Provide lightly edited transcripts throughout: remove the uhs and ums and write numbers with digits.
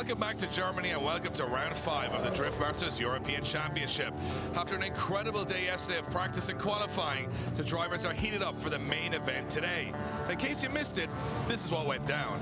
Welcome back to Germany and welcome to round 5 of the Drift Masters European Championship. After an incredible day yesterday of practice and qualifying, the drivers are heated up for the main event today. And in case you missed it, this is what went down.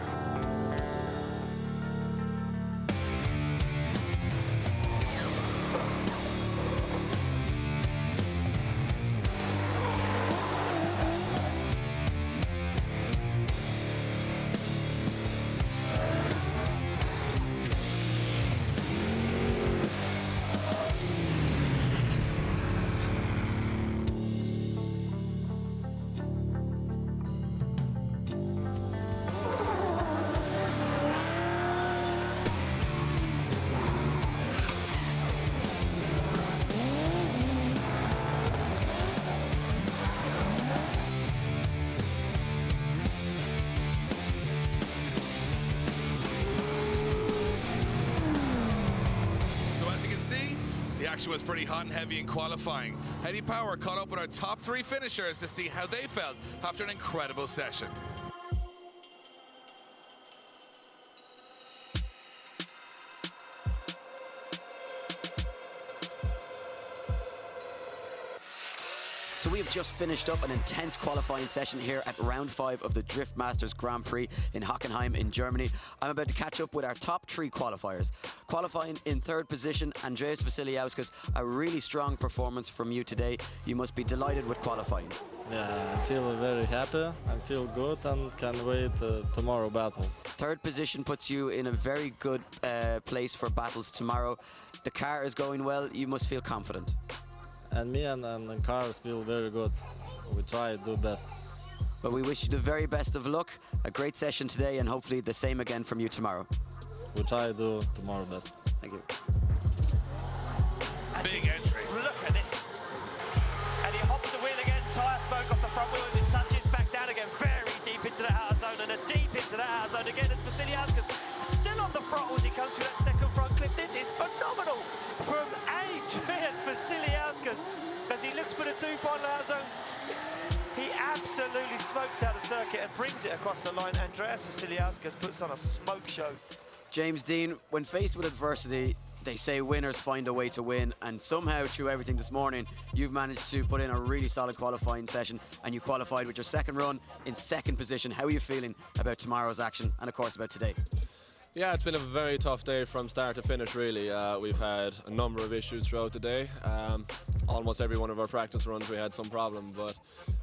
Was pretty hot and heavy in qualifying. Eddie Power caught up with our top 3 finishers to see how they felt after an incredible session. So we have just finished up an intense qualifying session here at round 5 of the Drift Masters Grand Prix in Hockenheim in Germany. I'm about to catch up with our top 3 qualifiers. Qualifying in 3rd position, Andreas Vasilyaskus, a really strong performance from you today. You must be delighted with qualifying. Yeah, I feel very happy, I feel good and can wait tomorrow battle. 3rd position puts you in a very good place for battles tomorrow. The car is going well, you must feel confident. And me and cars feel very good. We try to do best. Well, we wish you the very best of luck. A great session today and hopefully the same again from you tomorrow. We try to do tomorrow best. Thank you. Big entry. Look at this. And he hops the wheel again. Tyre smoke off the front wheel as it touches back down again. Very deep into the outer zone and a deep into the outer zone again as Vasilyaskus still on the throttle as he comes through that second front clip. This is phenomenal from Andreas Vasilyaskus as he looks for the 2 final outer zones. He absolutely smokes out the circuit and brings it across the line. Andreas Vasilyaskus puts on a smoke show. James Dean, when faced with adversity, they say winners find a way to win, and somehow through everything this morning, you've managed to put in a really solid qualifying session, and you qualified with your 2nd run in 2nd position. How are you feeling about tomorrow's action and, of course, about today? Yeah, it's been a very tough day from start to finish, really. We've had a number of issues throughout the day. Almost every one of our practice runs we had some problem, but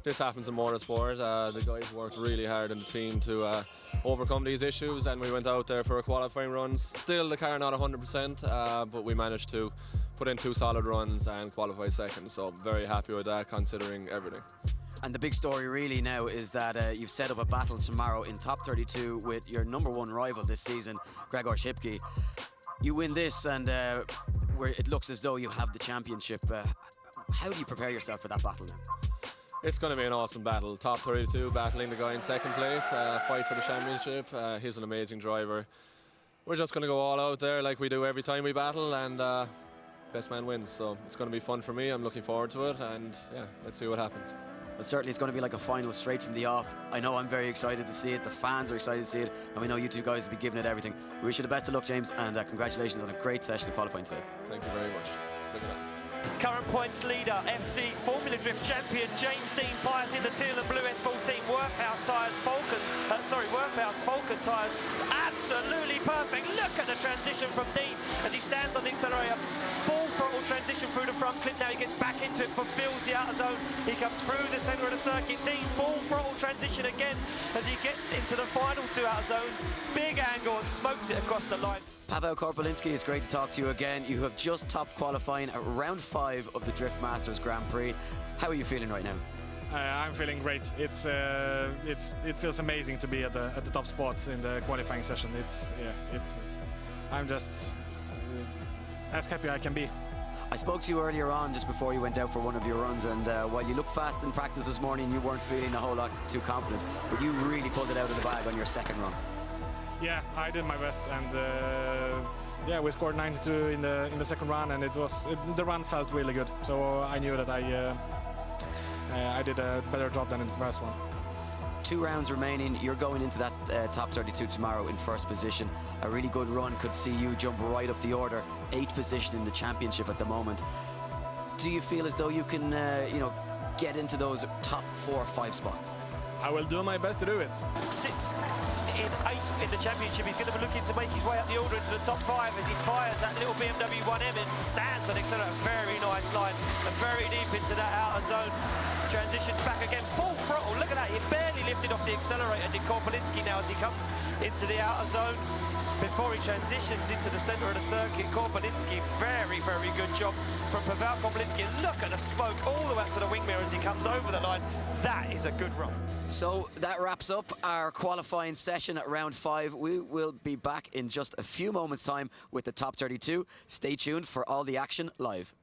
this happens in motorsport. The guys worked really hard in the team to overcome these issues, and we went out there for a qualifying runs. Still the car not 100%, but we managed to put in 2 solid runs and qualify 2nd, so very happy with that considering everything. And the big story really now is that you've set up a battle tomorrow in top 32 with your #1 rival this season, Gregor Siqkey. You win this and where it looks as though you have the championship. How do you prepare yourself for that battle now? It's going to be an awesome battle. Top 32 battling the guy in 2nd place, fight for the championship. He's an amazing driver. We're just going to go all out there like we do every time we battle, and best man wins. So it's going to be fun for me. I'm looking forward to it, and yeah, let's see what happens. Well, certainly it's going to be like a final straight from the off. I know I'm very excited to see it. The fans are excited to see it. And we know you 2 guys will be giving it everything. We wish you the best of luck, James, and congratulations on a great session of qualifying today. Thank you very much. Bring it up. Current points leader, FD Formula Drift champion James Dean fires in the teal and blue S14 Worfhouse tyres, Worfhouse Falcon tyres. Absolutely perfect. Look at the transition from Dean as he stands on the accelerator. Full throttle transition through the front clip. Now he gets back into it, fulfills the outer zone. He comes through the centre of the circuit. Dean full throttle transition again as he gets into the final 2 outer zones. Big angle and smokes it across the line. Pavel Polinsky, it's great to talk to you again. You have just topped qualifying at round 5 of the Drift Masters Grand Prix. How are you feeling right now? I'm feeling great. It feels amazing to be at the top spot in the qualifying session. I'm just as happy I can be. I spoke to you earlier on just before you went out for one of your runs, and while you looked fast in practice this morning, you weren't feeling a whole lot too confident, but you really pulled it out of the bag on your 2nd run. Yeah, I did my best, and yeah, we scored 92 in the 2nd run, and the run felt really good. So I knew that I did a better job than in the first one. 2 rounds remaining. You're going into that top 32 tomorrow in first position. A really good run could see you jump right up the order. 8th position in the championship at the moment. Do you feel as though you can, get into those top 4 or 5 spots? I will do my best to do it. Sits in 8th in the championship. He's going to be looking to make his way up the order into the top 5 as he fires that little BMW 1M and stands on accelerator. Very nice line and very deep into that outer zone. Transitions back again, full throttle. Look at that, he barely lifted off the accelerator, did Polinsky now as he comes into the outer zone. Before he transitions into the centre of the circuit, Polinsky, very, very good job from Pavel Polinsky. Look at the smoke all the way up to the wing mirror as he comes over the line. That is a good run. So that wraps up our qualifying session at round 5. We will be back in just a few moments' time with the top 32. Stay tuned for all the action live.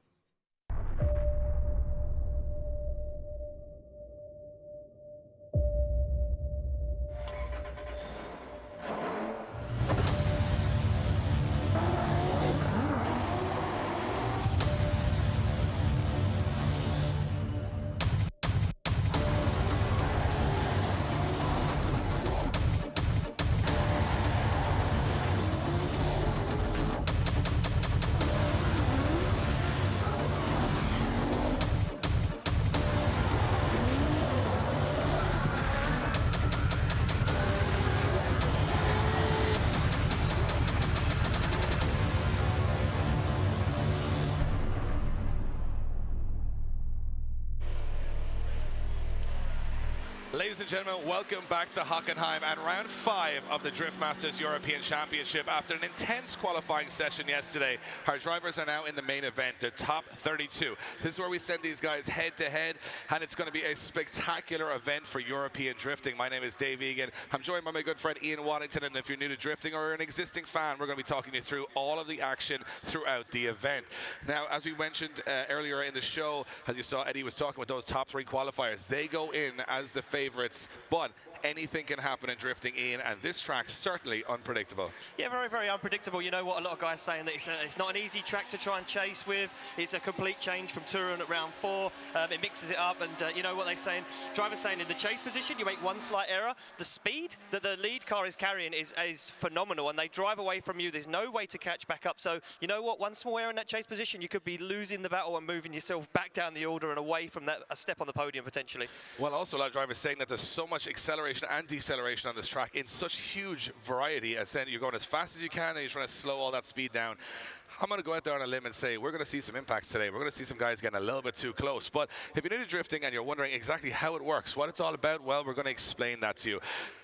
Ladies and gentlemen, welcome back to Hockenheim and round 5 of the Drift Masters European Championship. After an intense qualifying session yesterday, our drivers are now in the main event, the top 32. This is where we send these guys head to head, and it's going to be a spectacular event for European drifting. My name is Dave Egan. I'm joined by my good friend Ian Waddington, and if you're new to drifting or an existing fan, we're going to be talking you through all of the action throughout the event. Now, as we mentioned earlier in the show, as you saw, Eddie was talking with those top 3 qualifiers. They go in as the favorites, but anything can happen in drifting, Ian, and this track's certainly unpredictable. Yeah, very, very unpredictable. You know what, a lot of guys saying that it's not an easy track to try and chase with. It's a complete change from Touring at round 4. It mixes it up, and you know what they're saying? Drivers saying in the chase position, you make one slight error. The speed that the lead car is carrying is phenomenal, and they drive away from you. There's no way to catch back up. So, you know what? One small error in that chase position, you could be losing the battle and moving yourself back down the order and away from that, a step on the podium potentially. Well, also a lot of drivers saying that there's so much acceleration and deceleration on this track in such huge variety, as saying you're going as fast as you can and you're trying to slow all that speed down. I'm going to go out there on a limb and say we're going to see some impacts today. We're going to see some guys getting a little bit too close. But if you're new to drifting and you're wondering exactly how it works, what it's all about, well, we're going to explain that to you.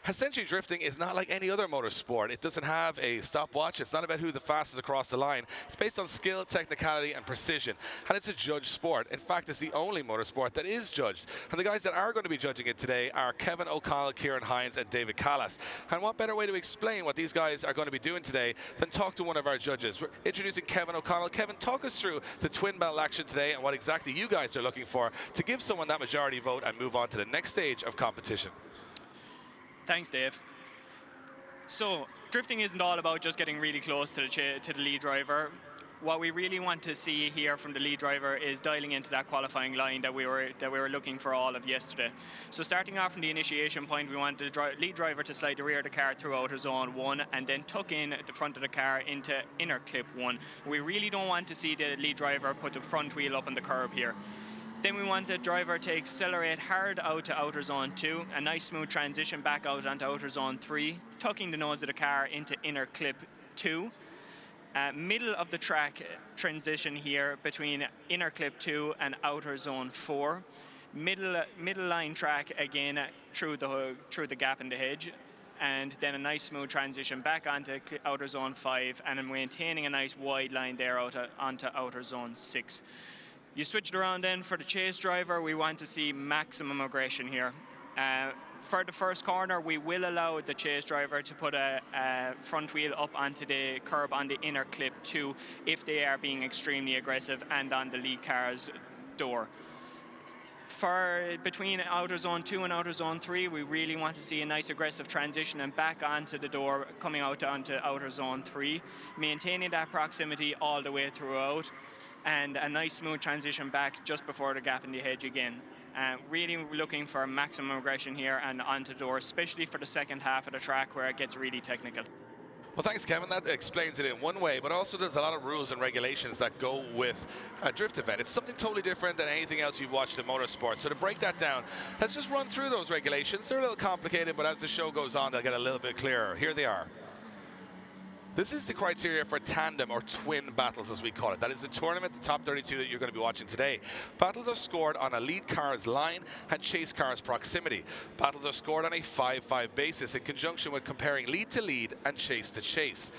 Essentially, drifting is not like any other motorsport. It doesn't have a stopwatch. It's not about who the fastest across the line. It's based on skill, technicality, and precision. And it's a judged sport. In fact, it's the only motorsport that is judged. And the guys that are going to be judging it today are Kevin O'Connell, Kieran Hines, and David Callas. And what better way to explain what these guys are going to be doing today than talk to one of our judges. We're introducing Kevin O'Connell. Kevin, talk us through the twin belt action today and what exactly you guys are looking for to give someone that majority vote and move on to the next stage of competition. Thanks, Dave. So, drifting isn't all about just getting really close to the lead driver. What we really want to see here from the lead driver is dialing into that qualifying line that we were looking for all of yesterday. So starting off from the initiation point, we want the lead driver to slide the rear of the car through outer zone 1 and then tuck in the front of the car into inner clip 1. We really don't want to see the lead driver put the front wheel up on the curb here. Then we want the driver to accelerate hard out to outer zone 2, a nice smooth transition back out onto outer zone 3, tucking the nose of the car into inner clip 2. Middle of the track transition here between inner clip 2 and outer zone 4. Middle line track again through the gap in the hedge, and then a nice smooth transition back onto outer zone 5, and then maintaining a nice wide line there onto outer zone 6. You switch it around then for the chase driver. We want to see maximum aggression here. For the first corner, we will allow the chase driver to put a front wheel up onto the curb on the inner clip 2 if they are being extremely aggressive and on the lead car's door. For between outer zone 2 and outer zone 3, we really want to see a nice aggressive transition and back onto the door, coming out onto outer zone 3, maintaining that proximity all the way throughout, and a nice smooth transition back just before the gap in the hedge again. Really looking for maximum aggression here and onto the door, especially for the second half of the track where it gets really technical. Well, thanks, Kevin. That explains it in one way, but also there's a lot of rules and regulations that go with a drift event. It's something totally different than anything else you've watched in motorsport. So to break that down, let's just run through those regulations. They're a little complicated, but as the show goes on, they'll get a little bit clearer. Here they are. This is the criteria for tandem or twin battles, as we call it. That is the tournament, the top 32 that you're going to be watching today. Battles are scored on a lead car's line and chase car's proximity. Battles are scored on a 5-5 basis in conjunction with comparing lead to lead and chase to chase.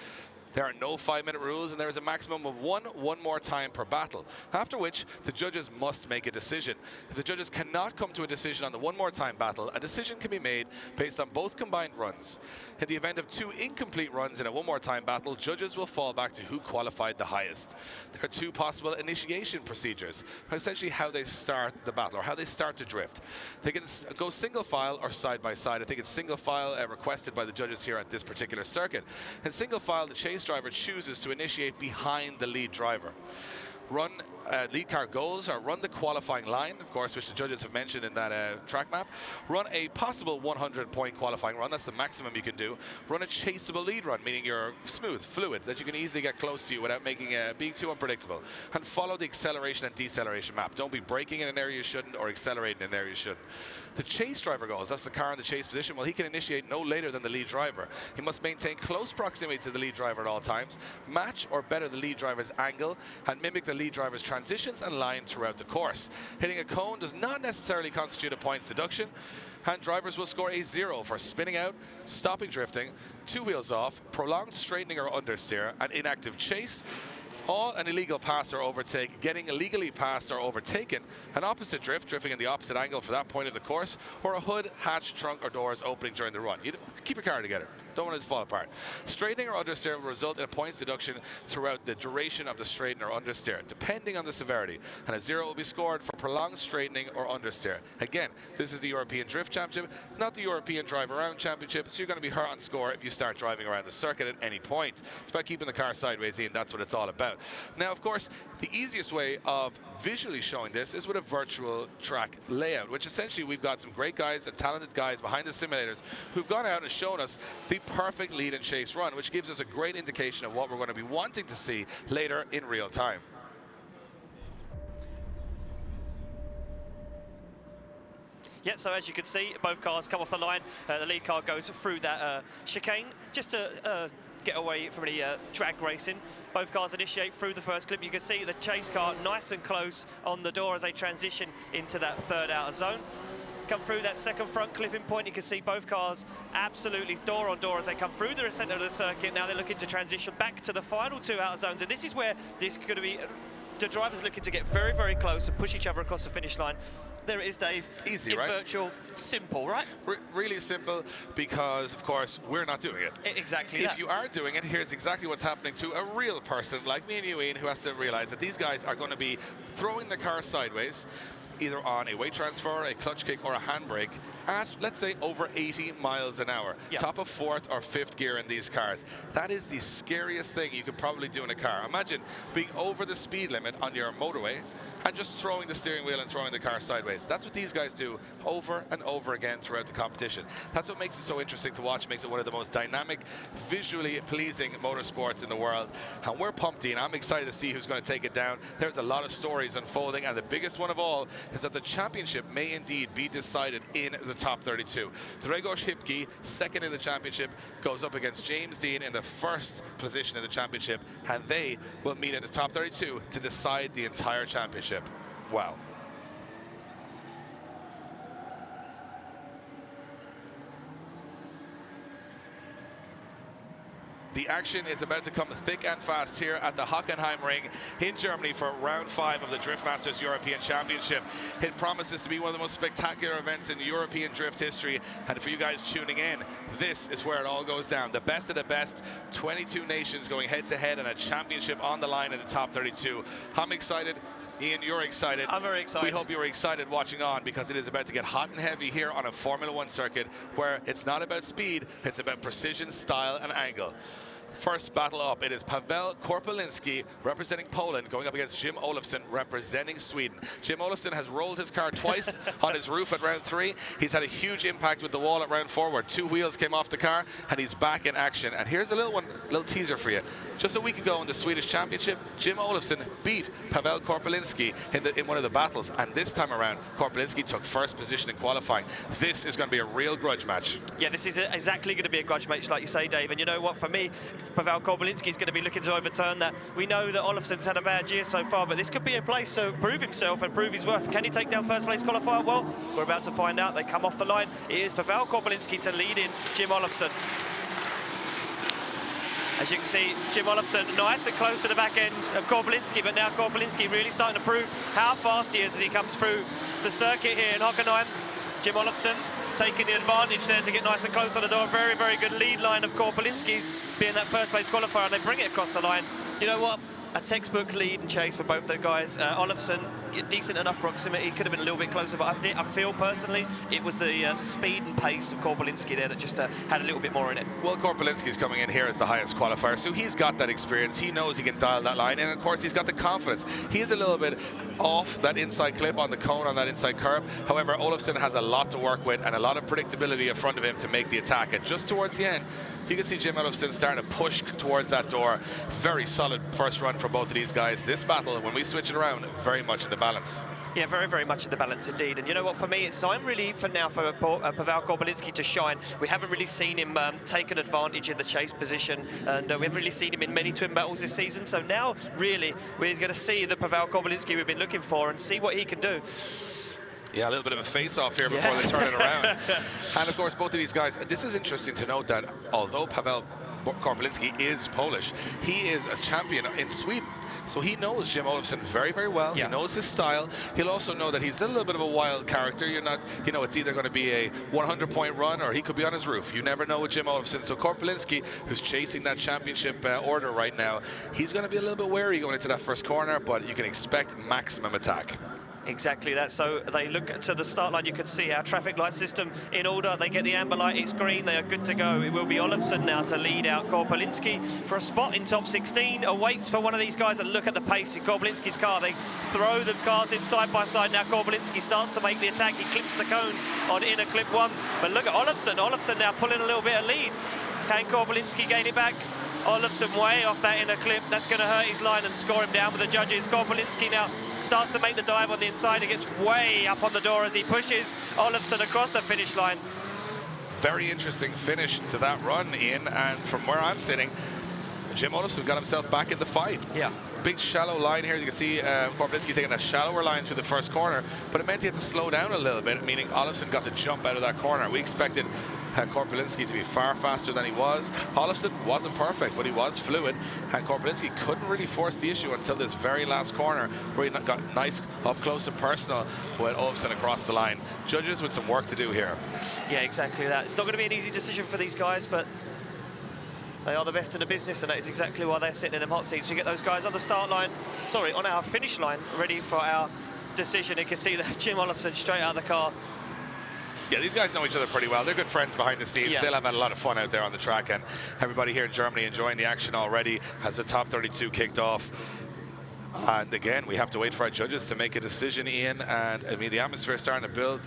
There are no 5-minute rules, and there is a maximum of one more time per battle, after which the judges must make a decision. If the judges cannot come to a decision on the one more time battle, a decision can be made based on both combined runs. In the event of 2 incomplete runs in a one more time battle, judges will fall back to who qualified the highest. There are 2 possible initiation procedures, essentially how they start the battle or how they start to drift. They can go single file or side by side. I think it's single file requested by the judges here at this particular circuit. In single file, the chase driver chooses to initiate behind the lead driver. Run lead car goals or run the qualifying line, of course, which the judges have mentioned in that track map. Run a possible 100-point qualifying run. That's the maximum you can do. Run a chaseable lead run, meaning you're smooth, fluid, that you can easily get close to you without making being too unpredictable. And follow the acceleration and deceleration map. Don't be braking in an area you shouldn't or accelerating in an area you shouldn't. The chase driver goals, that's the car in the chase position. Well, he can initiate no later than the lead driver. He must maintain close proximity to the lead driver at all times, match or better the lead driver's angle, and mimic the lead driver's transitions and line throughout the course. Hitting a cone does not necessarily constitute a points deduction, and drivers will score a 0 for spinning out, stopping drifting, 2 wheels off, prolonged straightening or understeer, and inactive chase, all an illegal pass or overtake, getting illegally passed or overtaken, an opposite drift, drifting in the opposite angle for that point of the course, or a hood, hatch, trunk, or doors opening during the run. You keep your car together. Don't want it to fall apart. Straightening or understeer will result in a points deduction throughout the duration of the straighten or understeer, depending on the severity, and a 0 will be scored for prolonged straightening or understeer. Again, this is the European Drift Championship, not the European Drive Around Championship, so you're going to be hurt on score if you start driving around the circuit at any point. It's about keeping the car sideways in. That's what it's all about. Now, of course, the easiest way of visually showing this is with a virtual track layout, which essentially we've got some great guys and talented guys behind the simulators who've gone out and shown us the perfect lead and chase run, which gives us a great indication of what we're going to be wanting to see later in real time. Yeah, so as you can see, both cars come off the line. The lead car goes through that chicane just to get away from any drag racing. Both cars initiate through the first clip. You can see the chase car nice and close on the door as they transition into that third outer zone. Come through that second front clipping point. You can see both cars absolutely door on door as they come through the center of the circuit. Now they're looking to transition back to the final 2 outer zones, and this is where this is going to be the drivers looking to get very, very close and push each other across the finish line. There it is, Dave. Easy, in right? Virtual, simple, right? Really simple, because, of course, we're not doing it. Exactly If you are doing it, here's exactly what's happening to a real person like me and you, Ian, who has to realize that these guys are going to be throwing the car sideways, either on a weight transfer, a clutch kick, or a handbrake at, let's say, over 80 miles an hour. Yeah. Top of 4th or 5th gear in these cars. That is the scariest thing you could probably do in a car. Imagine being over the speed limit on your motorway and just throwing the steering wheel and throwing the car sideways. That's what these guys do over and over again throughout the competition. That's what makes it so interesting to watch, makes it one of the most dynamic, visually pleasing motorsports in the world. And we're pumped, Ian. I'm excited to see who's going to take it down. There's a lot of stories unfolding, and the biggest one of all is that the championship may indeed be decided in the top 32. Grzegorz Siqkey, second in the championship, goes up against James Dean in the first position in the championship, and they will meet in the top 32 to decide the entire championship. Wow. The action is about to come thick and fast here at the Hockenheimring in Germany for round 5 of the Drift Masters European Championship. It promises to be one of the most spectacular events in European drift history, and for you guys tuning in, this is where it all goes down. The best of the best, 22 nations going head-to-head and a championship on the line in the top 32. I'm excited. Ian, you're excited. I'm very excited. We hope you're excited watching on, because it is about to get hot and heavy here on a Formula 1 circuit where it's not about speed, it's about precision, style, and angle. First battle up, it is Pavel Korpelinski representing Poland going up against Jim Olufsen representing Sweden. Jim Olufsen has rolled his car twice on his roof at round 3. He's had a huge impact with the wall at round 4 where 2 wheels came off the car, and he's back in action. And here's a little teaser for you. Just a week ago in the Swedish Championship, Jim Olufsen beat Pavel Korpelinski in one of the battles, and this time around Korpelinski took first position in qualifying. This is going to be a real grudge match. Yeah, this is exactly going to be a grudge match, like you say, Dave. And you know what, for me, Pavel Korpelinski is going to be looking to overturn that. We know that Olufsen's had a bad year so far, but this could be a place to prove himself and prove his worth. Can he take down first place qualifier? Well, we're about to find out. They come off the line. It is Pavel Korpelinski to lead in Jim Olufsen. As you can see, Jim Olufsen nice and close to the back end of Korpelinski, but now Korpelinski really starting to prove how fast he is as he comes through the circuit here in Hockenheim. Jim Olufsen taking the advantage there to get nice and close on the door. Very, very good lead line of Korpelinski's being that first place qualifier, and they bring it across the line. You know what? A textbook lead and chase for both the guys. Olufsen, decent enough proximity, could have been a little bit closer, but I feel personally it was the speed and pace of Korpelinski there that just had a little bit more in it. Well, Korpelinski's coming in here as the highest qualifier, so he's got that experience. He knows he can dial that line, and of course he's got the confidence. He is a little bit off that inside clip on the cone on that inside curve. However, Olufsen has a lot to work with and a lot of predictability in front of him to make the attack, and just towards the end you can see Jim Olufsen starting to push towards that door. Very solid first run for both of these guys. This battle, when we switch it around, very much in the balance. Yeah, very, very much in the balance indeed. And you know what, for me, it's time really for now for Pavel Korpelinski to shine. We haven't really seen him take an advantage in the chase position, and we haven't really seen him in many twin battles this season. So now, really, we're going to see the Pavel Korpelinski we've been looking for and see what he can do. Yeah, a little bit of a face-off here before they turn it around. And of course, both of these guys, this is interesting to note that although Pavel Korpelinski is Polish, he is a champion in Sweden. So he knows Jim Olufsen very, very well. Yeah. He knows his style. He'll also know that he's a little bit of a wild character. You're not, you know, it's either going to be a 100-point run or he could be on his roof. You never know with Jim Olufsen. So Korpelinski, who's chasing that championship order right now, he's going to be a little bit wary going into that first corner, but you can expect maximum attack. Exactly that. So they look to the start line. You can see our traffic light system in order. They get the amber light. It's green. They are good to go. It will be Olufsen now to lead out Korpelinski for a spot in top 16. Awaits for one of these guys and look at the pace in Korpelinski's car. They throw the cars in side by side. Now Korpelinski starts to make the attack. He clips the cone on inner clip 1. But look at Olufsen. Olufsen now pulling a little bit of lead. Can Korpelinski gain it back? Olufsen way off that inner clip. That's going to hurt his line and score him down with the judges. Korpelinski now starts to make the dive on the inside. He gets way up on the door as he pushes Olufsen across the finish line. Very interesting finish to that run, Ian. And from where I'm sitting, Jim Olufsen got himself back in the fight. Yeah. Big shallow line here. You can see Korpelinski taking that shallower line through the first corner, but it meant he had to slow down a little bit, meaning Olufsen got the jump out of that corner. We expected Korpelinski to be far faster than he was. Olufsen wasn't perfect, but he was fluid, and Korpelinski couldn't really force the issue until this very last corner where he got nice up close and personal with Olufsen across the line. Judges with some work to do here. Yeah, exactly that. It's not going to be an easy decision for these guys, but they are the best in the business, and that is exactly why they're sitting in them hot seats. We get those guys on the start line, sorry, on our finish line, ready for our decision. You can see that Jim Olufsen straight out of the car. Yeah, these guys know each other pretty well. They're good friends behind the scenes. Yeah. They'll have had a lot of fun out there on the track, and everybody here in Germany enjoying the action already as the top 32 kicked off. And again, we have to wait for our judges to make a decision, Ian. And I mean, the atmosphere is starting to build,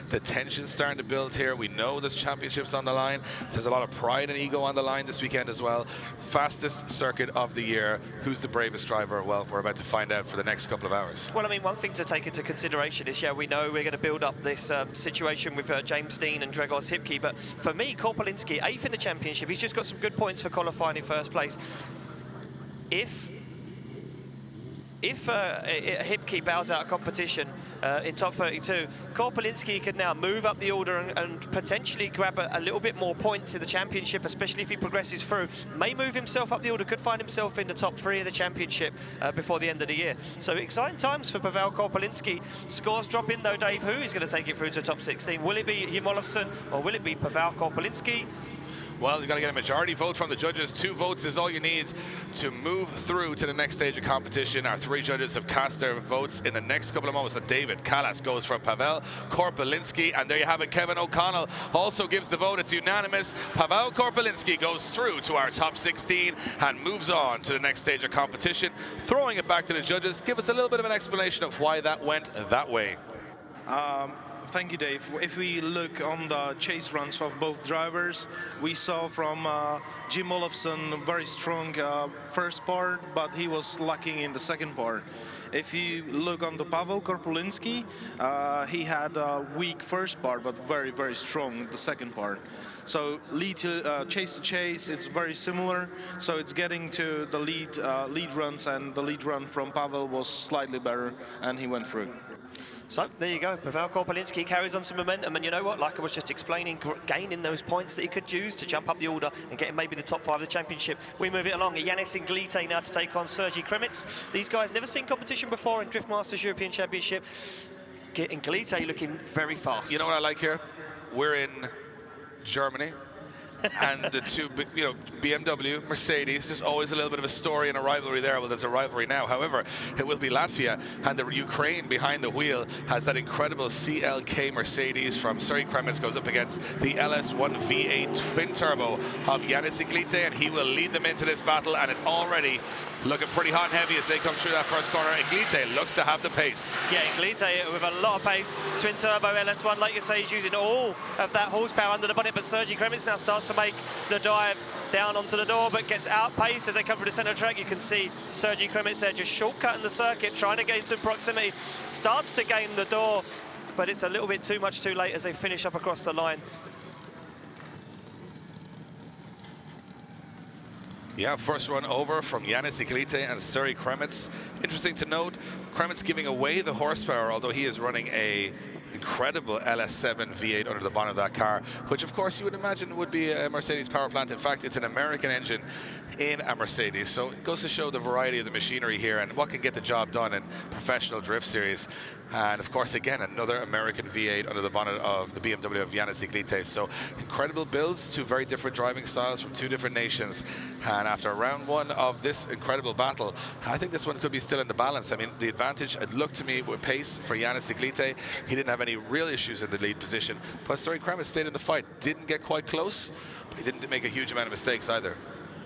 the tension's starting to build here. We know there's championships on the line. There's a lot of pride and ego on the line this weekend as well. Fastest circuit of the year. Who's the bravest driver? Well, we're about to find out for the next couple of hours. Well, I mean, one thing to take into consideration is, yeah, we know we're going to build up this situation with James Dean and Grzegorz Siqkey, but for me, Korpelinski, 8th in the championship, he's just got some good points for qualifying in first place. If Siqkey bows out of competition in top 32, Korpelinski could now move up the order and potentially grab a little bit more points in the championship, especially if he progresses through. May move himself up the order, could find himself in the top 3 of the championship before the end of the year. So exciting times for Pavel Korpelinski. Scores drop in though, Dave. Who is going to take it through to top 16? Will it be Jim Olufsen or will it be Pavel Korpelinski? Well, you've got to get a majority vote from the judges. 2 votes is all you need to move through to the next stage of competition. Our 3 judges have cast their votes in the next couple of moments. So David Callas goes for Pavel Korpelinski, and there you have it. Kevin O'Connell also gives the vote. It's unanimous. Pavel Korpelinski goes through to our top 16 and moves on to the next stage of competition. Throwing it back to the judges, give us a little bit of an explanation of why that went that way. Thank you, Dave. If we look on the chase runs of both drivers, we saw from Jim Olufsen very strong first part, but he was lacking in the second part. If you look on the Pavel Korpelinski, he had a weak first part, but very, very strong in the second part. So lead to chase, it's very similar. So it's getting to the lead runs, and the lead run from Pavel was slightly better, and he went through. So there you go. Pavel Korpelinski carries on some momentum, and you know what? Like I was just explaining, gaining those points that he could use to jump up the order and get him maybe the top 5 of the championship. We move it along. Yanits Iglite now to take on Sergei Crimmins. These guys never seen competition before in Drift Masters European Championship. Iglite looking very fast. You know what I like here? We're in Germany. And the 2, you know, BMW, Mercedes, there's always a little bit of a story and a rivalry there. Well, there's a rivalry now. However, it will be Latvia, and the Ukraine behind the wheel has that incredible CLK Mercedes from Sergei Crimmins, goes up against the LS1 V8 twin turbo of Yanits Iglite, and he will lead them into this battle, and it's already looking pretty hot and heavy as they come through that first corner. Iglite looks to have the pace. Yeah, Iglite with a lot of pace. Twin turbo LS1, like you say, he's using all of that horsepower under the bonnet, but Sergei Crimmins now starts to make the dive down onto the door, but gets outpaced as they come through the centre track. You can see Sergei Crimmins there just shortcutting the circuit, trying to gain some proximity, starts to gain the door, but it's a little bit too much too late as they finish up across the line. Yeah, first run over from Yanits Iglite and Sergei Crimmins. Interesting to note, Crimmins giving away the horsepower, although he is running a incredible LS7 V8 under the bonnet of that car, which of course you would imagine would be a Mercedes power plant. In fact, it's an American engine in a Mercedes, so it goes to show the variety of the machinery here and what can get the job done in professional drift series. And of course, again, another American V8 under the bonnet of the BMW of Yanits Iglite. So incredible builds, 2 very different driving styles from 2 different nations. And after round 1 of this incredible battle, I think this one could be still in the balance. I mean, the advantage, it looked to me, with pace for Yanits Iglite. He didn't have any real issues in the lead position. But Sergei Crimmins stayed in the fight. Didn't get quite close, but he didn't make a huge amount of mistakes either.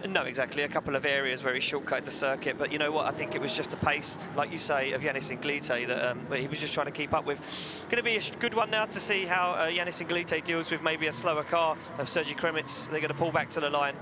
No, exactly. A couple of areas where he shortcut the circuit, but you know what? I think it was just the pace, like you say, of Yanits Iglite that he was just trying to keep up with. Going to be a good one now to see how Yanits Iglite deals with maybe a slower car of Sergei Crimmins. They're going to pull back to the line.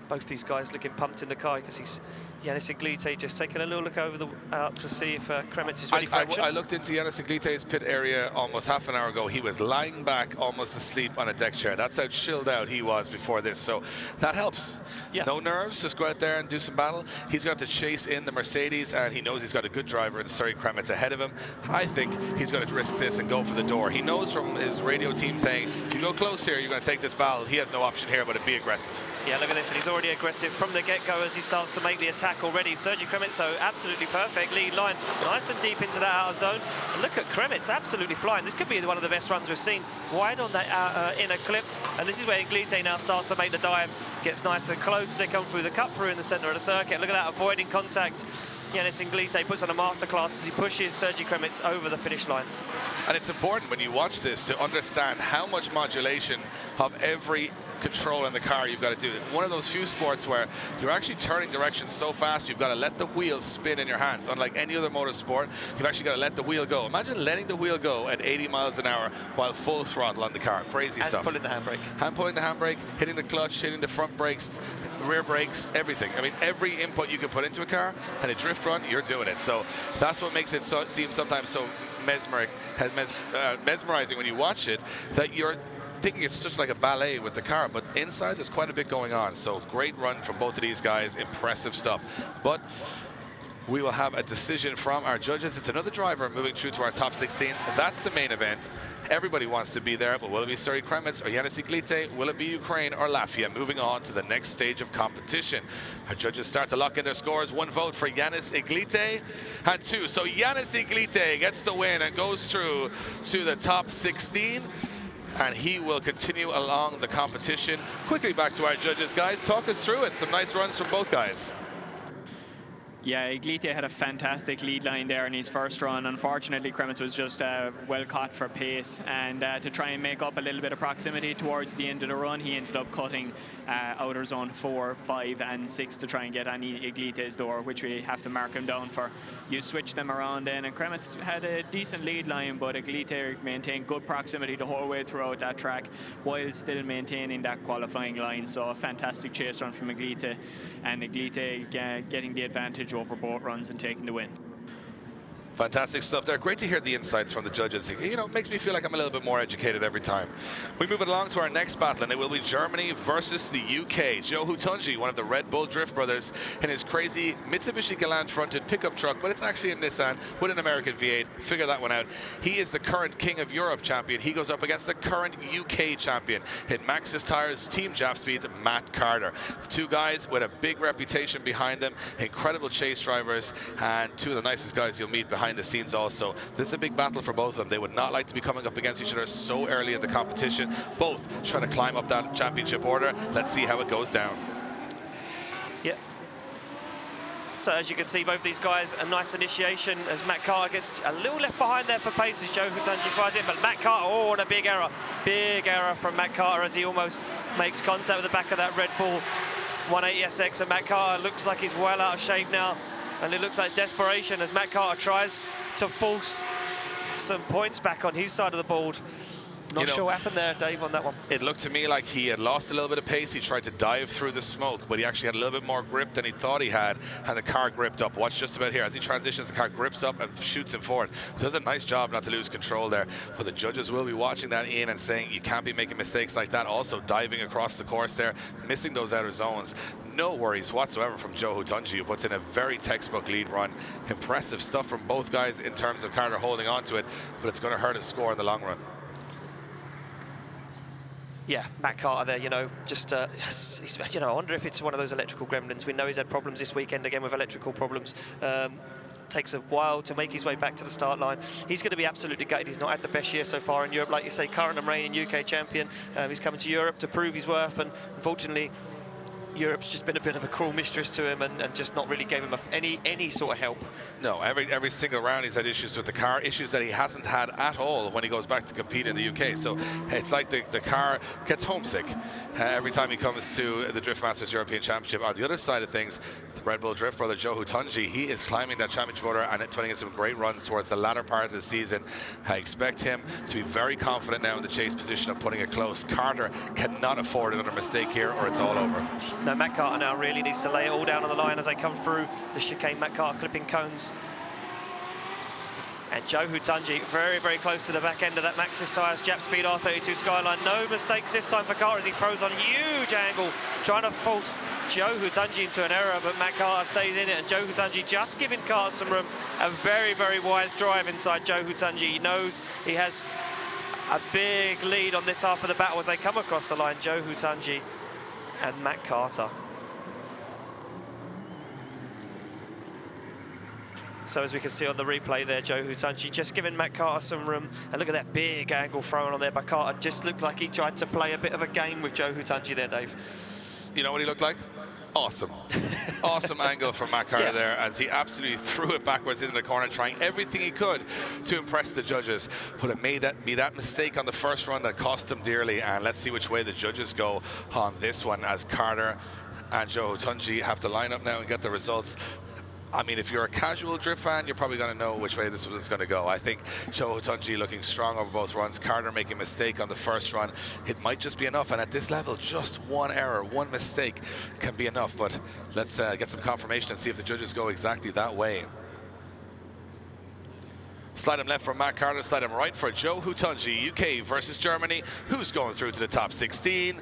Both these guys looking pumped in the car because he's Yanits Iglite just taking a little look over out to see if Crimmins is ready for action. I looked into Yanits Iglite's pit area almost half an hour ago. He was lying back almost asleep on a deck chair. That's how chilled out he was before this, so that helps. Yeah. No nerves, just go out there and do some battle. He's got to chase in the Mercedes, and he knows he's got a good driver in Sergei Crimmins ahead of him. I think he's going to risk this and go for the door. He knows from his radio team saying, if you go close here, you're going to take this battle. He has no option here but to be aggressive. Yeah, look at this, and he's already aggressive from the get-go as he starts to make the attack already. Sergei Crimmins, so absolutely perfect lead line, nice and deep into that outer zone. And look at Crimmins, absolutely flying. This could be one of the best runs we've seen, wide on that inner clip. And this is where Iglite now starts to make the dive, gets nice and close as they come through the cut through in the centre of the circuit. Look at that, avoiding contact. Yanits Iglite puts on a masterclass as he pushes Sergei Crimmins over the finish line. And it's important when you watch this to understand how much modulation of every control in the car you've got to do. One of those few sports where you're actually turning direction so fast you've got to let the wheel spin in your hands. Unlike any other motorsport, you've actually got to let the wheel go. Imagine letting the wheel go at 80 miles an hour while full throttle on the car. Crazy stuff. And pulling the handbrake. Hand pulling the handbrake, hitting the clutch, hitting the front brakes, rear brakes, everything. I mean, every input you can put into a car and a drift run, you're doing it. So that's what makes it seem sometimes so mesmerizing when you watch it, that you're thinking it's just like a ballet with the car, but inside there's quite a bit going on. So great run from both of these guys, impressive stuff. But we will have a decision from our judges. It's another driver moving through to our top 16. That's the main event. Everybody wants to be there, but will it be Sergei Crimmins or Yanits Iglite? Will it be Ukraine or Latvia? Moving on to the next stage of competition. Our judges start to lock in their scores. 1 vote for Yanits Iglite and 2. So Yanits Iglite gets the win and goes through to the top 16. and he will continue along the competition. Quickly back to our judges, guys. Talk us through it. Some nice runs from both guys. Yeah, Iglite had a fantastic lead line there in his first run. Unfortunately, Crimmins was just well caught for pace, and to try and make up a little bit of proximity towards the end of the run, he ended up cutting outer zone 4, 5 and 6 to try and get on Iglite's door, which we have to mark him down for. You switch them around then, and Crimmins had a decent lead line, but Iglite maintained good proximity the whole way throughout that track while still maintaining that qualifying line. So a fantastic chase run from Iglite, and Iglite getting the advantage over both runs and taking the win. Fantastic stuff there. Great to hear the insights from the judges. You know, it makes me feel like I'm a little bit more educated every time. We move it along to our next battle, and it will be Germany versus the UK. Joe Hountondji, one of the Red Bull Drift brothers, in his crazy Mitsubishi Galant-fronted pickup truck, but it's actually a Nissan with an American V8. Figure that one out. He is the current King of Europe champion. He goes up against the current UK champion in Maxxis Tires Team Jap Speed's Matt Carter. Two guys with a big reputation behind them, incredible chase drivers, and two of the nicest guys you'll meet behind the scenes also. This is a big battle for both of them. They would not like to be coming up against each other so early in the competition. Both trying to climb up that championship order. Let's see how it goes down. Yeah. So as you can see, both these guys, a nice initiation as Matt Carter gets a little left behind there for pace as Joe Hountondji fires in, but Matt Carter, oh, and a big error. Big error from Matt Carter as he almost makes contact with the back of that Red Bull 180SX, and Matt Carter looks like he's well out of shape now. And it looks like desperation as Matt Carter tries to force some points back on his side of the board. Not sure what happened there, Dave, on that one. It looked to me like he had lost a little bit of pace. He tried to dive through the smoke, but he actually had a little bit more grip than he thought he had, and the car gripped up. Watch just about here. As he transitions, the car grips up and shoots him forward. Does a nice job not to lose control there, but the judges will be watching that in and saying you can't be making mistakes like that. Also diving across the course there, missing those outer zones. No worries whatsoever from Joe Hountondji, who puts in a very textbook lead run. Impressive stuff from both guys in terms of Carter holding on to it, but it's going to hurt his score in the long run. Yeah, Matt Carter there, you know, just, you know, I wonder if it's one of those electrical gremlins. We know he's had problems this weekend again with electrical problems. Takes a while to make his way back to the start line. He's going to be absolutely gutted. He's not had the best year so far in Europe. Like you say, current and reigning UK champion. He's coming to Europe to prove his worth, and unfortunately, Europe's just been a bit of a cruel mistress to him and just not really gave him any sort of help. No, every single round he's had issues with the car, issues that he hasn't had at all when he goes back to compete in the UK. So it's like the car gets homesick every time he comes to the Drift Masters European Championship. On the other side of things, the Red Bull Drift brother Joe Hountondji, he is climbing that championship order and putting in some great runs towards the latter part of the season. I expect him to be very confident now in the chase position of putting it close. Carter cannot afford another mistake here or it's all over. No, Matt Carter now really needs to lay it all down on the line as they come through the chicane. Matt Carter clipping cones. And Joe Hountondji very, very close to the back end of that Maxxis Tires Jap Speed R32 Skyline. No mistakes this time for Carter as he throws on a huge angle, trying to force Joe Hountondji into an error, but Matt Carter stays in it, and Joe Hountondji just giving Carter some room. A very, very wise drive inside Joe Hountondji. He knows he has a big lead on this half of the battle as they come across the line, Joe Hountondji and Matt Carter. So as we can see on the replay there, Joe Hountondji just giving Matt Carter some room. And look at that big angle thrown on there by Carter. Just looked like he tried to play a bit of a game with Joe Hountondji there, Dave. You know what he looked like? Awesome. Awesome angle from Matt Carter there as he absolutely threw it backwards into the corner, trying everything he could to impress the judges. But it made that mistake on the first run that cost him dearly. And let's see which way the judges go on this one as Carter and Joe Hountondji have to line up now and get the results. I mean, if you're a casual drift fan, you're probably going to know which way this one's going to go. I think Joe Hountondji looking strong over both runs. Carter making a mistake on the first run. It might just be enough. And at this level, just one error, one mistake can be enough. But let's get some confirmation and see if the judges go exactly that way. Slide him left for Matt Carter, slide him right for Joe Hountondji. UK versus Germany. Who's going through to the top 16?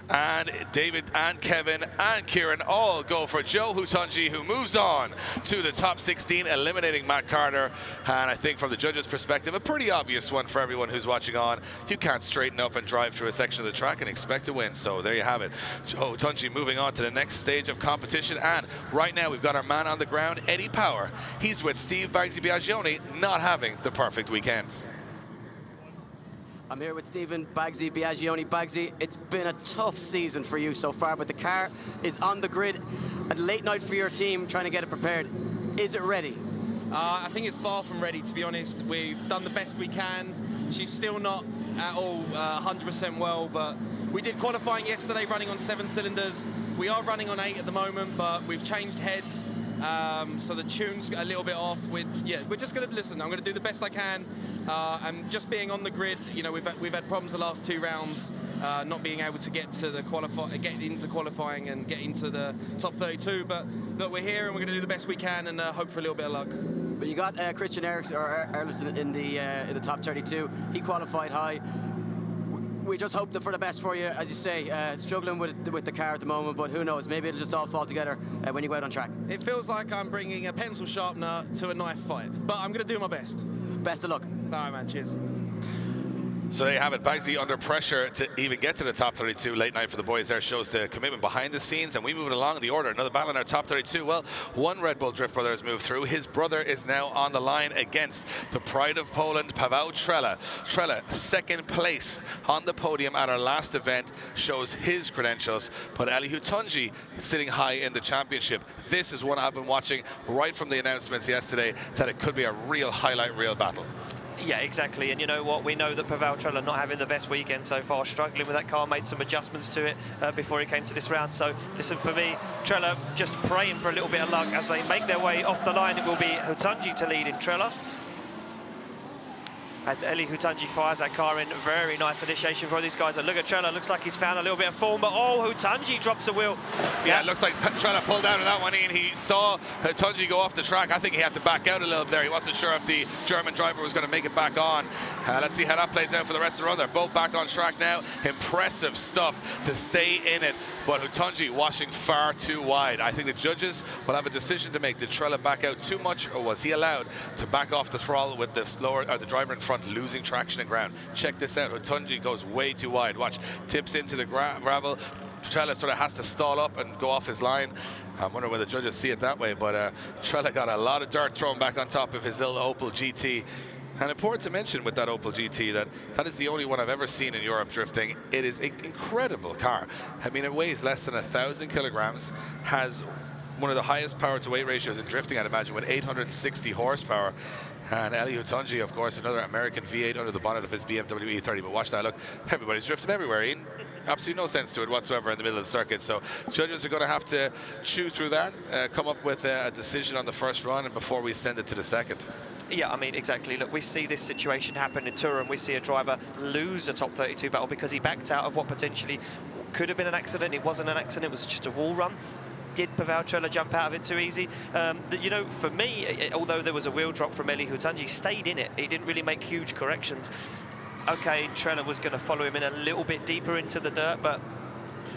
And David and Kevin and Kieran all go for Joe Hountondji, who moves on to the top 16, eliminating Matt Carter. And I think from the judges' perspective, a pretty obvious one for everyone who's watching on. You can't straighten up and drive through a section of the track and expect to win. So there you have it. Joe Hountondji moving on to the next stage of competition. And right now we've got our man on the ground, Eddie Power. He's with Steve Biagioni, not having the perfect weekend. I'm here with Stephen Bagsy, Biagioni. Bagsy, it's been a tough season for you so far, but the car is on the grid. A late night for your team trying to get it prepared. Is it ready? I think it's far from ready, to be honest. We've done the best we can. She's still not at all 100% well, but we did qualifying yesterday running on 7 cylinders. We are running on 8 at the moment, but we've changed heads. So the tune's a little bit off. We're just going to listen. I'm going to do the best I can. And just being on the grid, you know, we've had problems the last 2 rounds, not being able to get to the get into qualifying and get into the top 32. But look, we're here and we're going to do the best we can and hope for a little bit of luck. But you got Christian Erlandsson in the top 32. He qualified high. We just hope for the best for you, as you say. Struggling with the car at the moment, but who knows? Maybe it'll just all fall together when you go out on track. It feels like I'm bringing a pencil sharpener to a knife fight, but I'm going to do my best. Best of luck. All right, man. Cheers. So there you have it. Bagsy under pressure to even get to the top 32. Late night for the boys there shows the commitment behind the scenes, and we move it along the order. Another battle in our top 32. Well, one Red Bull Drift brother has moved through. His brother is now on the line against the pride of Poland, Paweł Trela. Trela, second place on the podium at our last event, shows his credentials. But Hountondji sitting high in the championship. This is one I've been watching right from the announcements yesterday, that it could be a real highlight reel battle. Yeah, exactly. And you know what? We know that Paweł Trela not having the best weekend so far, struggling with that car, made some adjustments to it before he came to this round. So listen, for me, Trela just praying for a little bit of luck as they make their way off the line. It will be Hountondji to lead in Trela. As Hountondji fires that car in, very nice initiation for these guys. And look at Trela, looks like he's found a little bit of form, but oh, Hountondji drops the wheel. Yeah, it looks like Trela pulled out of that one, Ian. He saw Hountondji go off the track. I think he had to back out a little bit there. He wasn't sure if the German driver was going to make it back on. Let's see how that plays out for the rest of the run. They're both back on track now. Impressive stuff to stay in it. But Hountondji washing far too wide. I think the judges will have a decision to make. Did Trela back out too much, or was he allowed to back off the throttle with the the driver in front losing traction and ground? Check this out. Hountondji goes way too wide. Watch, tips into the gravel. Trela sort of has to stall up and go off his line. I wonder whether the judges see it that way, but Trela got a lot of dirt thrown back on top of his little Opel GT. And important to mention with that Opel GT that is the only one I've ever seen in Europe drifting. It is an incredible car. I mean, it weighs less than 1,000 kilograms, has one of the highest power to weight ratios in drifting, I'd imagine, with 860 horsepower. And Hountondji, of course, another American V8 under the bonnet of his BMW E30. But watch that, look, everybody's drifting everywhere, Ian. Absolutely no sense to it whatsoever in the middle of the circuit. So judges are going to have to chew through that, come up with a decision on the first run and before we send it to the second. Yeah, I mean, exactly. Look, we see this situation happen in Turin. We see a driver lose a top 32 battle because he backed out of what potentially could have been an accident. It wasn't an accident, it was just a wall run. Did Paweł Trela jump out of it too easy? You know, for me, although there was a wheel drop from Hountondji, he stayed in it. He didn't really make huge corrections. Okay, Trela was going to follow him in a little bit deeper into the dirt, but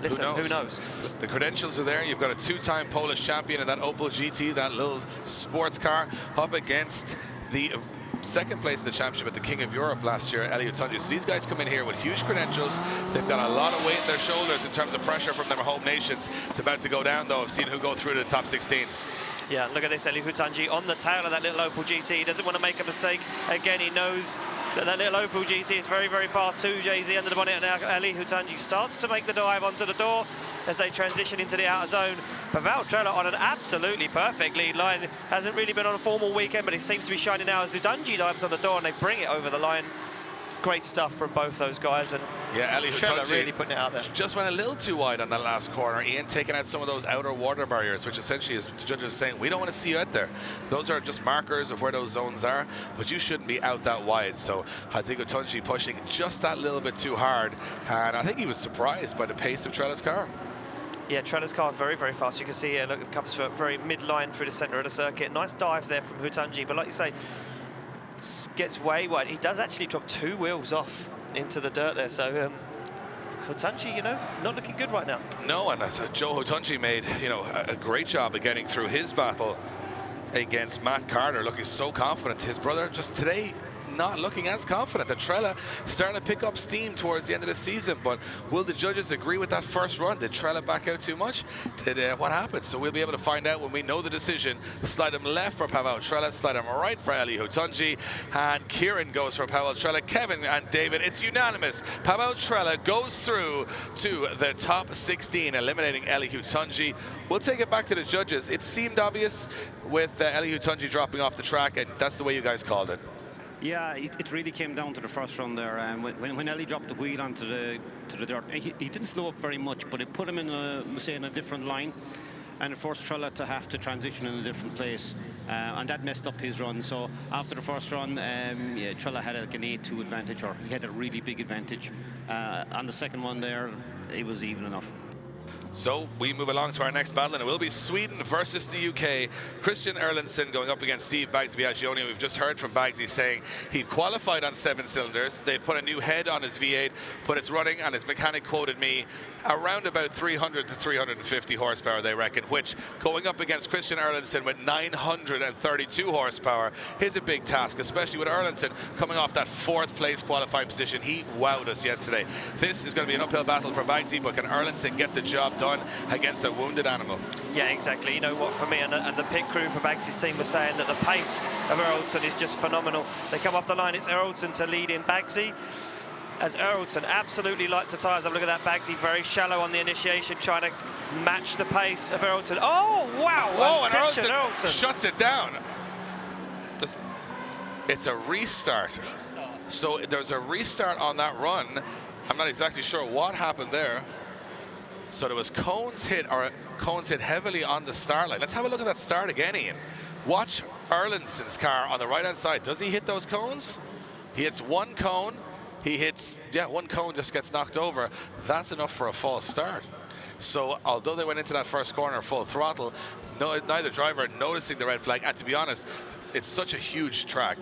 listen, who knows? The credentials are there. You've got a 2-time Polish champion in that Opel GT, that little sports car, up against the second place in the championship at the King of Europe last year, Hountondji. So these guys come in here with huge credentials. They've got a lot of weight in their shoulders in terms of pressure from their home nations. It's about to go down, though. I've seen who go through to the top 16. Yeah, look at this, Hountondji on the tail of that little Opel GT. He doesn't want to make a mistake. Again, he knows that that little Opel GT is very, very fast too. JZ under the bonnet, and now Hountondji starts to make the dive onto the door as they transition into the outer zone. Paweł Trela on an absolutely perfect lead line. Hasn't really been on a formal weekend, but it seems to be shining now as Hountondji dives on the door and they bring it over the line. Great stuff from both those guys, and yeah, Trela really putting it out there. Just went a little too wide on that last corner. Ian taking out some of those outer water barriers, which essentially is the judges saying, we don't want to see you out there. Those are just markers of where those zones are, but you shouldn't be out that wide. So I think Hountondji pushing just that little bit too hard, and I think he was surprised by the pace of Trela's car. Yeah, Trela's car very, very fast. You can see here, look, it comes very mid-line through the centre of the circuit. Nice dive there from Hountondji, but like you say, gets way wide. He does actually drop 2 wheels off into the dirt there. So Hountondji, you know, not looking good right now. No, and Joe Hountondji made, you know, a great job of getting through his battle against Matt Carter, looking so confident. His brother just today not looking as confident. The Trela starting to pick up steam towards the end of the season, but will the judges agree with that first run? Did Trela back out too much? What happened? So we'll be able to find out when we know the decision. Slide him left for Pavel Trela, slide him right for Eli Hountondji, and Kieran goes for Pavel Trela. Kevin and David, it's unanimous. Pavel Trela goes through to the top 16, eliminating Eli Hountondji. We'll take it back to the judges. It seemed obvious with Eli Hountondji dropping off the track, and that's the way you guys called it. Yeah, it really came down to the first run there. When Eli dropped the wheel onto the dirt, he didn't slow up very much, but it put him in a different line, and it forced Trela to have to transition in a different place, and that messed up his run. So after the first run, yeah, Trela had like an 8-2 advantage, or he had a really big advantage. On the second one there, it was even enough. So we move along to our next battle, and it will be Sweden versus the UK. Christian Erlandsson going up against Steve Bags Biagioni. We've just heard from Bagsy saying he qualified on 7 cylinders. They've put a new head on his V8, but it's running, and his mechanic quoted me around about 300 to 350 horsepower, they reckon, which going up against Christian Erlandsson with 932 horsepower is a big task, especially with Erlandsson coming off that 4th place qualifying position. He wowed us yesterday. This is going to be an uphill battle for Bagsy, but can Erlandsson get the job done against a wounded animal? Yeah, exactly. You know what, for me and the pit crew for Bagsy's team was saying that the pace of Erlandsson is just phenomenal. They come off the line, it's Erlandsson to lead in Bagsy, as Erlandsson absolutely lights the tyres up. Look at that, Bagsy very shallow on the initiation, trying to match the pace of Erlandsson. Oh, wow! Oh, and Erlandsson shuts it down. It's a restart. So there's a restart on that run. I'm not exactly sure what happened there. So there was cones hit heavily on the start line. Let's have a look at that start again, Ian. Watch Erlandsson's car on the right-hand side. Does he hit those cones? He hits one cone. He hits, yeah, one cone just gets knocked over. That's enough for a false start. So although they went into that first corner full throttle, neither driver noticing the red flag. And to be honest, it's such a huge track.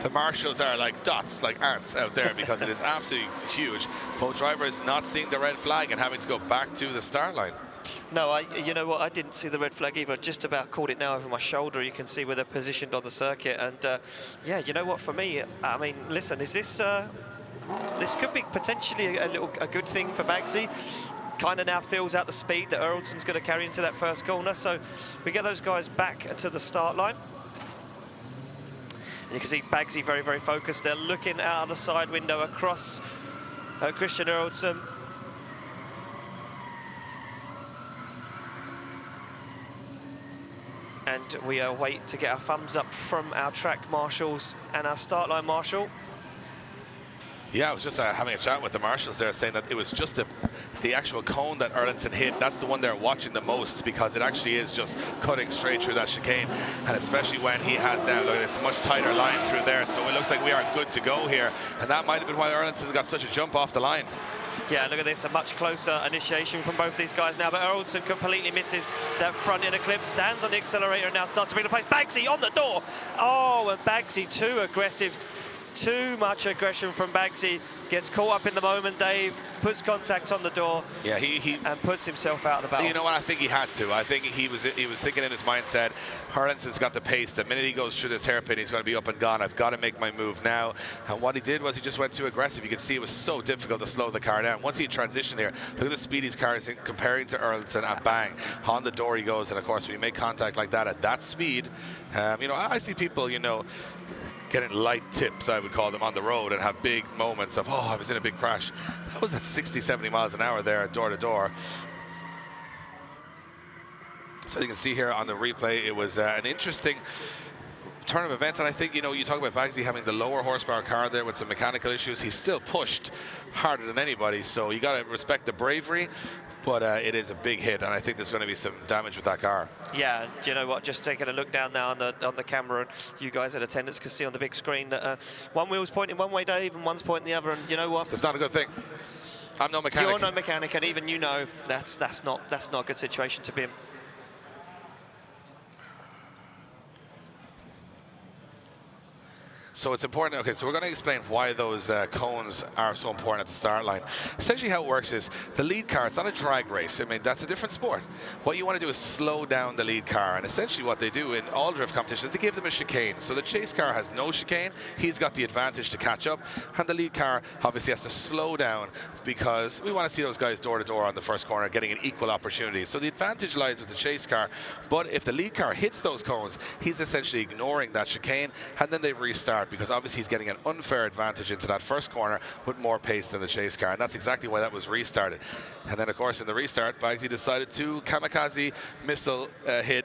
The marshals are like dots, like ants out there, because it is absolutely huge. Both drivers not seeing the red flag and having to go back to the start line. No, you know what, I didn't see the red flag either. Just about caught it now over my shoulder. You can see where they're positioned on the circuit. And yeah, you know what, for me, I mean, listen, is this... this could be potentially a good thing for Bagsy. Kind of now fills out the speed that Erlandsson's going to carry into that first corner. So we get those guys back to the start line. And you can see Bagsy very, very focused. They're looking out of the side window across Christian Erlandsson. And we wait to get our thumbs up from our track marshals and our start line marshal. Yeah, I was just having a chat with the marshals there, saying that it was just the actual cone that Erlandsson hit. That's the one they're watching the most, because it actually is just cutting straight through that chicane. And especially when he has now, look at this, much tighter line through there. So it looks like we are good to go here. And that might have been why Erlandsson got such a jump off the line. Yeah, look at this, a much closer initiation from both these guys now, but Erlandsson completely misses that front inner clip, stands on the accelerator and now starts to bring the pace. Bagsy on the door. Oh, and Bagsy too aggressive. Too much aggression from Bagsy. Gets caught up in the moment, Dave, puts contact on the door. Yeah, he and puts himself out of the battle. You know what, I think he had to. I think he was thinking in his mindset, Erlandsson's got the pace. The minute he goes through this hairpin, he's going to be up and gone. I've got to make my move now. And what he did was he just went too aggressive. You can see it was so difficult to slow the car down. Once he transitioned here, look at the speed his car is comparing to Erlandsson, and bang, on the door he goes. And of course, when you make contact like that at that speed, you know, I see people, you know, getting light tips, I would call them, on the road and have big moments of, oh, I was in a big crash. That was at 60, 70 miles an hour there, door to door. So you can see here on the replay, it was an interesting turn of events. And I think, you know, you talk about Bagsy having the lower horsepower car there with some mechanical issues. He still pushed harder than anybody. So you got to respect the bravery. But it is a big hit, and I think there's going to be some damage with that car. Yeah, do you know what? Just taking a look down now on the camera, and you guys at attendance can see on the big screen that one wheel's pointing one way, Dave, and one's pointing the other. And you know what? That's not a good thing. I'm no mechanic. You're no mechanic, and even you know that's not a good situation to be in. So it's important. Okay, so we're going to explain why those cones are so important at the start line. Essentially how it works is the lead car, it's not a drag race. I mean, that's a different sport. What you want to do is slow down the lead car. And essentially what they do in all drift competitions, they give them a chicane. So the chase car has no chicane. He's got the advantage to catch up. And the lead car obviously has to slow down because we want to see those guys door to door on the first corner getting an equal opportunity. So the advantage lies with the chase car. But if the lead car hits those cones, he's essentially ignoring that chicane. And then they restart, because obviously he's getting an unfair advantage into that first corner with more pace than the chase car, and that's exactly why that was restarted. And then of course in the restart, Biagioni decided to kamikaze missile hit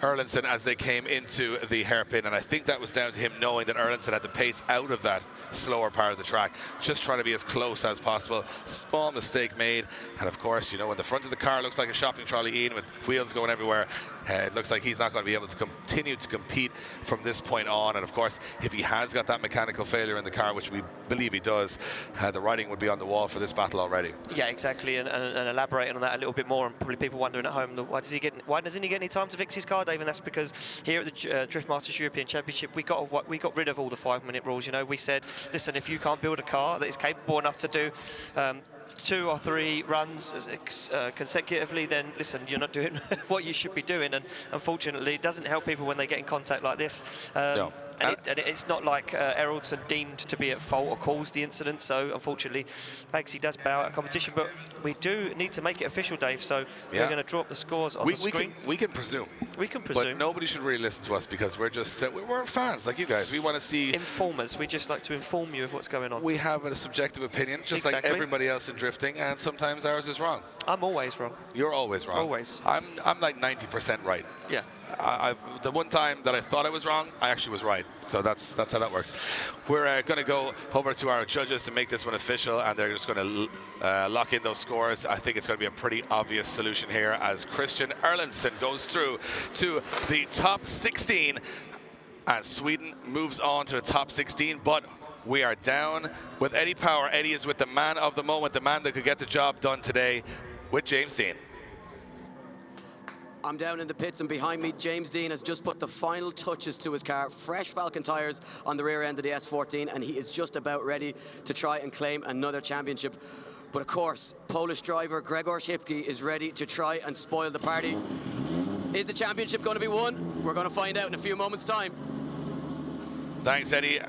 Erlandsson as they came into the hairpin, and I think that was down to him knowing that Erlandsson had the pace out of that slower part of the track, just trying to be as close as possible. Small mistake made, and of course, you know, when the front of the car looks like a shopping trolley, Ian, with wheels going everywhere, it looks like he's not going to be able to continue to compete from this point on. And of course, if he has got that mechanical failure in the car, which we believe he does, the writing would be on the wall for this battle already. Yeah, exactly, and elaborating on that a little bit more, and probably people wondering at home, why doesn't he get any time to fix his car, Dave? And that's because here at the Drift Masters European Championship, we got rid of all the 5-minute rules. You know, we said, listen, if you can't build a car that is capable enough to do 2 or 3 runs consecutively, then listen, you're not doing what you should be doing. And unfortunately, it doesn't help people when they get in contact like this. No. And it's not like Erlandsson deemed to be at fault or caused the incident, so unfortunately Biagioni does bow out of competition, but we do need to make it official, Dave, so we're going to draw up the scores on the screen. We can presume. We can presume. But nobody should really listen to us, because we're just we're fans like you guys. We want to see... Informers. We just like to inform you of what's going on. We have a subjective opinion, just like everybody else in drifting, and sometimes ours is wrong. I'm always wrong. You're always wrong. Always. I'm like 90% right. Yeah. The one time that I thought I was wrong, I actually was right. So that's how that works. We're going to go over to our judges to make this one official, and they're just going to lock in those scores. I think it's going to be a pretty obvious solution here, as Christian Erlandsson goes through to the top 16, and Sweden moves on to the top 16. But we are down with Eddie Power. Eddie is with the man of the moment, the man that could get the job done today, with James Dean. I'm down in the pits, and behind me, James Dean has just put the final touches to his car. Fresh Falcon tyres on the rear end of the S14, and he is just about ready to try and claim another championship. But of course, Polish driver Gregor Siqkey is ready to try and spoil the party. Is the championship going to be won? We're going to find out in a few moments' time. Thanks, Eddie.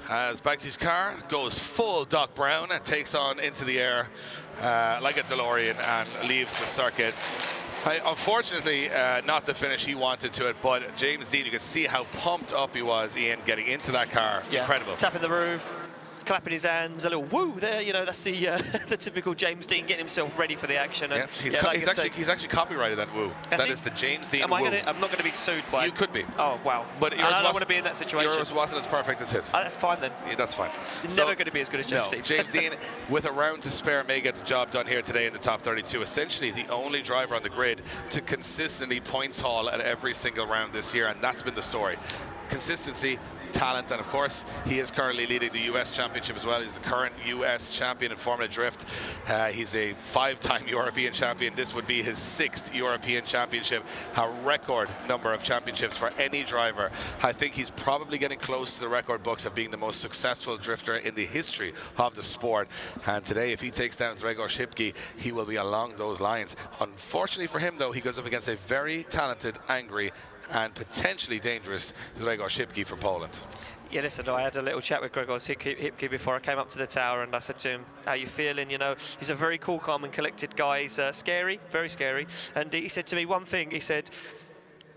As Biagioni's car goes full Doc Brown and takes on into the air like a DeLorean and leaves the circuit. Unfortunately, not the finish he wanted to it, but James Dean, you can see how pumped up he was, Ian, getting into that car. Yeah. Incredible. Tapping the roof, clapping his hands, a little woo there. You know, that's the the typical James Dean getting himself ready for the action. And yeah, he's actually copyrighted that woo. That is the James Dean woo. I'm not going to be sued by. You could be. Oh wow. But I don't want to be in that situation. Yours wasn't as perfect as his. That's fine then. Yeah, that's fine. You're never going to be as good as James Dean. James Dean, with a round to spare, may get the job done here today in the top 32. Essentially, the only driver on the grid to consistently points haul at every single round this year, and that's been the story. Consistency, talent, and of course he is currently leading the US Championship as well. He's the current US champion in Formula Drift. He's a 5-time European champion. This would be his 6th European Championship, a record number of championships for any driver. I think he's probably getting close to the record books of being the most successful drifter in the history of the sport, and today if he takes down Gregor Siqkey, he will be along those lines. Unfortunately for him though, he goes up against a very talented, angry and potentially dangerous Gregor Siqkey from Poland. Yeah, listen, I had a little chat with Gregor Siqkey before I came up to the tower, and I said to him, how you feeling? You know, he's a very cool, calm and collected guy. He's scary, very scary. And he said to me one thing. He said,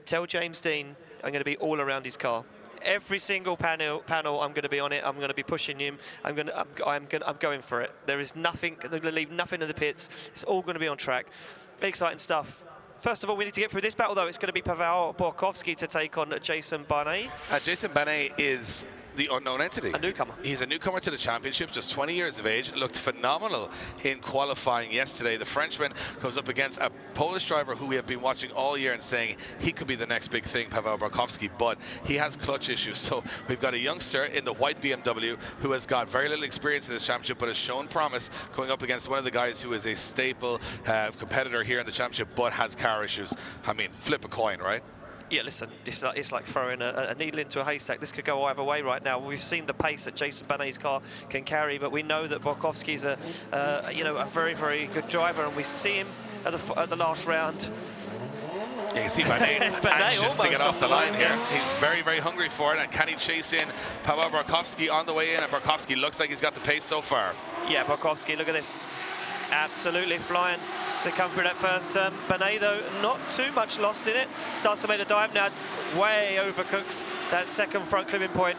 tell James Dean I'm going to be all around his car. Every single panel, I'm going to be on it. I'm going to be pushing him. I'm going for it. There is nothing. I'm going to leave nothing in the pits. It's all going to be on track. Exciting stuff. First of all, we need to get through this battle, though. It's going to be Pavel Borkowski to take on Jason Bonet. Jason Bonet is the unknown entity. A newcomer. He's a newcomer to the championship, just 20 years of age, looked phenomenal in qualifying yesterday. The Frenchman goes up against a Polish driver who we have been watching all year and saying he could be the next big thing, Pavel Borkowski, but he has clutch issues. So we've got a youngster in the white BMW who has got very little experience in this championship, but has shown promise going up against one of the guys who is a staple competitor here in the championship, but has car issues. I mean, flip a coin, right? Yeah, listen, it's like throwing a needle into a haystack. This could go either way right now. We've seen the pace that Jason Bonet's car can carry, but we know that Borkowski's a very, very good driver, and we see him at the last round. You can see Bonet anxious to get off the line here. He's very, very hungry for it, and can he chase in Paweł Borkowski on the way in? And Borkowski looks like he's got the pace so far. Yeah, Borkowski, look at this. Absolutely flying to come through that first turn. Bonet, though, not too much lost in it. Starts to make the dive now, way overcooks that second front clipping point.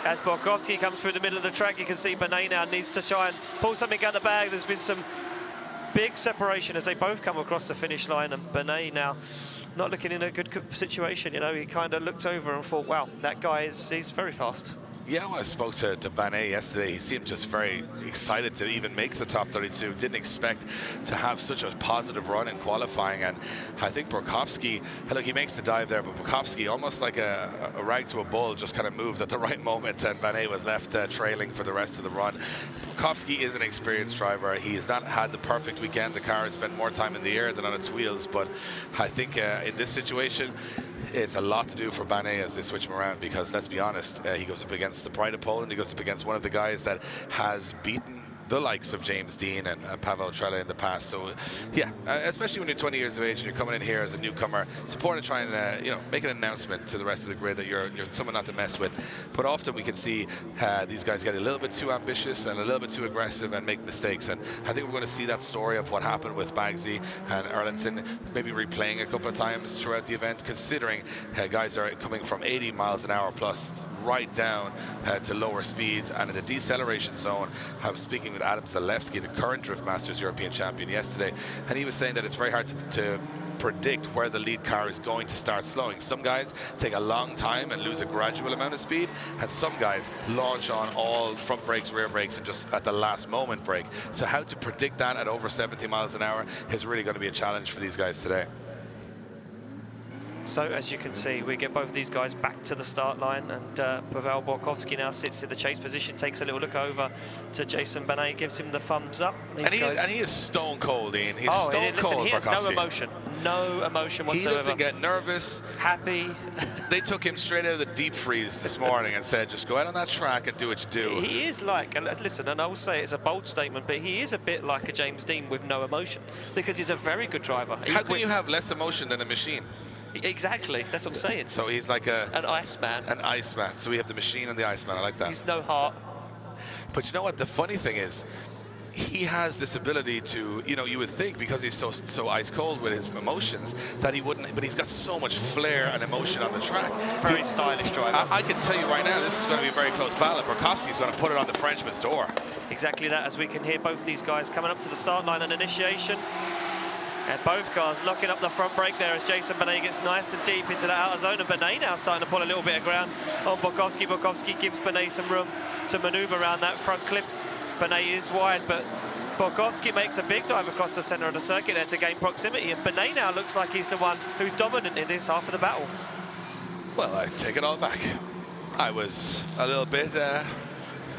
As Borkowski comes through the middle of the track, you can see Bonet now needs to try and pull something out of the bag. There's been some big separation as they both come across the finish line, and Bonet now not looking in a good situation. You know, he kind of looked over and thought, wow, that guy he's very fast. Yeah, when I spoke to Bonet yesterday, he seemed just very excited to even make the top 32. Didn't expect to have such a positive run in qualifying, and I think Borkowski, look, he makes the dive there, but Borkowski, almost like a rag to a bull, just kind of moved at the right moment, and Bonet was left trailing for the rest of the run. Borkowski is an experienced driver. He has not had the perfect weekend. The car has spent more time in the air than on its wheels, but I think in this situation, it's a lot to do for Bonet as they switch him around, because let's be honest, he goes up against the pride of Poland. He goes up against one of the guys that has beaten the likes of James Dean and Paweł Trela in the past. So yeah, especially when you're 20 years of age and you're coming in here as a newcomer, it's important to try and make an announcement to the rest of the grid that you're someone not to mess with. But often we can see these guys get a little bit too ambitious and a little bit too aggressive and make mistakes, and I think we're going to see that story of what happened with Bagsy and Erlandsson maybe replaying a couple of times throughout the event, considering guys are coming from 80 miles an hour plus right down to lower speeds, and in the deceleration zone. I was speaking with Adam Zalewski, the current Drift Masters European champion, yesterday, and he was saying that it's very hard to predict where the lead car is going to start slowing. Some guys take a long time and lose a gradual amount of speed, and some guys launch on all front brakes, rear brakes, and just at the last moment brake. So how to predict that at over 70 miles an hour is really going to be a challenge for these guys today. So as you can see, we get both of these guys back to the start line, and Paweł Borkowski now sits in the chase position, takes a little look over to Jason Bonet, gives him the thumbs up. And he is stone cold, Ian. He's stone cold, he has Borkowski. No emotion whatsoever. He doesn't get nervous. Happy. They took him straight out of the deep freeze this morning and said, just go out on that track and do what you do. He is like, and listen, and I will say it's a bold statement, but he is a bit like a James Dean with no emotion, because he's a very good driver. How can you have less emotion than a machine? Exactly, that's what I'm saying. So he's like an Iceman. An Iceman. So we have the machine and the Iceman. I like that. He's no heart. But you know what? The funny thing is, he has this ability to, you would think because he's so ice cold with his emotions that he wouldn't, but he's got so much flair and emotion on the track. Very stylish driver. I can tell you right now, this is going to be a very close battle. Borkowski's going to put it on the Frenchman's door. Exactly that, as we can hear both these guys coming up to the start line on initiation. And both cars locking up the front brake there as Jason Bonet gets nice and deep into that outer zone, and Bonet now starting to pull a little bit of ground on Borkowski. Borkowski gives Bonet some room to manoeuvre around that front clip. Bonet is wide, but Borkowski makes a big dive across the centre of the circuit there to gain proximity, and Bonet now looks like he's the one who's dominant in this half of the battle. Well, I take it all back. I was a little bit...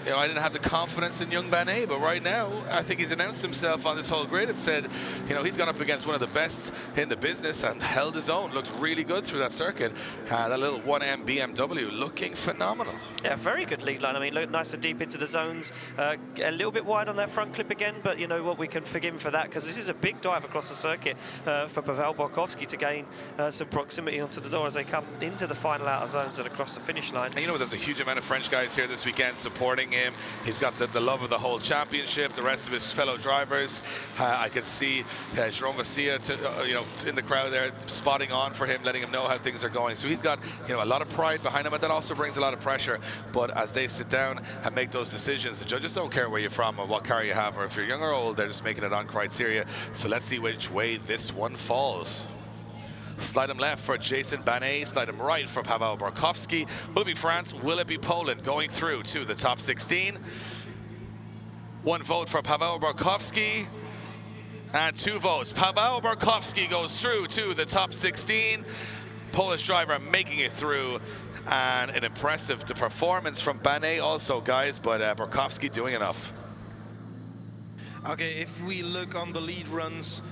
I didn't have the confidence in young Bonet, but right now, I think he's announced himself on this whole grid and said, he's gone up against one of the best in the business and held his own. Looked really good through that circuit. That little 1M BMW looking phenomenal. Yeah, very good lead line. I mean, look nice and deep into the zones. A little bit wide on that front clip again, but you know what, we can forgive him for that, because this is a big dive across the circuit for Paweł Borkowski to gain some proximity onto the door as they come into the final outer zones and across the finish line. And there's a huge amount of French guys here this weekend supporting him. He's got the love of the whole championship, the rest of his fellow drivers. I can see Jerome Vasilyaskus, in the crowd there, spotting on for him, letting him know how things are going. So he's got, a lot of pride behind him, and that also brings a lot of pressure. But as they sit down and make those decisions, the judges don't care where you're from or what car you have, or if you're young or old, they're just making it on criteria. So let's see which way this one falls. Slide him left for Jason Bonet, slide him right for Paweł Borkowski. Will it be France? Will it be Poland going through to the top 16? 1 vote for Paweł Borkowski and 2 votes. Paweł Borkowski goes through to the top 16. Polish driver making it through, and an impressive performance from Bonet also, guys, but Borkowski doing enough. Okay, if we look on the lead runs,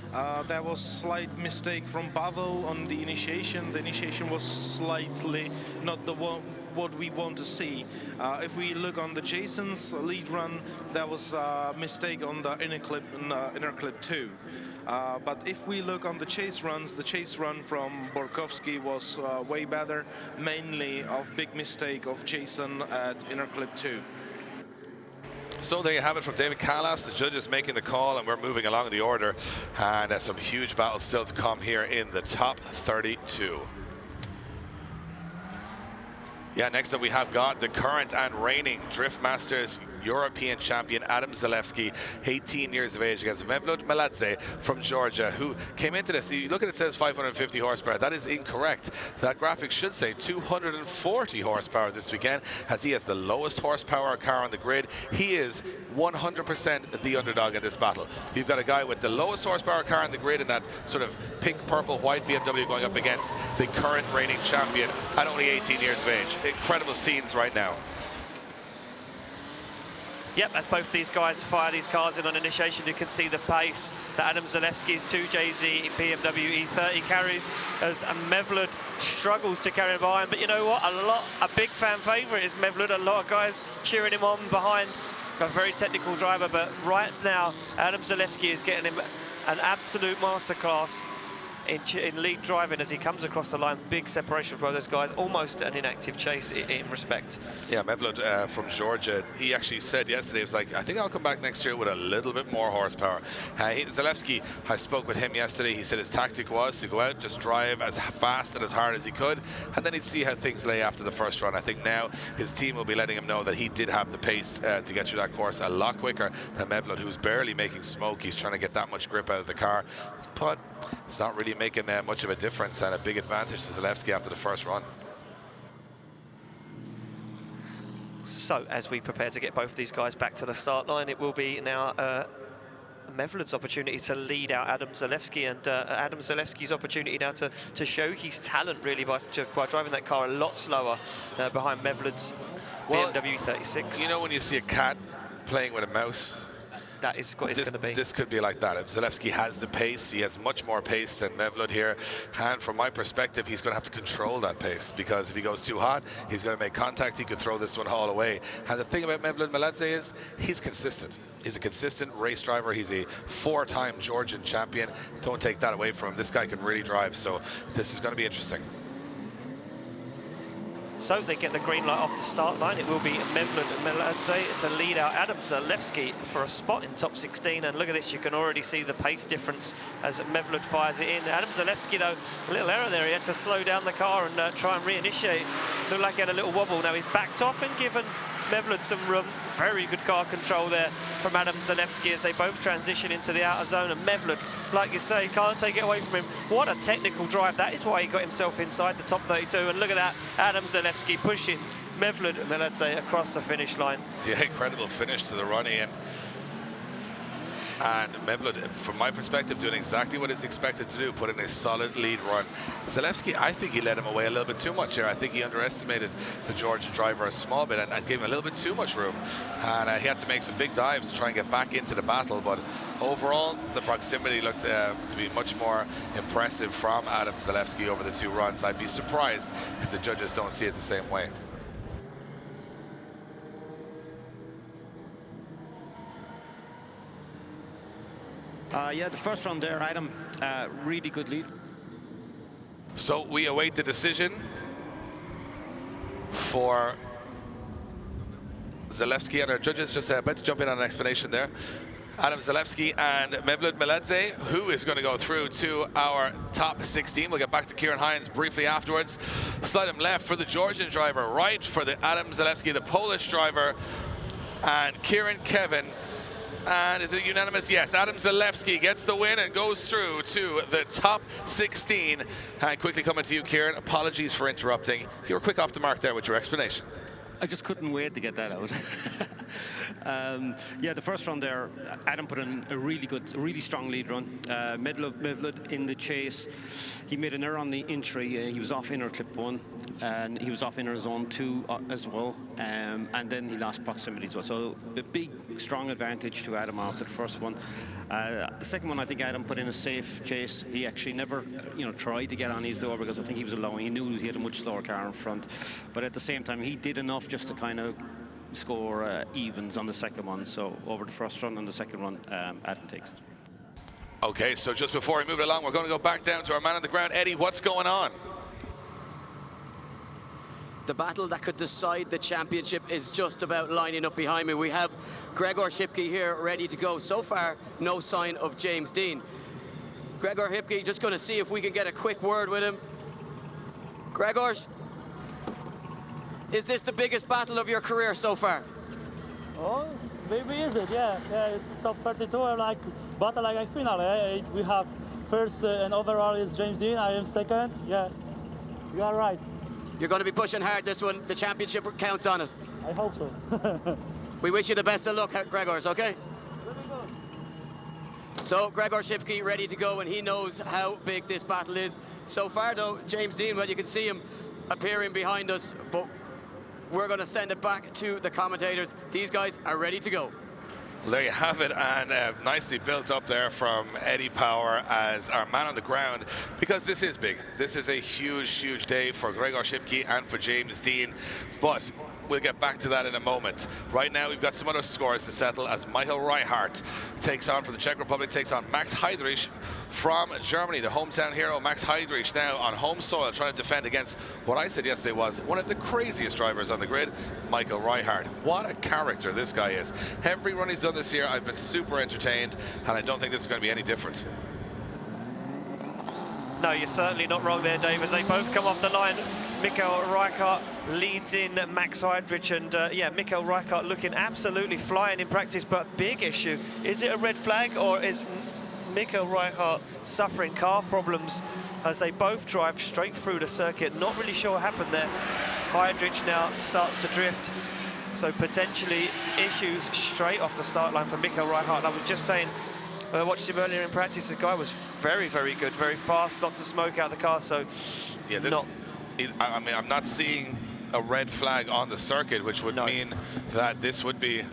there was slight mistake from Pavel on the initiation. The initiation was slightly not the one what we want to see. If we look on the Jason's lead run, there was a mistake on the inner clip 2. But if we look on the chase runs, the chase run from Borkowski was way better, mainly of big mistake of Jason at inner clip 2. So there you have it from David Callas, the judges making the call, and we're moving along the order. And some huge battles still to come here in the top 32. Yeah, next up we have got the current and reigning Drift Masters European champion Adam Zalewski, 18 years of age, against Meladze from Georgia, who came into this. You look at it, says 550 horsepower. That is incorrect. That graphic should say 240 horsepower this weekend, as he has the lowest horsepower car on the grid. He is 100% the underdog in this battle. You've got a guy with the lowest horsepower car on the grid in that sort of pink, purple, white BMW going up against the current reigning champion at only 18 years of age. Incredible scenes right now. Yep, as both these guys fire these cars in on initiation, you can see the pace that Adam Zalewski's 2JZ BMW E30 carries, as Mevlud struggles to carry him behind. But you know what? A big fan favourite is Mevlud. A lot of guys cheering him on behind. A very technical driver, but right now Adam Zalewski is getting him an absolute masterclass in lead driving as he comes across the line. Big separation for those guys, almost an inactive chase in respect. Yeah, Mevlud from Georgia, he actually said yesterday, he was like, I think I'll come back next year with a little bit more horsepower. Zalewski, I spoke with him yesterday, he said his tactic was to go out, just drive as fast and as hard as he could, and then he'd see how things lay after the first run. I think now his team will be letting him know that he did have the pace to get through that course a lot quicker than Mevlud, who's barely making smoke. He's trying to get that much grip out of the car, but it's not really making much of a difference, and a big advantage to Zalewski after the first run. So as we prepare to get both of these guys back to the start line, it will be now Mevlud's opportunity to lead out Adam Zalewski, and Adam Zalewski's opportunity now to show his talent really by driving that car a lot slower behind Mevlud's BMW 36. You know when you see a cat playing with a mouse? That is what it's going to be. This could be like that. If Zalewski has the pace, he has much more pace than Mevlud here. And from my perspective, he's going to have to control that pace, because if he goes too hot, he's going to make contact. He could throw this one all away. And the thing about Mevlud Meladze is he's consistent. He's a consistent race driver. He's a 4-time Georgian champion. Don't take that away from him. This guy can really drive. So this is going to be interesting. So they get the green light off the start line. It will be Mevlud and Meladze to lead out Adam Zalewski for a spot in top 16. And look at this, you can already see the pace difference as Mevlud fires it in. Adam Zalewski, though, a little error there. He had to slow down the car and try and reinitiate. Looked like he had a little wobble. Now he's backed off and given Mevlud some room. Very good car control there from Adam Zalewski as they both transition into the outer zone. And Mevlud, like you say, can't take it away from him. What a technical drive. That is why he got himself inside the top 32. And look at that, Adam Zalewski pushing Mevlud and Meladze across the finish line. Yeah, incredible finish to the run, Ian. And Mevlud, from my perspective, doing exactly what he's expected to do, put in a solid lead run. Zalewski, I think he let him away a little bit too much here. I think he underestimated the Georgian driver a small bit and gave him a little bit too much room. And he had to make some big dives to try and get back into the battle. But overall, the proximity looked to be much more impressive from Adam Zalewski over the 2 runs. I'd be surprised if the judges don't see it the same way. Yeah, the first round there, Adam, really good lead. So we await the decision for Zalewski, and our judges just about to jump in on an explanation there. Adam Zalewski and Mevlud Meladze, who is going to go through to our top 16. We'll get back to Kieran Hines briefly afterwards. Slide him left for the Georgian driver, right for the Adam Zalewski, the Polish driver, and Kieran Kevin. And is it unanimous? Yes, Adam Zalewski gets the win and goes through to the top 16. And quickly coming to you, Kieran, apologies for interrupting. You were quick off the mark there with your explanation. I just couldn't wait to get that out. Yeah, the first run there, Adam put in a really strong lead run. Middle in the chase. He made an error on the entry. He was off inner clip 1, and he was off inner zone 2 as well. And then he lost proximity as well. So a big, strong advantage to Adam after the first one. The second one, I think Adam put in a safe chase. He actually never, tried to get on his door because I think he was allowing. He knew he had a much slower car in front, but at the same time, he did enough just to kind of score evens on the second one. So over the first run and the second run, Adam takes it. Okay, so just before we move it along, we're going to go back down to our man on the ground. Eddie, what's going on? The battle that could decide the championship is just about lining up behind me. We have Gregor Siqkey here ready to go. So far, no sign of James Dean. Gregor Siqkey, just going to see if we can get a quick word with him. Gregor, is this the biggest battle of your career so far? Oh, maybe is it? Yeah, it's top 32. Like battle like a final. We have first and overall is James Dean. I am second. Yeah, you are right. You're going to be pushing hard this one. The championship counts on it. I hope so. We wish you the best of luck, Gregor, okay? So Gregor Siqkey ready to go, and he knows how big this battle is. So far, though, James Dean, well, you can see him appearing behind us, but we're going to send it back to the commentators. These guys are ready to go. Well, there you have it, and nicely built up there from Eddie Power as our man on the ground, because this is big. This is a huge, huge day for Gregor Siqkey and for James Dean, but we'll get back to that in a moment. Right now, we've got some other scores to settle as Michael Reichardt takes on, from the Czech Republic, takes on Max Heidrich from Germany, the hometown hero. Max Heidrich now on home soil trying to defend against what I said yesterday was one of the craziest drivers on the grid, Michael Reichardt. What a character this guy is. Every run he's done this year, I've been super entertained, and I don't think this is going to be any different. No, you're certainly not wrong there, Dave, as they both come off the line. Michael Reichardt leads in Max Heidrich, and yeah, Michael Reichardt looking absolutely flying in practice, but big issue. Is it a red flag, or is Michael Reichardt suffering car problems as they both drive straight through the circuit? Not really sure what happened there. Heidrich now starts to drift, so potentially issues straight off the start line for Michael Reichardt. I was just saying, I watched him earlier in practice. This guy was very, very good, very fast, lots of smoke out of the car, so yeah, I mean, I'm not seeing a red flag on the circuit, which would mean that this would be...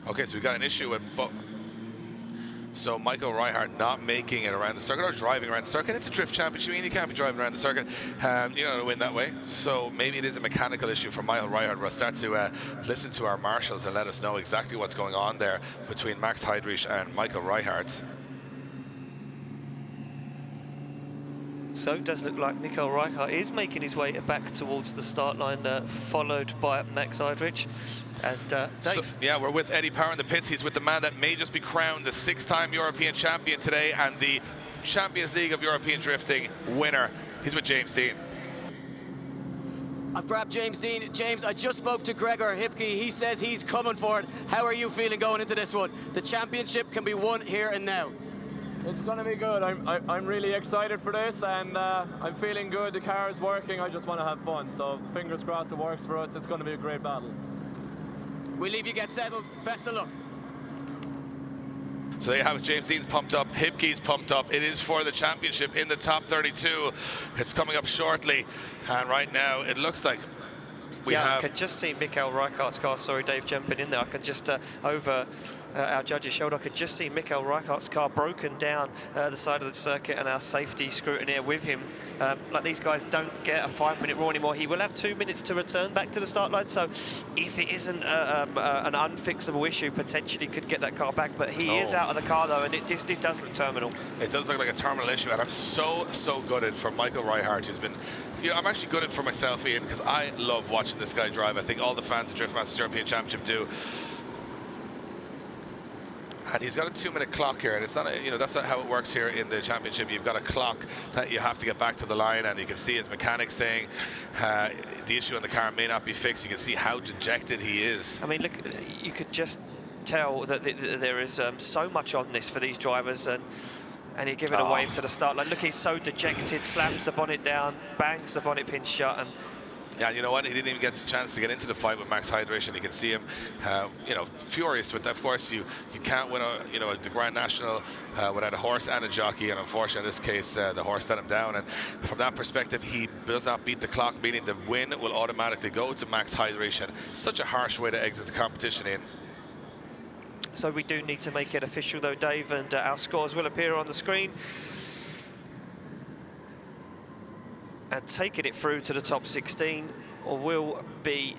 Okay, so we've got an issue with... So Michael Reichardt not making it around the circuit, or driving around the circuit. It's a drift championship, you can't be driving around the circuit. You got to win that way. So maybe it is a mechanical issue for Michael Reichardt. We'll start to listen to our marshals and let us know exactly what's going on there between Max Heidrich and Michael Reichardt. So it does look like Michael Reichardt is making his way back towards the start line, followed by Max Heidrich. And Dave. So, yeah, we're with Eddie Power in the pits. He's with the man that may just be crowned the 6-time European champion today and the Champions League of European Drifting winner. He's with James Dean. I've grabbed James Dean. James, I just spoke to Gregor Siqkey. He says he's coming for it. How are you feeling going into this one? The championship can be won here and now. It's going to be good. I'm really excited for this, and I'm feeling good. The car is working. I just want to have fun. So fingers crossed it works for us. It's going to be a great battle. We'll leave you get settled. Best of luck. So there you have it. James Dean's pumped up. Siqkey's pumped up. It is for the championship in the top 32. It's coming up shortly, and right now it looks like we have... I can just see Michael Reichardt's car. Sorry, Dave, jumping in there. I can just over our judge's shoulder, I could just see Michael Reichardt's car broken down the side of the circuit, and our safety scrutineer with him. Like, these guys don't get a 5-minute rule anymore. He will have 2 minutes to return back to the start line, so if it isn't an unfixable issue, potentially could get that car back, but he is out of the car though, and this does look terminal. It does look like a terminal issue, and I'm so gutted for Michael Reichardt, who's been... You know, I'm actually gutted for myself, Ian, because I love watching this guy drive. I think all the fans of Drift Masters European Championship do. And he's got a 2-minute clock here, and it's not that's not how it works here in the championship. You've got a clock that you have to get back to the line, and you can see his mechanic saying the issue on the car may not be fixed. You can see how dejected he is. I mean, look, you could just tell that there is so much on this for these drivers, and he's giving a wave to the start line. Look, he's so dejected, slams the bonnet down, bangs the bonnet pin shut, and Yeah, you know what? He didn't even get the chance to get into the fight with max hydration. You can see him, you know, furious with that. Of course, you can't win the Grand National without a horse and a jockey, and unfortunately, in this case, the horse let him down. And from that perspective, he does not beat the clock, meaning the win will automatically go to max hydration. Such a harsh way to exit the competition in. So we do need to make it official, though, Dave, and our scores will appear on the screen. And taking it through to the top 16 will be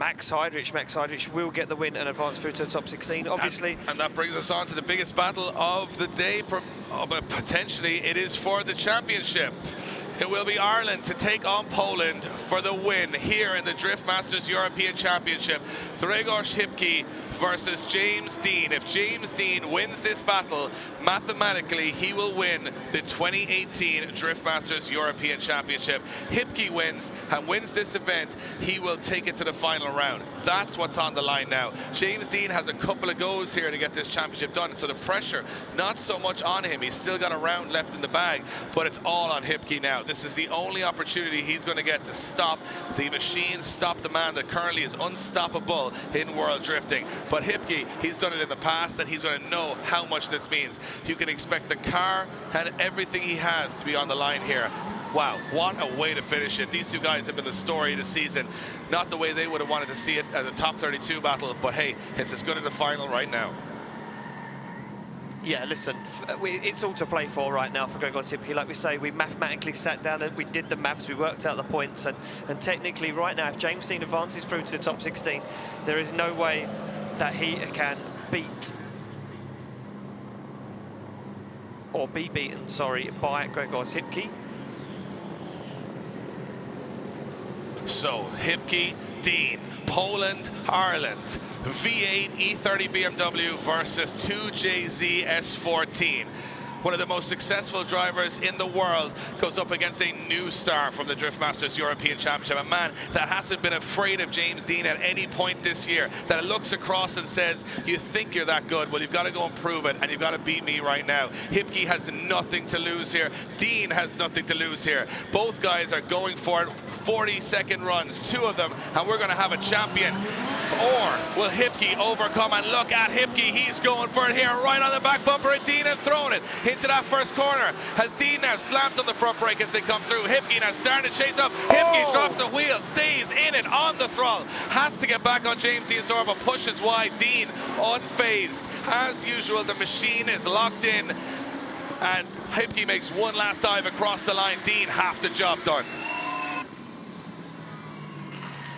Max Heidrich. Max Heidrich will get the win and advance through to the top 16, obviously. And that brings us on to the biggest battle of the day, but potentially it is for the championship. It will be Ireland to take on Poland for the win here in the Drift Masters European Championship. Grzegorz Siqkey versus James Dean. If James Dean wins this battle, mathematically he will win the 2018 Drift Masters European Championship. Siqkey wins and wins this event, he will take it to the final round. That's what's on the line now. James Dean has a couple of goes here to get this championship done, so the pressure not so much on him. He's still got a round left in the bag, but it's all on Siqkey now. This is the only opportunity he's going to get to stop the machine, stop the man that currently is unstoppable in world drifting. But Siqkey, he's done it in the past, and he's going to know how much this means. You can expect the car and everything he has to be on the line here. Wow, what a way to finish it. These two guys have been the story of the season. Not the way they would have wanted to see it as a top 32 battle, but hey, it's as good as a final right now. Yeah, listen, it's all to play for right now for Grzegorz Siqkey. Like we say, we mathematically sat down and we did the maths, we worked out the points, and technically right now, if James Dean advances through to the top 16, there is no way that he can beat, or be beaten, sorry, by Grzegorz Siqkey. So, Siqkey, Dean, Poland, Ireland, V8 E30 BMW versus 2JZ S14. One of the most successful drivers in the world goes up against a new star from the Drift Masters European Championship, a man that hasn't been afraid of James Dean at any point this year, that looks across and says, you think you're that good, well, you've got to go and prove it, and you've got to beat me right now. Siqkey has nothing to lose here. Dean has nothing to lose here. Both guys are going for it. 40-second runs, two of them, and we're going to have a champion. Or will Siqkey overcome? And look at Siqkey, he's going for it here, right on the back bumper of Dean and throwing it into that first corner. As Dean now slams on the front brake as they come through. Siqkey now starting to chase up. Siqkey drops the wheel, stays in it on the throttle. Has to get back on James Dean's door, but pushes wide. Dean unfazed. As usual, the machine is locked in, and Siqkey makes one last dive across the line. Dean, half the job done.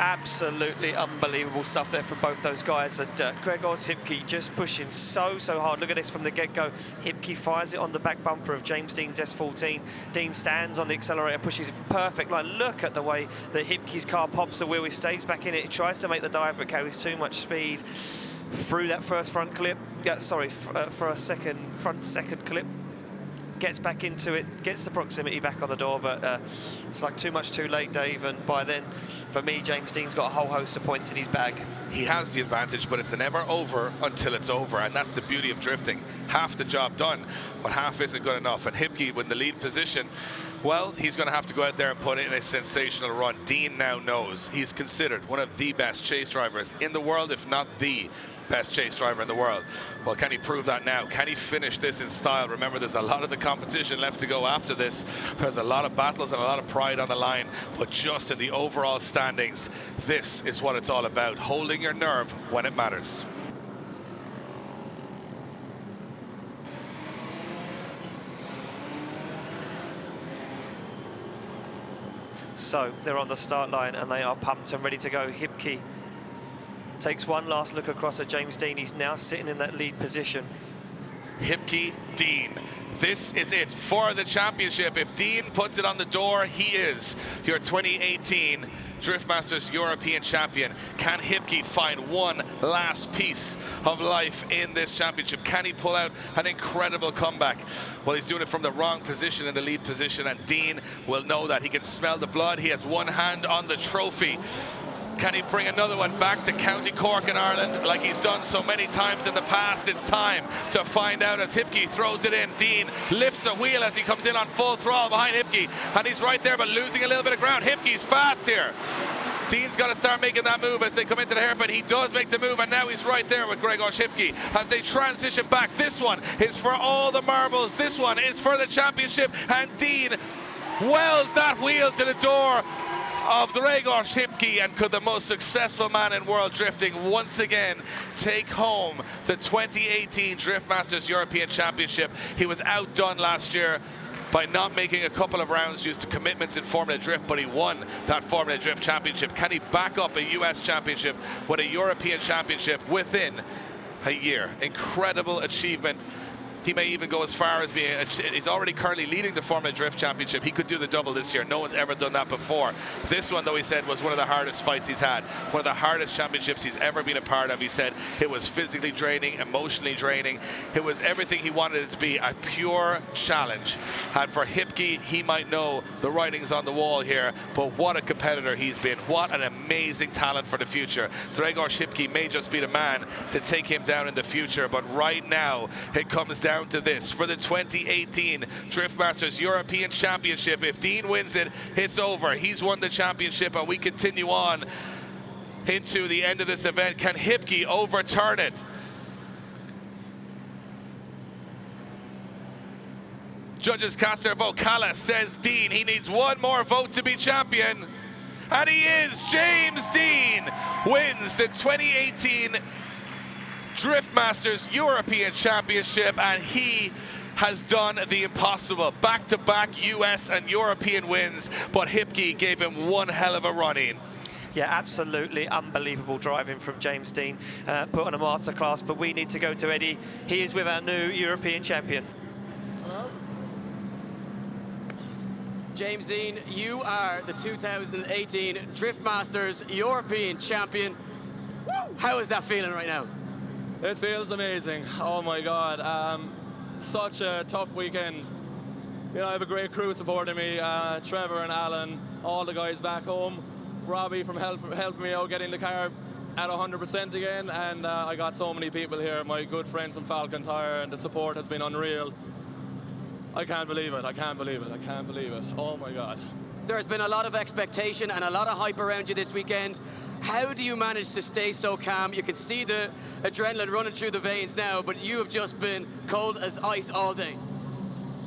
Absolutely unbelievable stuff there from both those guys, and Grzegorz Siqkey just pushing so hard. Look at this from the get-go. Siqkey fires it on the back bumper of James Dean's S14. Dean stands on the accelerator, pushes perfect line. Look at the way that Siqkey's car pops the wheel. He stays back in it. He tries to make the dive, but carries too much speed through that first front clip. Yeah, sorry, for a front second clip. Gets back into it, gets the proximity back on the door, but it's like too much too late, Dave, and by then, for me, James Dean's got a whole host of points in his bag. He has the advantage, but it's never over until it's over, and that's the beauty of drifting. Half the job done, but half isn't good enough, and Siqkey, with the lead position, well, he's going to have to go out there and put in a sensational run. Dean now knows he's considered one of the best chase drivers in the world, if not the best chase driver in the world. Well, can he prove that now? Can he finish this in style? Remember, there's a lot of the competition left to go after this. There's a lot of battles and a lot of pride on the line, but just in the overall standings, this is what it's all about, holding your nerve when it matters. So they're on the start line and they are pumped and ready to go. Siqkey takes one last look across at James Dean. He's now sitting in that lead position. Siqkey, Dean. This is it for the championship. If Dean puts it on the door, he is your 2018 Drift Masters European champion. Can Siqkey find one last piece of life in this championship? Can he pull out an incredible comeback? Well, he's doing it from the wrong position, in the lead position, and Dean will know that. He can smell the blood. He has one hand on the trophy. Can he bring another one back to County Cork in Ireland like he's done so many times in the past? It's time to find out as Siqkey throws it in. Dean lifts a wheel as he comes in on full throttle behind Siqkey, and he's right there but losing a little bit of ground. Siqkey's fast here. Dean's got to start making that move as they come into the hairpin. He does make the move, and now he's right there with Grzegorz Siqkey as they transition back. This one is for all the marbles. This one is for the championship, and Dean wells that wheel to the door of Grzegorz Siqkey, and could the most successful man in world drifting once again take home the 2018 Drift Masters European Championship. He was outdone last year by not making a couple of rounds due to commitments in Formula Drift, but he won that Formula Drift Championship. Can he back up a US Championship with a European Championship within a year? Incredible achievement. He may even go as far as being, he's already currently leading the Formula Drift Championship. He could do the double this year. No one's ever done that before. This one, though, he said, was one of the hardest fights he's had. One of the hardest championships he's ever been a part of. He said it was physically draining, emotionally draining. It was everything he wanted it to be, a pure challenge. And for Siqkey, he might know the writings on the wall here, but what a competitor he's been. What an amazing talent for the future. Grzegorz Siqkey may just be the man to take him down in the future, but right now, it comes down to this. For the 2018 Drift Masters European Championship, if Dean wins it, it's over. He's won the championship, and we continue on into the end of this event. Can Siqkey overturn it? Judges cast their vote. Kala says Dean. He needs one more vote to be champion, and he is. James Dean wins the 2018 Drift Masters European Championship, and he has done the impossible. Back-to-back US and European wins, but Siqkey gave him one hell of a run-in. Yeah, absolutely unbelievable driving from James Dean. Put on a masterclass, but we need to go to Eddie. He is with our new European champion. Hello. James Dean, you are the 2018 Drift Masters European champion. How is that feeling right now? It feels amazing. Oh my God. Such a tough weekend. You know, I have a great crew supporting me. Trevor and Alan, all the guys back home. Robbie from helping me out getting the car at 100% again. And I got so many people here, my good friends from Falcon Tire, and the support has been unreal. I can't believe it. I can't believe it. I can't believe it. Oh my God. There's been a lot of expectation and a lot of hype around you this weekend. How do you manage to stay so calm? You can see the adrenaline running through the veins now, but you have just been cold as ice all day.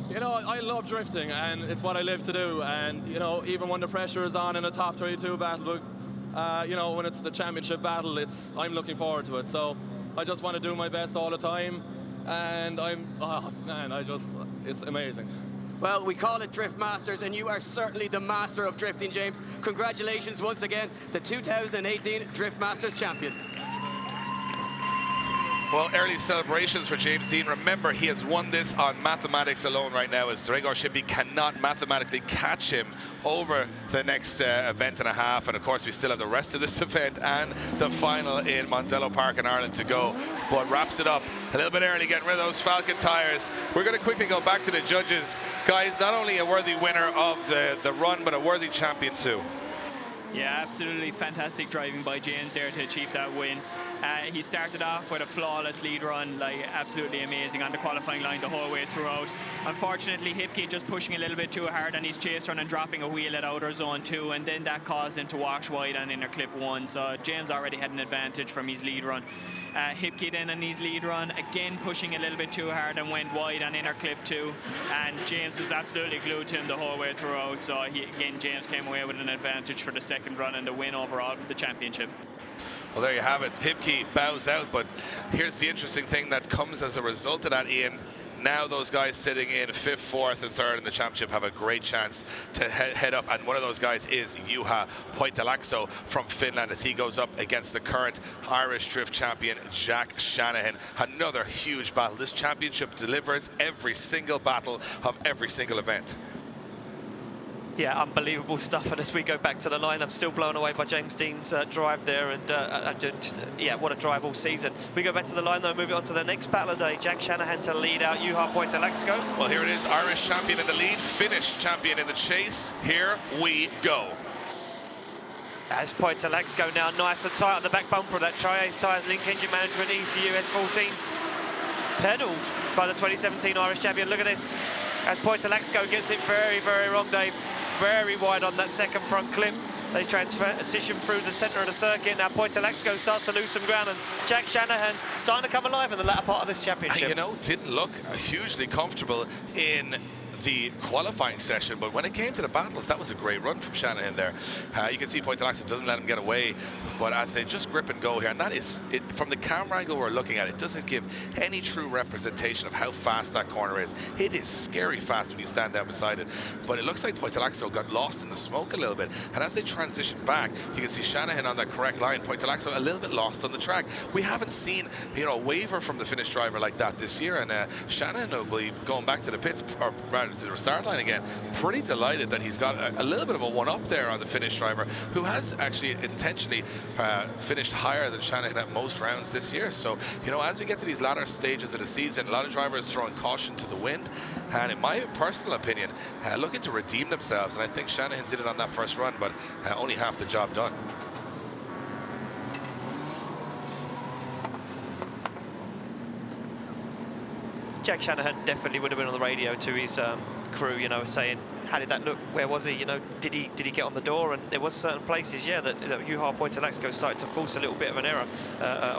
You know, I love drifting, and it's what I live to do. And, you know, even when the pressure is on in a top 32 battle, you know, when it's the championship battle, I'm looking forward to it. So I just want to do my best all the time. And oh man, it's amazing. Well, we call it Drift Masters, and you are certainly the master of drifting, James. Congratulations once again, the 2018 Drift Masters champion. Well, early celebrations for James Dean. Remember, he has won this on mathematics alone right now, as Grzegorz Siqkey cannot mathematically catch him over the next event and a half. And of course, we still have the rest of this event and the final in Mondello Park in Ireland to go. But wraps it up a little bit early, getting rid of those Falcon tires. We're going to quickly go back to the judges. Guys, not only a worthy winner of the run, but a worthy champion too. Yeah, absolutely fantastic driving by James there to achieve that win. He started off with a flawless lead run, like absolutely amazing on the qualifying line the whole way throughout. Unfortunately, Siqkey just pushing a little bit too hard on his chase run and dropping a wheel at outer zone 2, and then that caused him to wash wide on inner clip 1. So James already had an advantage from his lead run. Siqkey then on his lead run, again pushing a little bit too hard and went wide on inner clip 2, and James was absolutely glued to him the whole way throughout. So again, James came away with an advantage for the second run and the win overall for the championship. Well, there you have it. Siqkey bows out, but here's the interesting thing that comes as a result of that, Ian. Now those guys sitting in 5th, 4th and 3rd in the championship have a great chance to head up, and one of those guys is Juha Poitulehto from Finland, as he goes up against the current Irish drift champion Jack Shanahan. Another huge battle. This championship delivers every single battle of every single event. Yeah, unbelievable stuff. And as we go back to the line, I'm still blown away by James Dean's drive there. And yeah, what a drive all season. We go back to the line, though, move it on to the next battle of the day. Jack Shanahan to lead out Juha Poitulehto. Well, here it is. Irish champion in the lead, Finnish champion in the chase. Here we go. As Poitulehto now nice and tight on the back bumper of that Tri-Ace Tyres Link Engine Management ECU S14. Pedalled by the 2017 Irish champion. Look at this. As Poitulehto gets it very, very wrong, Dave. Very wide on that second front clip. They transition through the centre of the circuit. Now Poitulehto starts to lose some ground, and Jack Shanahan starting to come alive in the latter part of this championship. You know, didn't look hugely comfortable in the qualifying session, but when it came to the battles, that was a great run from Shanahan there. You can see Poitulehto doesn't let him get away, but as they just grip and go here, and that is it, from the camera angle we're looking at, it doesn't give any true representation of how fast that corner is. It is scary fast when you stand down beside it, but it looks like Poitulehto got lost in the smoke a little bit, and as they transition back, you can see Shanahan on that correct line, Poitulehto a little bit lost on the track. We haven't seen, you know, a waver from the Finnish driver like that this year, and Shanahan will be going back to the pits, or rather to the start line again. Pretty delighted that he's got a little bit of a one-up there on the Finnish driver, who has actually intentionally finished higher than Shanahan at most rounds this year. So, you know, as we get to these latter stages of the season, a lot of drivers throwing caution to the wind, and in my personal opinion, looking to redeem themselves, and I think Shanahan did it on that first run, but only half the job done. Jack Shanahan definitely would have been on the radio to his crew, you know, saying, how did that look? Where was he? You know, did he get on the door? And there was certain places, yeah, that Juha Poitulehto started to force a little bit of an error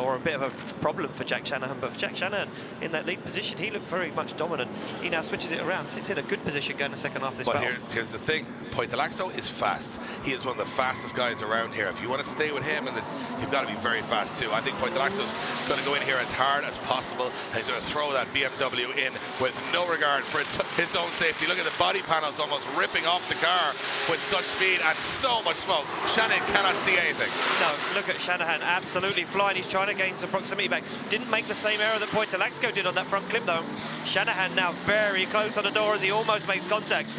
or a bit of a problem for Jack Shanahan. But for Jack Shanahan in that lead position, he looked very much dominant. He now switches it around, sits in a good position going the second half of this battle. Here's the thing, Poitulehto is fast. He is one of the fastest guys around here. If you want to stay with him, you've got to be very fast too. I think Poitulehto's going to go in here as hard as possible, and he's going to throw that BMW in with no regard for his own safety. Look at the body panels almost ripping off the car with such speed and so much smoke. Shanahan cannot see anything. No, look at Shanahan absolutely flying. He's trying to gain some proximity back. Didn't make the same error that Poitulehto did on that front clip though. Shanahan now very close on the door as he almost makes contact.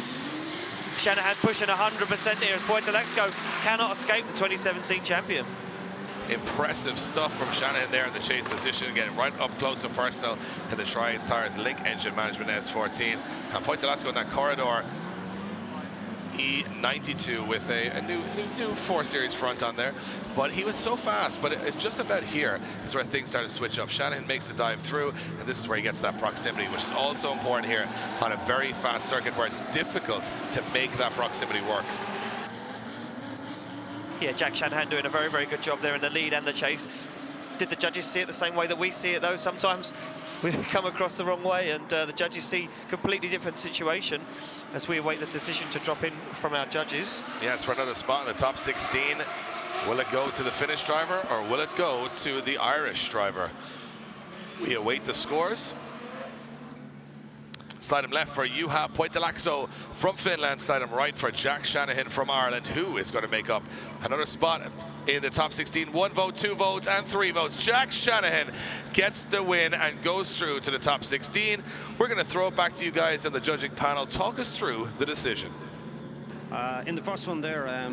Shanahan pushing 100% here as Poitulehto cannot escape the 2017 champion. Impressive stuff from Shanahan there in the chase position, getting right up close and personal in the Tri-Ace Tyres Link Engine Management S14. And Poitulehto in that corridor E92 with a new 4 Series front on there. But he was so fast, but it's just about here is where things start to switch up. Shanahan makes the dive through, and this is where he gets that proximity, which is also important here on a very fast circuit where it's difficult to make that proximity work. Yeah, Jack Shanahan doing a very, very good job there in the lead and the chase. Did the judges see it the same way that we see it, though? Sometimes we come across the wrong way, and the judges see completely different situation as we await the decision to drop in from our judges. Yeah, it's for another spot in the top 16. Will it go to the Finnish driver, or will it go to the Irish driver? We await the scores. Slide him left for Juha Poitulehto from Finland. Slide him right for Jack Shanahan from Ireland, who is going to make up another spot in the top 16. 1 vote, 2 votes, and 3 votes. Jack Shanahan gets the win and goes through to the top 16. We're going to throw it back to you guys in the judging panel. Talk us through the decision. In the first one there,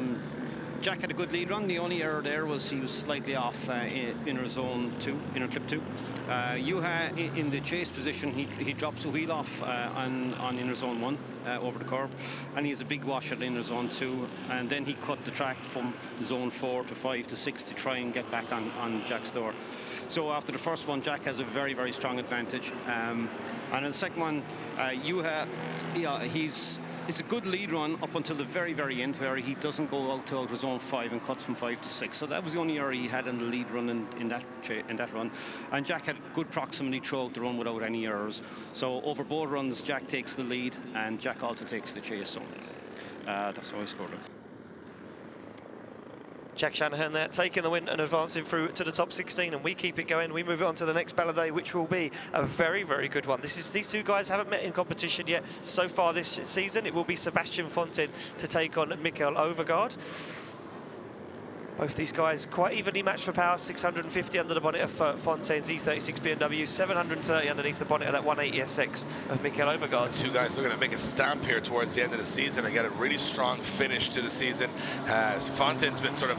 Jack had a good lead run. The only error there was he was slightly off inner zone 2, inner clip 2. Juha in the chase position, he drops a wheel off on inner zone 1 over the curb, and he has a big wash at inner zone 2, and then he cut the track from zone 4 to 5 to 6 to try and get back on Jack's door. So after the first one, Jack has a very, very strong advantage. And in the second one, Juha, yeah, it's a good lead run up until the very, very end, where he doesn't go out to zone 5 and cuts from 5 to 6. So that was the only error he had in the lead run in that run. And Jack had good proximity throughout the run without any errors. So over both runs, Jack takes the lead, and Jack also takes the chase. So that's how I scored it. Jack Shanahan there taking the win and advancing through to the top 16, and we keep it going. We move on to the next ballet, which will be a very, very good one. These two guys haven't met in competition yet so far this season. It will be Sebastian Fontaine to take on Mikael Overgaard. Both these guys quite evenly matched for power. 650 under the bonnet of Fontaine's E36 BMW, 730 underneath the bonnet of that 180SX of Mikael Overgaard. Two guys looking to make a stamp here towards the end of the season and get a really strong finish to the season. Fontaine's been sort of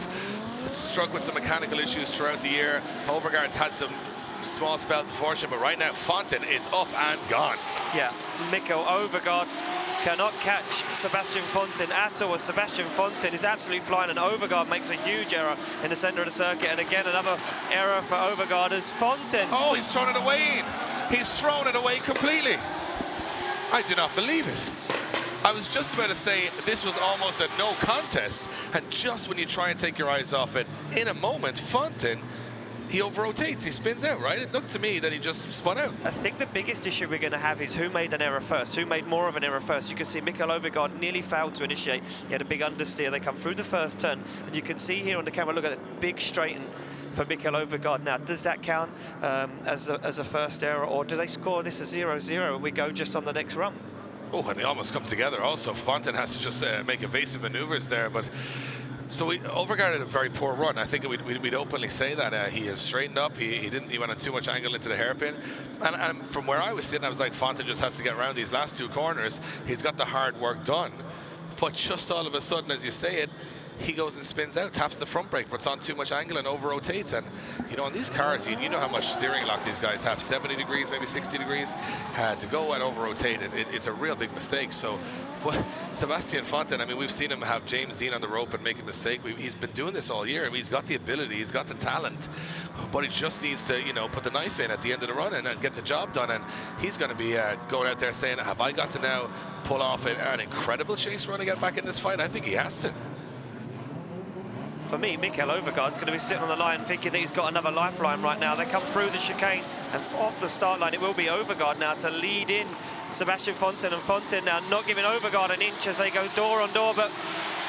struck with some mechanical issues throughout the year. Overgaard's had some small spells of fortune, but right now Fontaine is up and gone. Yeah, Mikael Overgaard cannot catch Sebastian Fontaine at all. Sebastian Fontaine is absolutely flying, and Overgaard makes a huge error in the centre of the circuit. And again, another error for Overgaard as Fontaine. Oh, he's thrown it away. He's thrown it away completely. I do not believe it. I was just about to say this was almost a no contest, and just when you try and take your eyes off it, in a moment, Fontaine, he over-rotates, he spins out, right? It looked to me that he just spun out. I think the biggest issue we're going to have is who made an error first, who made more of an error first. You can see Mikael Overgaard nearly failed to initiate. He had a big understeer. They come through the first turn, and you can see here on the camera, look at that big straighten for Mikael Overgaard. Now, does that count as a first error, or do they score this as 0-0 and we go just on the next run? Oh, and they almost come together also. Fontaine has to just make evasive maneuvers there, but so Overgaard had a very poor run. I think we'd openly say that. He has straightened up. He went on too much angle into the hairpin. And from where I was sitting, I was like, Fontaine just has to get around these last two corners. He's got the hard work done. But just all of a sudden, as you say it, he goes and spins out, taps the front brake, puts on too much angle and over-rotates. And, you know, on these cars, you know how much steering lock these guys have, 70 degrees, maybe 60 degrees. To go and over-rotate, it's a real big mistake. So, well, Sebastian Fontaine, I mean, we've seen him have James Dean on the rope and make a mistake. He's been doing this all year. I mean, he's got the ability, he's got the talent, but he just needs to, you know, put the knife in at the end of the run and get the job done. And he's going to be going out there saying, have I got to now pull off an incredible chase run to get back in this fight? I think he has to. For me, Mikael Overgaard's going to be sitting on the line thinking that he's got another lifeline right now. They come through the chicane, and off the start line, it will be Overgaard now to lead in Sebastian Fontaine. And Fontaine now not giving Overgaard an inch as they go door on door, but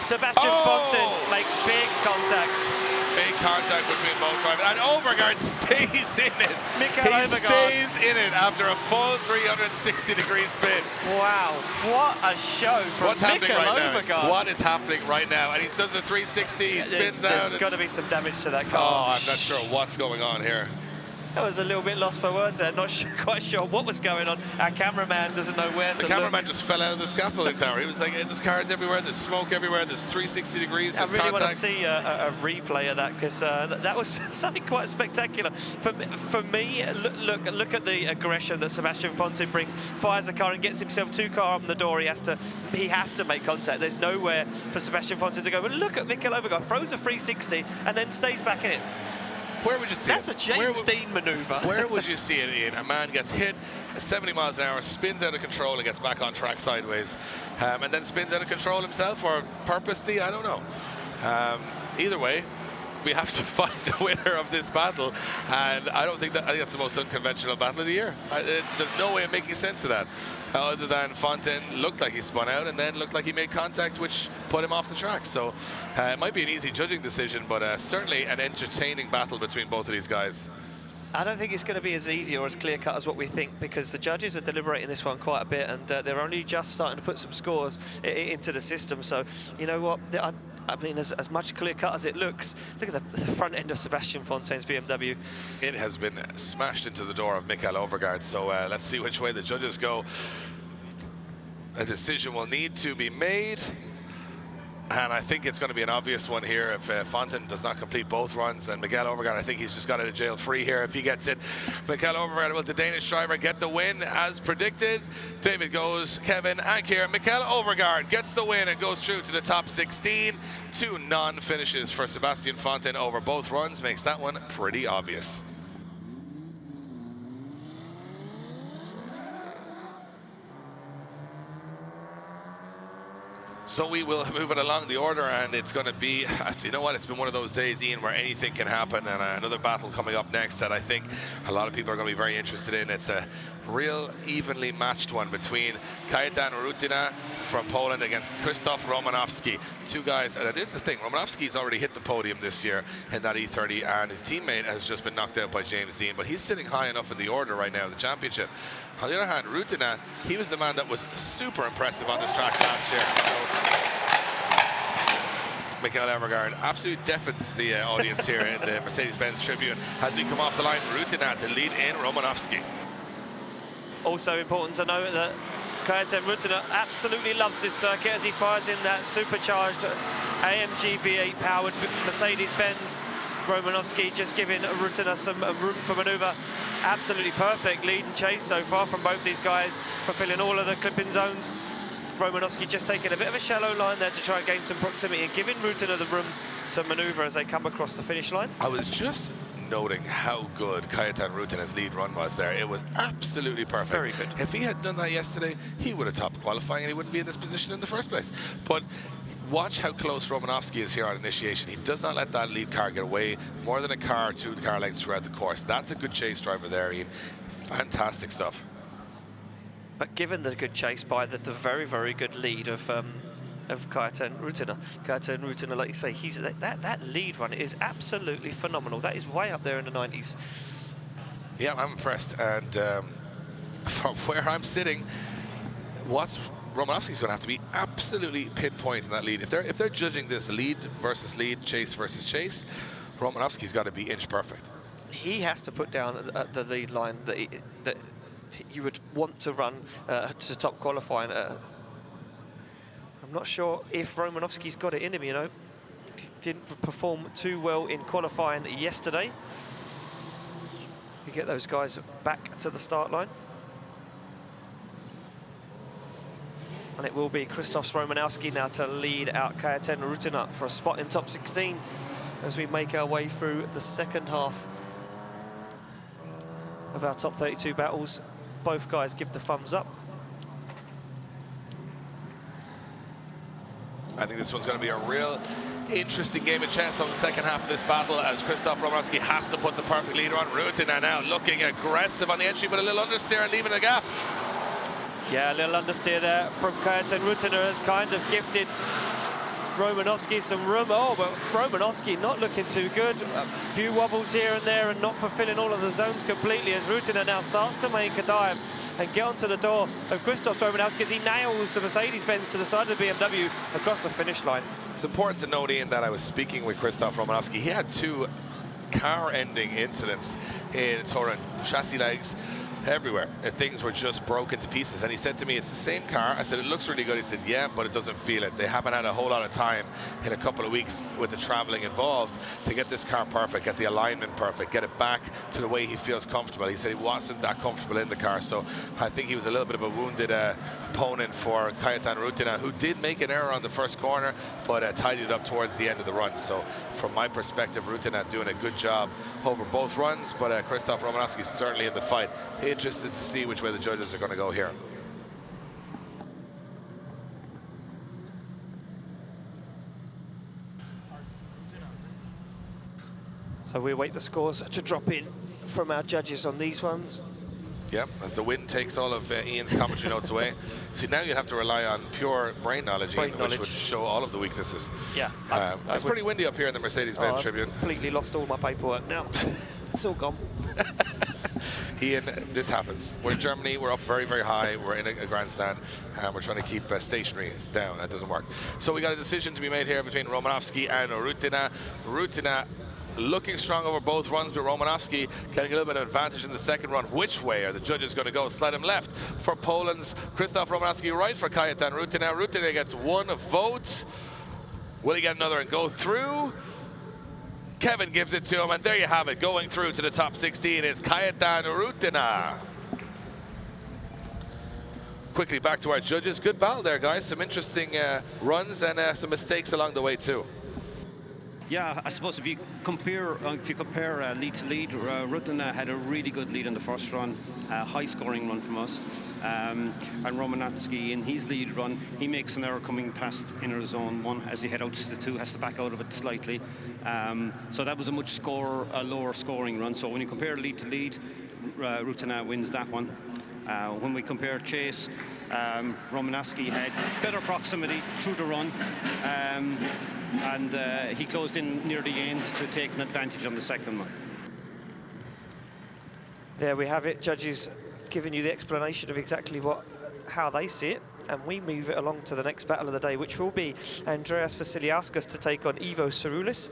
Sebastian Fontaine makes big contact. Big contact between both drivers, and Overgaard stays in it. Mikael Overgaard stays in it after a full 360-degree spin. Wow, what a show from Mikael Overgaard. What is happening right now? And he does a 360, he spins out. There's got to be some damage to that car. Oh, I'm not sure what's going on here. I was a little bit lost for words there, not quite sure what was going on. Our cameraman doesn't know where to look. The cameraman just fell out of the scaffolding tower. He was like, there's cars everywhere, there's smoke everywhere, there's 360 degrees, there's contact. I really want to see a replay of that, because that was something quite spectacular. For me, look at the aggression that Sebastian Fontaine brings. Fires the car and gets himself too car on the door. He has to make contact. There's nowhere for Sebastian Fontaine to go. But look at Mikael Overgaard, throws a 360 and then stays back in it. Where would you see That's a James Dean maneuver. Where would you see it, Ian? A man gets hit at 70 miles an hour, spins out of control and gets back on track sideways, and then spins out of control himself, or purposely, I don't know. Either way, we have to find the winner of this battle, and I think that's the most unconventional battle of the year. There's no way of making sense of that, other than Fontaine looked like he spun out and then looked like he made contact, which put him off the track. So it might be an easy judging decision, but certainly an entertaining battle between both of these guys. I don't think it's going to be as easy or as clear-cut as what we think, because the judges are deliberating this one quite a bit, and they're only just starting to put some scores into the system. So, you know what, I mean, as much clear-cut as it looks, look at the front end of Sebastian Fontaine's BMW. It has been smashed into the door of Mikael Overgaard, so let's see which way the judges go. A decision will need to be made, and I think it's going to be an obvious one here. If Fontaine does not complete both runs, and Mikael Overgaard, I think he's just got out of jail free here if he gets it. Mikael Overgaard, will the Danish driver get the win as predicted? David goes, Kevin, and Kieran. Mikael Overgaard gets the win and goes through to the top 16. 2 non-finishes for Sebastian Fontaine over both runs makes that one pretty obvious. So we will move it along the order, and it's going to be, you know what, it's been one of those days, Ian, where anything can happen, and another battle coming up next that I think a lot of people are going to be very interested in. It's a real evenly matched one between Cureton Rutyna from Poland against Krzysztof Romanovski. Two guys, here's the thing, Romanovski's already hit the podium this year in that E30, and his teammate has just been knocked out by James Dean, but he's sitting high enough in the order right now, the championship. On the other hand, Rutyna, he was the man that was super impressive on this track last year. So, Mikael Overgaard absolutely deafens the audience here in the Mercedes-Benz Tribune as we come off the line. Rutyna to lead in Romanovski. Also important to note that Cureton Rutyna absolutely loves this circuit as he fires in that supercharged AMG V8 powered Mercedes-Benz. Romanovski just giving Rutyna some room for manoeuvre. Absolutely perfect lead and chase so far from both these guys, fulfilling all of the clipping zones. Romanovski just taking a bit of a shallow line there to try and gain some proximity and giving Rutyna the room to manoeuvre as they come across the finish line. I was just noting how good Rutyna's lead run was there. It was absolutely perfect. Very good. If he had done that yesterday, he would have topped qualifying and he wouldn't be in this position in the first place. But watch how close Romanovski is here on initiation. He does not let that lead car get away more than a car, 2 car lengths throughout the course. That's a good chase driver there, Ian. Fantastic stuff. But given the good chase by the very, very good lead of Rutyna. Rutyna, like you say, that lead run is absolutely phenomenal. That is way up there in the 90s. Yeah, I'm impressed. And from where I'm sitting, Romanovski's going to have to be absolutely pinpoint in that lead. If they're judging this lead versus lead, chase versus chase, Romanovski's got to be inch perfect. He has to put down the lead line that you would want to run to top qualifying. I'm not sure if Romanovski's got it in him, you know. Didn't perform too well in qualifying yesterday. You get those guys back to the start line. And it will be Krzysztof Romanowski now to lead out Rutyna for a spot in top 16 as we make our way through the second half of our top 32 battles. Both guys give the thumbs up. I think this one's going to be a real interesting game of chess on the second half of this battle as Krzysztof Romanovski has to put the perfect leader on. Rutyna now looking aggressive on the entry, but a little understeer and leaving a gap. Yeah, a little understeer there from Rutyna has kind of gifted Romanovski some room. Oh, but Romanovski not looking too good. A few wobbles here and there and not fulfilling all of the zones completely as Rutyna now starts to make a dive and get onto the door of Krzysztof Romanowski as he nails the Mercedes-Benz to the side of the BMW across the finish line. It's important to note, Ian, that I was speaking with Krzysztof Romanovski. He had 2 car-ending incidents in Turin, chassis legs everywhere. Things were just broken to pieces. And he said to me, it's the same car. I said, it looks really good. He said, yeah, but it doesn't feel it. They haven't had a whole lot of time in a couple of weeks with the traveling involved to get this car perfect, get the alignment perfect, get it back to the way he feels comfortable. He said he wasn't that comfortable in the car. So I think he was a little bit of a wounded opponent for Rutyna, who did make an error on the first corner, but tidied it up towards the end of the run. So from my perspective, Rutyna doing a good job over both runs, but Krzysztof Romanovski is certainly in the fight. Interested to see which way the judges are going to go here. So we await the scores to drop in from our judges on these ones. Yep, as the wind takes all of Ian's commentary notes away. See, now you have to rely on pure brain knowledge, Ian, which would show all of the weaknesses. Yeah. It's pretty windy up here in the Mercedes-Benz Tribune. I've completely lost all my paperwork now. It's all gone. Ian, this happens. We're in Germany, we're up very, very high, we're in a grandstand, and we're trying to keep stationary down. That doesn't work. So we got a decision to be made here between Romanovski and Rutyna. Rutyna looking strong over both runs, but Romanovski getting a little bit of advantage in the second run. Which way are the judges going to go? Slide him left for Poland's Krzysztof Romanovski, right for Rutyna. Rutyna gets 1 vote. Will he get another and go through? Kevin gives it to him, and there you have it. Going through to the top 16 is Rutyna. Quickly back to our judges. Good battle there, guys. Some interesting runs and some mistakes along the way too. Yeah, I suppose if you compare lead to lead, Rutyna had a really good lead in the first run, high scoring run from us. And Romanovski in his lead run, he makes an error coming past inner zone 1 as he head out to the 2, has to back out of it slightly. So that was a much lower scoring run. So when you compare lead to lead, Rutyna wins that one. When we compare chase, Romanovski had better proximity through the run, and he closed in near the end to take an advantage on the second one. There we have it, judges giving you the explanation of exactly how they see it, and we move it along to the next battle of the day, which will be Andreas Vasilyaskus to take on Ivo Surreal.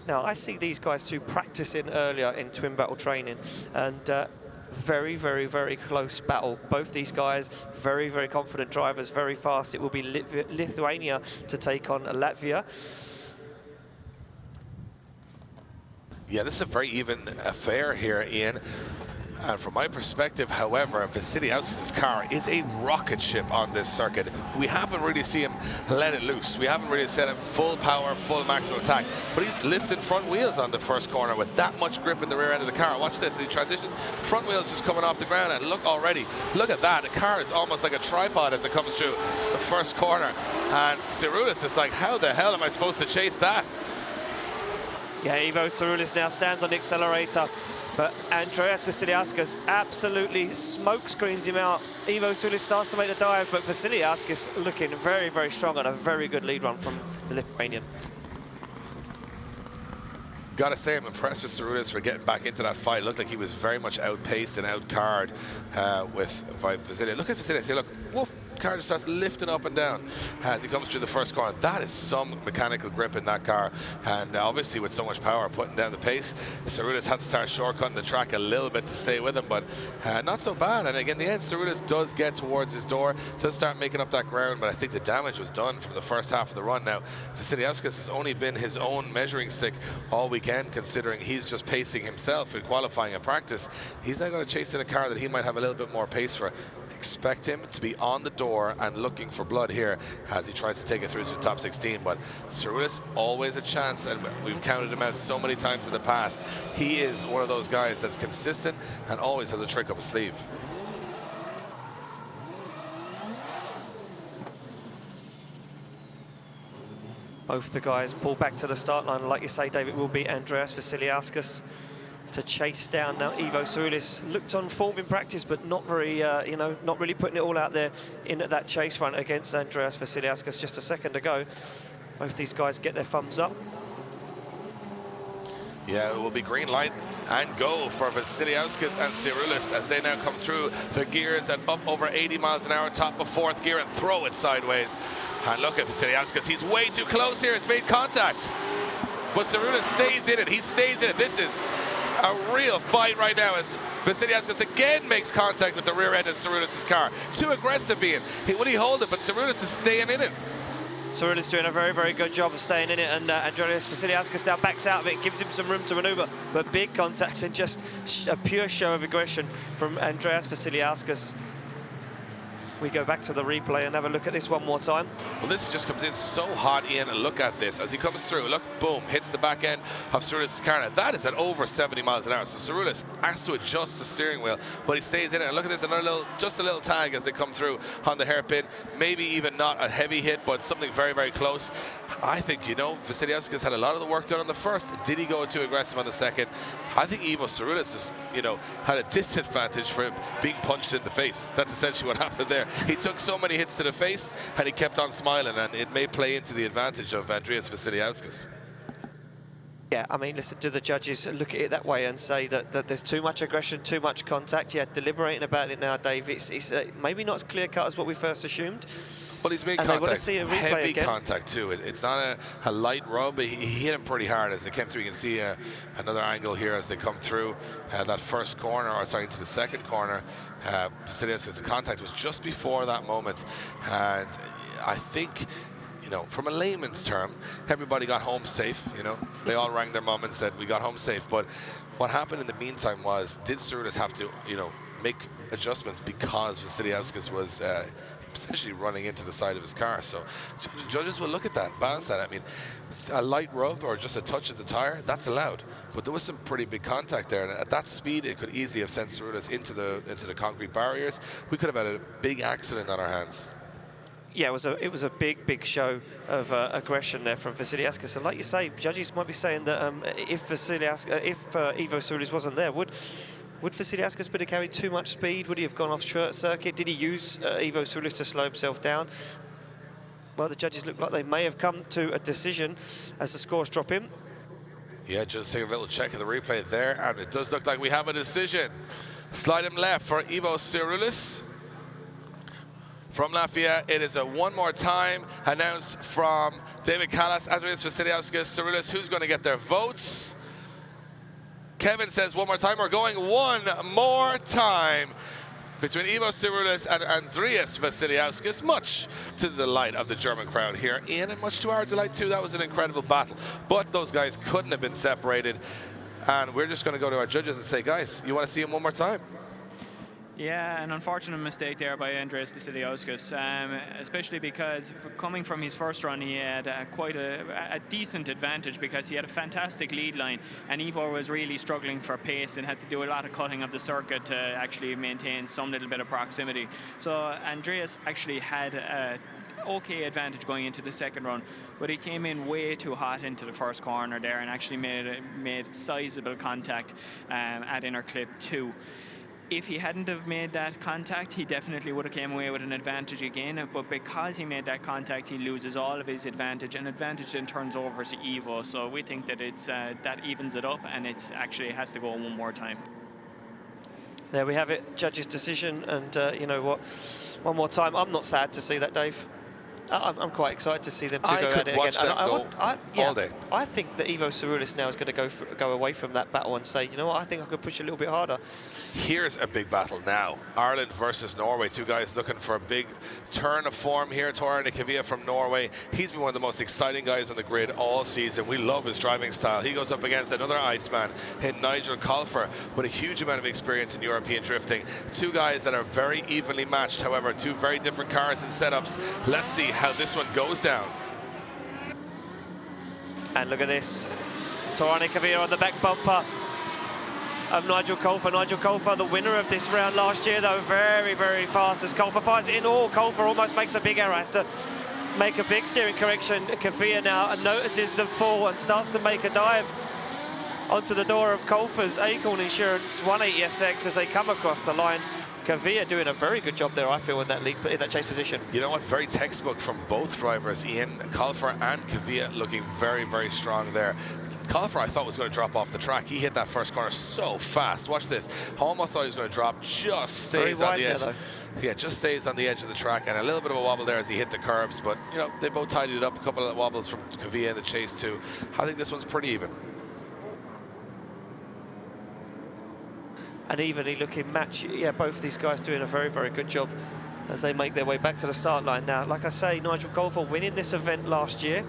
Now, I see these guys two practicing earlier in twin battle training, and very, very, very close battle. Both these guys, very, very confident drivers, very fast. It will be Lithuania to take on Latvia. Yeah, this is a very even affair here, Ian. And from my perspective, however, Vasilyaskus' car is a rocket ship on this circuit. We haven't really seen him let it loose. We haven't really seen him full power, full maximum attack. But he's lifting front wheels on the first corner with that much grip in the rear end of the car. Watch this, he transitions, front wheels just coming off the ground, and look already, look at that. The car is almost like a tripod as it comes through the first corner. And Surreal is like, how the hell am I supposed to chase that? Yeah, Ivo Surreal now stands on the accelerator. But Andreas Vasilyaskus absolutely smoke screens him out. Ivo Surreal starts to make the dive, but Vasilyaskus looking very, very strong and a very good lead run from the Lithuanian. Gotta say, I'm impressed with Surreal for getting back into that fight. It looked like he was very much outpaced and outcarred with Vasilyaskus. Look at Vasilyaskus, look, whoop. Car just starts lifting up and down as he comes through the first corner. That is some mechanical grip in that car, and obviously with so much power putting down the pace, Surreal had to start shortcutting the track a little bit to stay with him, but not so bad. And again, in the end, Surreal does get towards his door, does start making up that ground, but I think the damage was done from the first half of the run. Now, Vasilyaskus has only been his own measuring stick all weekend, considering he's just pacing himself in qualifying and practice. He's now going to chase in a car that he might have a little bit more pace for. Expect him to be on the door and looking for blood here as he tries to take it through to the top 16. But Surreal, always a chance, and we've counted him out so many times in the past. He is one of those guys that's consistent and always has a trick up his sleeve. Both the guys pull back to the start line. Like you say, David, will be Andreas Vasilyaskus to chase down now. Ivo Surreal looked on form in practice, but not very, you know, not really putting it all out there in that chase run against Andreas Vasilyaskus just a second ago. Both these guys get their thumbs up. Yeah, it will be green light and go for Vasilyaskus and Surreal as they now come through the gears at up over 80 miles an hour, top of fourth gear, and throw it sideways. And look at Vasilyaskus, he's way too close here, it's made contact. But Surreal stays in it, he stays in it. This is a real fight right now as Vasilyaskus again makes contact with the rear end of Surreal car. Too aggressive, Ian. Will he hold it? But Surreal is staying in it. Surreal is doing a very, very good job of staying in it, and Andreas Vasilyaskus now backs out of it, gives him some room to manoeuvre, but big contacts and just a pure show of aggression from Andreas Vasilyaskus. We go back to the replay and have a look at this one more time. Well, this just comes in so hot, Ian, and look at this. As he comes through, look, boom, hits the back end of Surreal's car. Now, that is at over 70 miles an hour, so Surreal has to adjust the steering wheel, but he stays in it. And look at this, another little, just a little tag as they come through on the hairpin. Maybe even not a heavy hit, but something very, very close. I think, you know, Vasilyaskus had a lot of the work done on the first. Did he go too aggressive on the second? I think Ivo Surreal has, you know, had a disadvantage for him being punched in the face. That's essentially what happened there. He took so many hits to the face and he kept on smiling, and it may play into the advantage of Andreas Vasilyaskus. Yeah, I mean, listen, do the judges look at it that way and say that there's too much aggression, too much contact? Yeah, deliberating about it now, Dave. It's maybe not as clear-cut as what we first assumed. Well, he's made contact, heavy contact too. It's not a light rub. He hit him pretty hard as they came through. You can see another angle here as they come through that first corner, or sorry, into the second corner. Vasilyaskus, the contact was just before that moment, and I think, you know, from a layman's term, everybody got home safe. You know, they all rang their mum and said, "We got home safe." But what happened in the meantime was, did Surreal have to, you know, make adjustments because Vasilyaskus was essentially running into the side of his car? So judges will look at that, balance that. I mean, a light rub or just a touch of the tire, that's allowed, but there was some pretty big contact there, and at that speed it could easily have sent Surreal into the concrete barriers. We could have had a big accident on our hands. Yeah, it was a big show of aggression there from Vasilyaskus. And like you say, judges might be saying that if Ivo Surreal wasn't there, would Vasilyaskus have carried too much speed? Would he have gone off circuit? Did he use Ivo Surreal to slow himself down? Well, the judges look like they may have come to a decision as the scores drop in. Yeah, just take a little check of the replay there, and it does look like we have a decision. Slide him left for Ivo Surreal. From Latvia, it is a one more time announced from David Callas, Andreas Vasilyaskus, Surreal. Who's going to get their votes? Kevin says one more time. We're going one more time between Ivo Surreal and Andreas Vasilyaskus, much to the delight of the German crowd here, Ian, and much to our delight too. That was an incredible battle, but those guys couldn't have been separated. And we're just going to go to our judges and say, guys, you want to see him one more time? Yeah, an unfortunate mistake there by Andreas Vasilyaskus, especially because coming from his first run, he had quite a decent advantage because he had a fantastic lead line, and Ivo was really struggling for pace and had to do a lot of cutting of the circuit to actually maintain some little bit of proximity. So Andreas actually had a okay advantage going into the second run, but he came in way too hot into the first corner there and actually made sizable contact at inner clip 2. If he hadn't have made that contact, he definitely would have came away with an advantage again, but because he made that contact, he loses all of his advantage, and advantage then turns over to Ivo. So we think that it's that evens it up, and it actually has to go one more time. There we have it, judge's decision, and you know what, one more time. I'm not sad to see that, Dave. I'm quite excited to see them two go at it again. All day. I think that Ivo Surreal now is going to go away from that battle and say, you know what, I think I could push a little bit harder. Here's a big battle now. Ireland versus Norway. Two guys looking for a big turn of form here. Torstein Kvia from Norway. He's been one of the most exciting guys on the grid all season. We love his driving style. He goes up against another Iceman in Nigel Colfer with a huge amount of experience in European drifting. Two guys that are very evenly matched, however, two very different cars and setups. Let's see how this one goes down. And look at this. Torstein Kvia on the back bumper of Nigel Colfer. Nigel Colfer, the winner of this round last year, though, very, very fast as Colfer fires it in. Oh, Colfer almost makes a big error, has to make a big steering correction. Kvia now notices them fall and starts to make a dive onto the door of Colfer's Acorn Insurance 180SX as they come across the line. Kvia doing a very good job there, I feel, in that chase position. You know what? Very textbook from both drivers, Ian. Colfer and Kvia looking very, very strong there. Colfer, I thought, was going to drop off the track. He hit that first corner so fast. Watch this. Almost thought he was going to drop. Just stays on the edge. Yeah, just stays on the edge of the track, and a little bit of a wobble there as he hit the curbs. But, you know, they both tidied it up. A couple of wobbles from Kvia in the chase, too. I think this one's pretty even. An evenly looking match. Yeah, both of these guys doing a very, very good job as they make their way back to the start line now. Like I say, Nigel Colfer winning this event last year,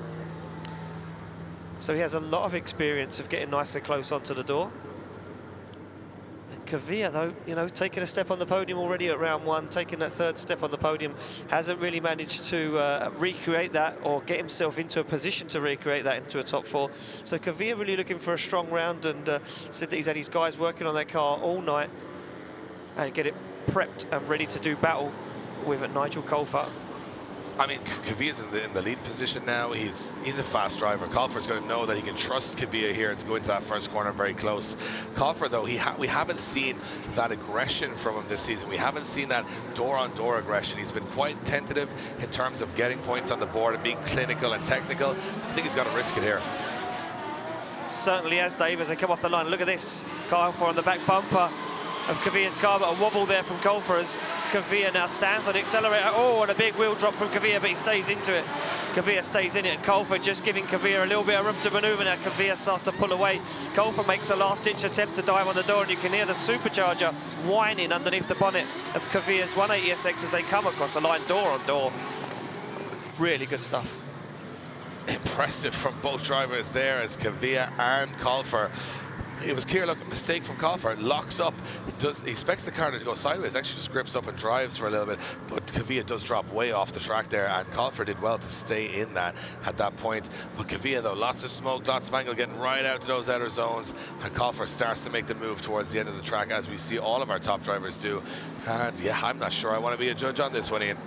so he has a lot of experience of getting nice and close onto the door. And Kvia, though, you know, taking a step on the podium already at round 1, taking that third step on the podium, hasn't really managed to recreate that or get himself into a position to recreate that into a top 4. So Kvia really looking for a strong round, and said that he's had his guys working on their car all night and get it prepped and ready to do battle with Nigel Colfer. I mean, Kvia's in the lead position now. He's a fast driver. Colfer's going to know that he can trust Kvia here to go into that first corner very close. Colfer, though, we haven't seen that aggression from him this season. We haven't seen that door-on-door aggression. He's been quite tentative in terms of getting points on the board and being clinical and technical. I think he's got to risk it here. Certainly has, Dave, as they come off the line. Look at this. Colfer on the back bumper of Kvia's car, but a wobble there from Colfer as Kvia now stands on the accelerator. Oh, and a big wheel drop from Kvia, but he stays into it. Kvia stays in it, and Colfer just giving Kvia a little bit of room to manoeuvre now. Kvia starts to pull away. Colfer makes a last-ditch attempt to dive on the door, and you can hear the supercharger whining underneath the bonnet of Kvia's 180SX as they come across the line, door on door. Really good stuff. Impressive from both drivers there as Kvia and Colfer. It was clear, look, a mistake from Colfer. Locks up. He expects the car to go sideways. Actually just grips up and drives for a little bit. But Kvia does drop way off the track there, and Colfer did well to stay in that at that point. But Kvia, though, lots of smoke, lots of angle, getting right out to those outer zones. And Colfer starts to make the move towards the end of the track, as we see all of our top drivers do. And yeah, I'm not sure I want to be a judge on this one, Ian.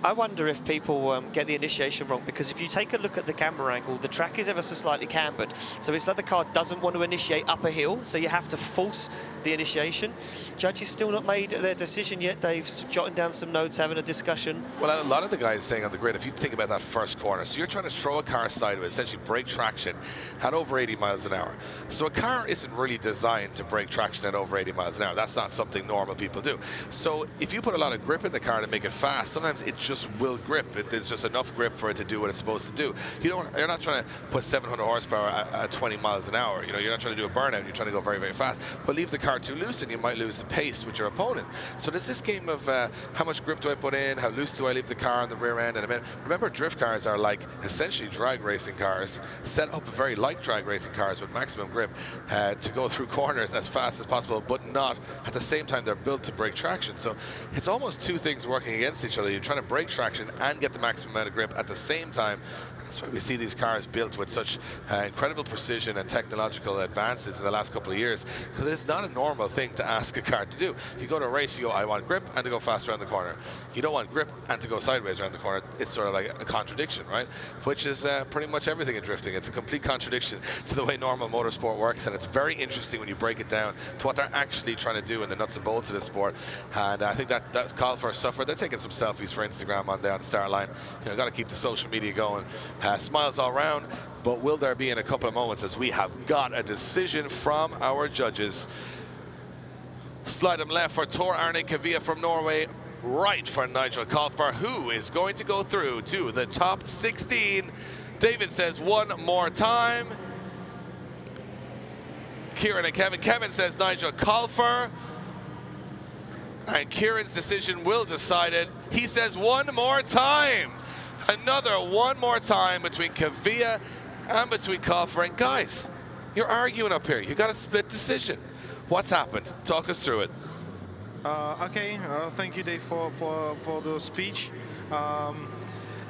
I wonder if people get the initiation wrong, because if you take a look at the camera angle, the track is ever so slightly cambered. So it's like the car doesn't want to initiate up a hill, so you have to force the initiation. Judges still not made their decision yet. Dave's jotting down some notes, having a discussion. Well, a lot of the guys saying on the grid, if you think about that first corner, so you're trying to throw a car sideways, essentially break traction at over 80 miles an hour. So a car isn't really designed to break traction at over 80 miles an hour. That's not something normal people do. So if you put a lot of grip in the car to make it fast, sometimes it just will grip. There's just enough grip for it to do what it's supposed to do. You're not trying to put 700 horsepower at 20 miles an hour. You know, you're not trying to do a burnout. You're trying to go very, very fast. But leave the car too loose, and you might lose the pace with your opponent. So there's this game of how much grip do I put in? How loose do I leave the car on the rear end? And remember, drift cars are like essentially drag racing cars, set up very like drag racing cars with maximum grip to go through corners as fast as possible, but not at the same time. They're built to break traction. So it's almost two things working against each other. You're trying to break traction and get the maximum amount of grip at the same time. That's why we see these cars built with such incredible precision and technological advances in the last couple of years, because it's not a normal thing to ask a car to do. You go to a race, you go, I want grip and to go fast around the corner. You don't want grip and to go sideways around the corner. It's sort of like a contradiction, right? Which is pretty much everything in drifting. It's a complete contradiction to the way normal motorsport works, and it's very interesting when you break it down to what they're actually trying to do in the nuts and bolts of this sport. And I think that's Colfer suffered. They're taking some selfies for Instagram on the start line. You know, got to keep the social media going. Smiles all round, but will there be in a couple of moments, as we have got a decision from our judges. Slide him left for Tor Arne Kvia from Norway, right for Nigel Colfer, who is going to go through to the top 16. David says one more time. Kieran and Kevin says Nigel Colfer, and Kieran's decision will decide it. He says one more time. Another one more time between Kvia and between Colfer. And guys, you're arguing up here. You got a split decision. What's happened? Talk us through it. Okay, thank you, Dave, for the speech.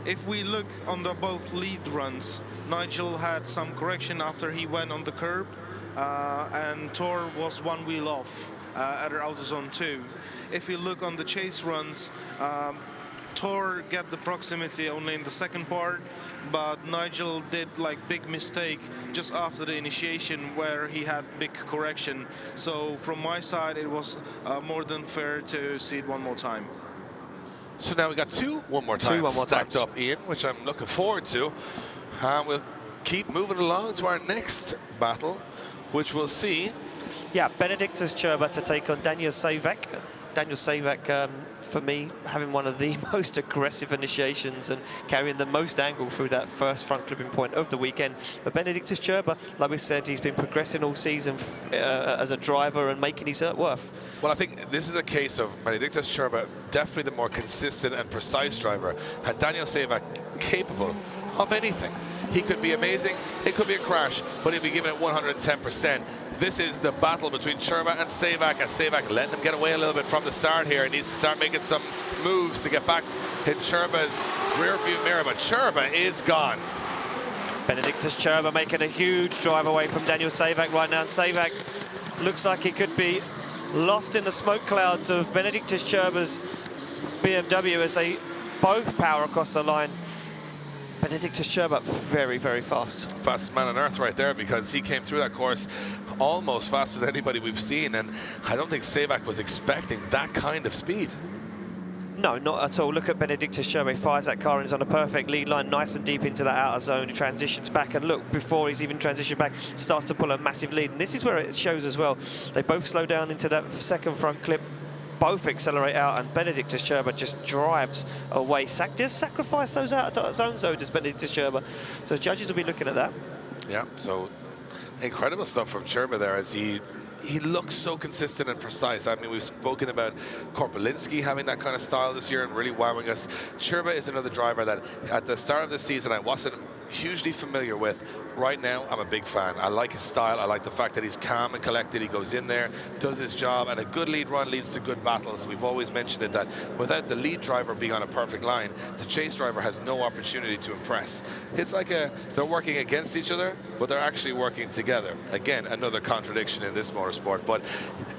If we look on the both lead runs, Nigel had some correction after he went on the curb, and Tor was one wheel off at AutoZone 2. If we look on the chase runs, Tor get the proximity only in the second part, but Nigel did like big mistake just after the initiation where he had big correction. So from my side, it was more than fair to see it one more time. So now we got two one more times stacked up, Ian, which I'm looking forward to. We'll keep moving along to our next battle, which we'll see. Yeah, Benediktus Sherma to take on Daniel Saybak. Daniel Saybak, for me, having one of the most aggressive initiations and carrying the most angle through that first front clipping point of the weekend. But Benediktus Sherma, like we said, he's been progressing all season as a driver and making his worth. Well, I think this is a case of Benediktus Sherma, definitely the more consistent and precise driver, and Daniel Saybak capable of anything. He could be amazing, it could be a crash, but he'll be giving it 110%. This is the battle between Sherma and Saybak letting him get away a little bit from the start here. He needs to start making some moves to get back in Sherma's rear view mirror, but Sherma is gone. Benediktus Sherma making a huge drive away from Daniel Saybak right now. Saybak looks like he could be lost in the smoke clouds of Benediktus Sherma's BMW as they both power across the line. Benediktus Sherma very, very fast. Fastest man on earth right there, because he came through that course almost faster than anybody we've seen, and I don't think Saybak was expecting that kind of speed. No, not at all. Look at Benediktus Sherma. He fires that car and is on a perfect lead line, nice and deep into that outer zone. He transitions back, and look, before he's even transitioned back, starts to pull a massive lead. And this is where it shows as well. They both slow down into that second front clip, both accelerate out, and Benediktus Sherma just drives away. Just sacrifice those outer zones, though, does Benediktus Sherma. So judges will be looking at that. Yeah, so incredible stuff from Sherma there, as he looks so consistent and precise. I mean, we've spoken about Polinsky having that kind of style this year and really wowing us. Sherma is another driver that at the start of the season I wasn't hugely familiar with. Right now, I'm a big fan. I like his style. I like the fact that he's calm and collected. He goes in there, does his job, and a good lead run leads to good battles. We've always mentioned it, that without the lead driver being on a perfect line, the chase driver has no opportunity to impress. It's like they're working against each other, but they're actually working together. Again, another contradiction in this motorsport, but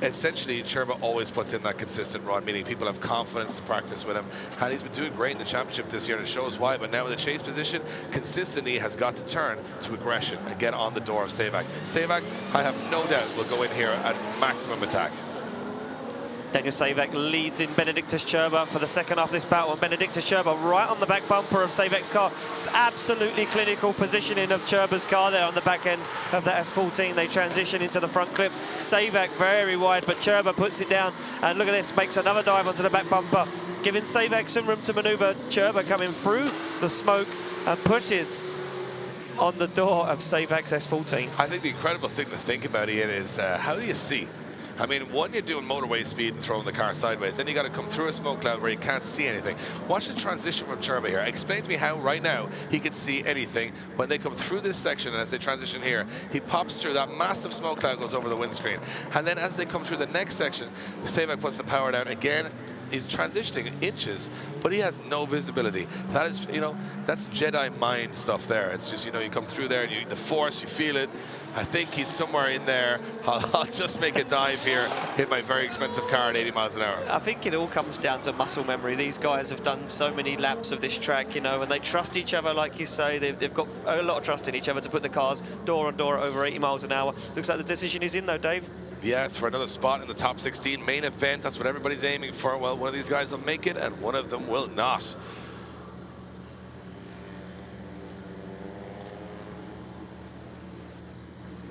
essentially, Sherma always puts in that consistent run, meaning people have confidence to practice with him, and he's been doing great in the championship this year, and it shows why. But now in the chase position, consistency has got to turn to aggression and get on the door of Saybak. Saybak, I have no doubt, will go in here at maximum attack. Daniel Saybak leads in Benedictus Sherma for the second half of this battle. And Benedictus Sherma right on the back bumper of Saybak's car. Absolutely clinical positioning of Sherma's car there on the back end of that S14. They transition into the front clip. Saybak very wide, but Sherma puts it down. And look at this, makes another dive onto the back bumper, giving Saybak some room to manoeuvre. Sherma coming through the smoke and pushes on the door of Saybak's S14. I think the incredible thing to think about, Ian, is how do you see? I mean, one, you're doing motorway speed and throwing the car sideways. Then you got to come through a smoke cloud where you can't see anything. Watch the transition from Sherma here. Explain to me how right now he can see anything when they come through this section, and as they transition here, he pops through that massive smoke cloud, goes over the windscreen. And then as they come through the next section, Saybak puts the power down again. He's transitioning inches, but he has no visibility. That is, you know, that's Jedi mind stuff there. It's just, you know, you come through there and the force, you feel it. I think he's somewhere in there. I'll just make a dive here, hit my very expensive car at 80 miles an hour. I think it all comes down to muscle memory. These guys have done so many laps of this track, you know, and they trust each other, like you say. They've got a lot of trust in each other to put the cars door on door at over 80 miles an hour. Looks like the decision is in, though, Dave. Yeah, it's for another spot in the top 16 main event. That's what everybody's aiming for. Well, one of these guys will make it, and one of them will not.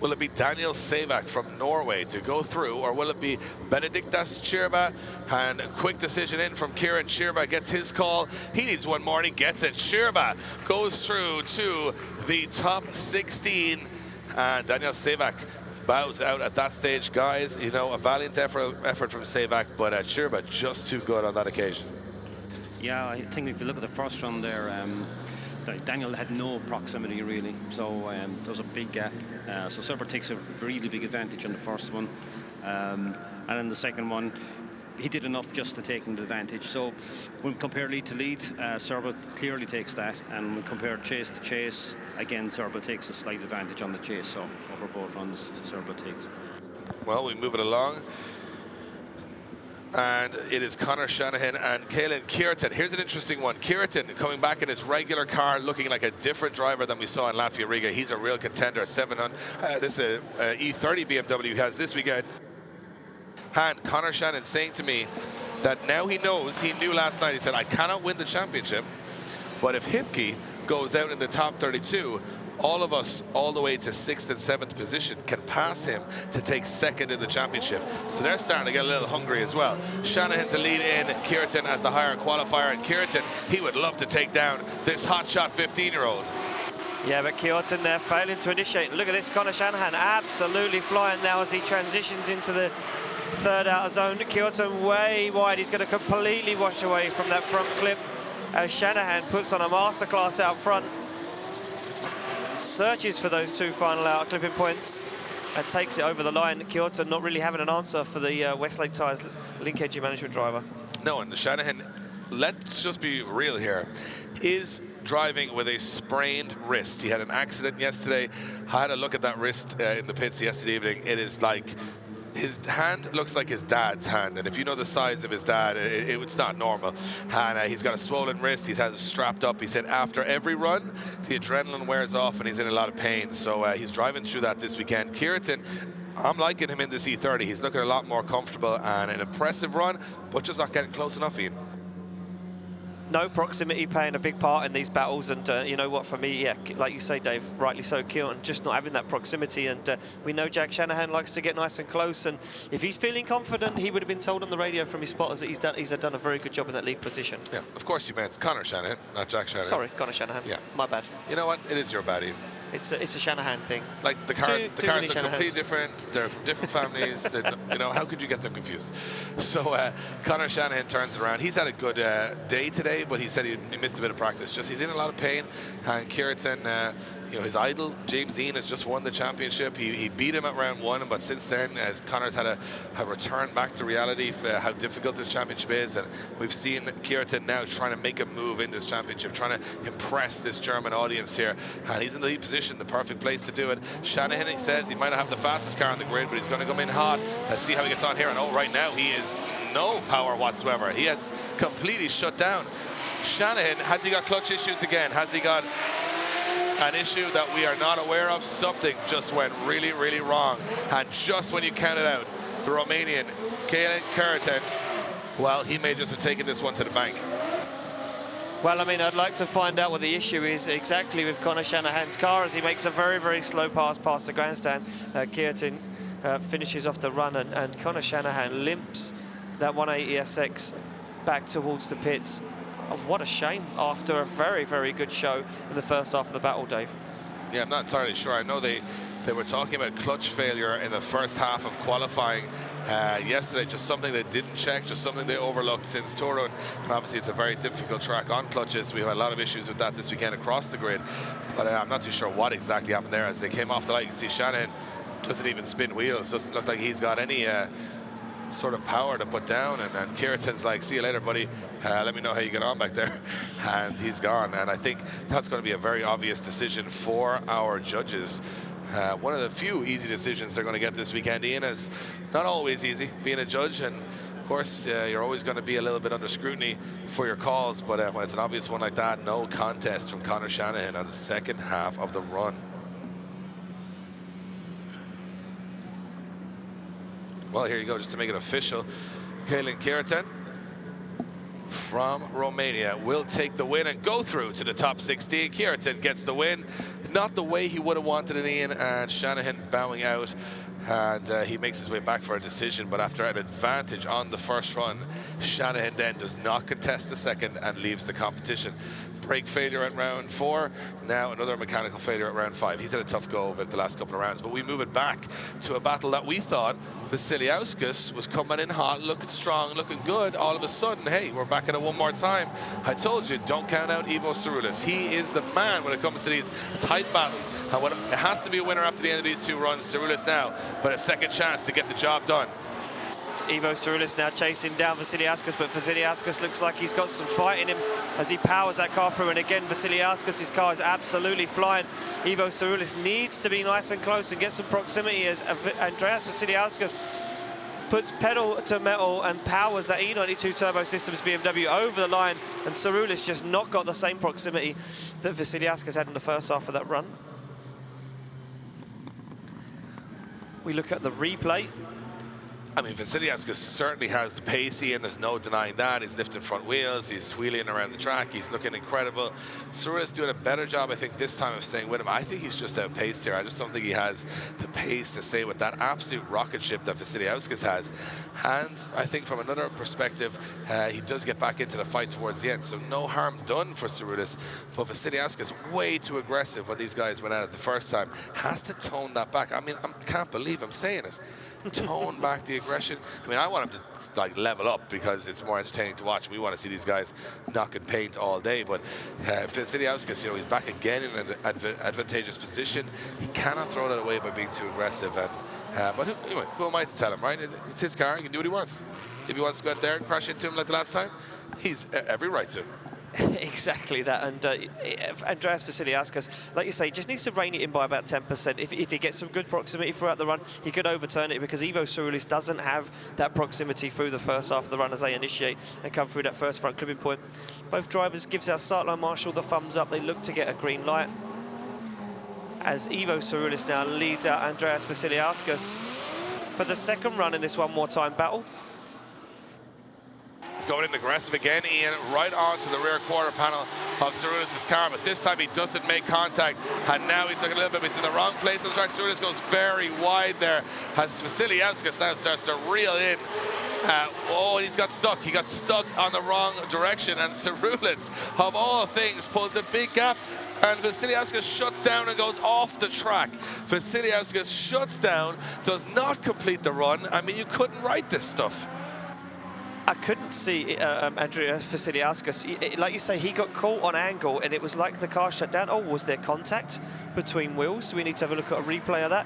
Will it be Daniel Saybak from Norway to go through, or will it be Benedictus Sherma? And a quick decision in from Kieran. Sherma gets his call. He needs one more, and he gets it. Sherma goes through to the top 16, and Daniel Saybak bows out at that stage. Guys, you know, a valiant effort from Saybak, but Sherma just too good on that occasion. Yeah, I think if you look at the first run there, Daniel had no proximity really, so there was a big gap. So Surber takes a really big advantage on the first one, and in the second one, he did enough just to take an advantage. So when we compare lead to lead, Surber clearly takes that, and when we compare chase to chase, again Surber takes a slight advantage on the chase. So over both runs, Surber takes. Well, we move it along. And it is Connor Shanahan and Kaelin Cureton. Here's an interesting one. Cureton coming back in his regular car, looking like a different driver than we saw in Latvia Riga. He's a real contender. 700. This is a E30 BMW he has this weekend. And Connor Shanahan saying to me that now he knows, he knew last night, he said, I cannot win the championship, but if Siqkey goes out in the top 32, all of us, all the way to 6th and 7th position, can pass him to take 2nd in the championship. So they're starting to get a little hungry as well. Shanahan to lead in, Cureton as the higher qualifier, and Cureton, he would love to take down this hotshot 15-year-old. Yeah, but Cureton there failing to initiate. Look at this, Connor Shanahan absolutely flying now as he transitions into the third outer zone. Cureton way wide. He's going to completely wash away from that front clip as Shanahan puts on a masterclass out front. Searches for those two final out clipping points and takes it over the line. Cureton not really having an answer for the Westlake Tyres link engine management driver. No, and Shanahan, let's just be real here, is driving with a sprained wrist. He had an accident yesterday. I had a look at that wrist in the pits yesterday evening. It is like, his hand looks like his dad's hand, and if you know the size of his dad, it's not normal. And he's got a swollen wrist. He has it strapped up. He said after every run, the adrenaline wears off and he's in a lot of pain. So he's driving through that this weekend. Cureton, I'm liking him in this E30. He's looking a lot more comfortable and an impressive run, but just not getting close enough, Ian. No proximity playing a big part in these battles, and you know what, for me, yeah, like you say, Dave, rightly so, Cureton just not having that proximity, and we know Jack Shanahan likes to get nice and close, and if he's feeling confident, he would have been told on the radio from his spotters that he's done a very good job in that lead position. Yeah, of course you meant Connor Shanahan, not Jack Shanahan. Sorry, Connor Shanahan. Yeah. My bad. You know what? It is your bad, Ian. It's a Shanahan thing. Like the cars are Shanahans. completely different. They're from different families. You know, how could you get them confused? So Connor Shanahan turns it around. He's had a good day today, but he said he missed a bit of practice. Just he's in a lot of pain. And Cureton, you know, his idol James Dean has just won the championship. He beat him at round 1, but since then, as Connor's had a return back to reality for how difficult this championship is, and we've seen Cureton now trying to make a move in this championship, trying to impress this German audience here, and he's in the lead position, the perfect place to do it. Shanahan, he says he might not have the fastest car on the grid, but he's going to come in hot. Let's see how he gets on here, and oh, right now he is no power whatsoever. He has completely shut down. Shanahan, has he got clutch issues again? Has he got an issue that we are not aware of? Something just went really, really wrong. And just when you count it out, the Romanian, Cureton, well, he may just have taken this one to the bank. Well, I mean, I'd like to find out what the issue is exactly with Conor Shanahan's car as he makes a very, very slow pass past the grandstand. Cureton finishes off the run, and Conor Shanahan limps that 180SX back towards the pits. Oh, what a shame after a very, very good show in the first half of the battle, Dave. Yeah, I'm not entirely sure. I know they were talking about clutch failure in the first half of qualifying yesterday, just something they didn't check, just something they overlooked since Toruń. And obviously it's a very difficult track on clutches. We've had a lot of issues with that this weekend across the grid. But I'm not too sure what exactly happened there. As they came off the light, you can see Shanahan doesn't even spin wheels. Doesn't look like he's got any sort of power to put down. And Cureton's like, see you later, buddy. Let me know how you get on back there. And he's gone. And I think that's going to be a very obvious decision for our judges. One of the few easy decisions they're going to get this weekend, Ian. Is not always easy being a judge, and of course you're always going to be a little bit under scrutiny for your calls, but when it's an obvious one like that, no contest from Conor Shanahan on the second half of the run. Well, here you go, just to make it official. Cureton from Romania will take the win and go through to the top 16. Cureton gets the win. Not the way he would have wanted it, Ian, and Shanahan bowing out, and he makes his way back for a decision, but after an advantage on the first run, Shanahan then does not contest the second and leaves the competition. Brake failure at round 4, now another mechanical failure at round 5. He's had a tough go of it the last couple of rounds, but we move it back to a battle that we thought Vasilyaskus was coming in hot, looking strong, looking good. All of a sudden, hey, we're back at it one more time. I told you, don't count out Ivo Surreal. He is the man when it comes to these tight battles. And when it has to be a winner after the end of these two runs, Surreal now, but a second chance to get the job done. Ivo Surreal now chasing down Vasilyaskus, but Vasilyaskus looks like he's got some fight in him as he powers that car through. And again, Vasilyaskus' car is absolutely flying. Ivo Surreal needs to be nice and close and get some proximity as Andreas Vasilyaskus puts pedal to metal and powers that E92 Turbo Systems BMW over the line. And Surreal just not got the same proximity that Vasilyaskus had in the first half of that run. We look at the replay. I mean, Vasilyaskus certainly has the pace, Ian, there's no denying that. He's lifting front wheels, he's wheeling around the track, he's looking incredible. Surreal's doing a better job, I think, this time of staying with him. I think he's just outpaced here. I just don't think he has the pace to stay with that absolute rocket ship that Vasilyaskus has. And I think from another perspective, he does get back into the fight towards the end, so no harm done for Surreal. But Vasilyaskus, way too aggressive when these guys went at it the first time. Has to tone that back. I mean, I can't believe I'm saying it. Tone back the aggression. I mean, I want him to like level up because it's more entertaining to watch. We want to see these guys knocking paint all day. But Vasilyaskus, you know, he's back again in an advantageous position. He cannot throw that away by being too aggressive. And but anyway, who am I to tell him, right? It's his car. He can do what he wants. If he wants to go out there and crash into him like the last time, he's every right to. Exactly that, and Andreas Vasilyaskus, like you say, just needs to rein it in by about 10%. If he gets some good proximity throughout the run, he could overturn it, because Ivo Surreal doesn't have that proximity through the first half of the run as they initiate and come through that first front clipping point. Both drivers gives our start line marshal the thumbs up. They look to get a green light as Ivo Surreal now leads out Andreas Vasilyaskus for the second run in this one more time battle. Going in aggressive again, Ian, right onto the rear quarter panel of Surreal's car, but this time he doesn't make contact, and now he's looking a little bit, he's in the wrong place on the track. Surreal goes very wide there as Vasilyaskus now starts to reel in. Oh, and he got stuck on the wrong direction, and Surreal, of all things, pulls a big gap, and Vasilyaskus shuts down and goes off the track. Vasilyaskus shuts down, does not complete the run. I mean, you couldn't write this stuff. I couldn't see Andreas Vasilyaskus. Like you say, he got caught on angle, and it was like the car shut down. Oh, was there contact between wheels? Do we need to have a look at a replay of that?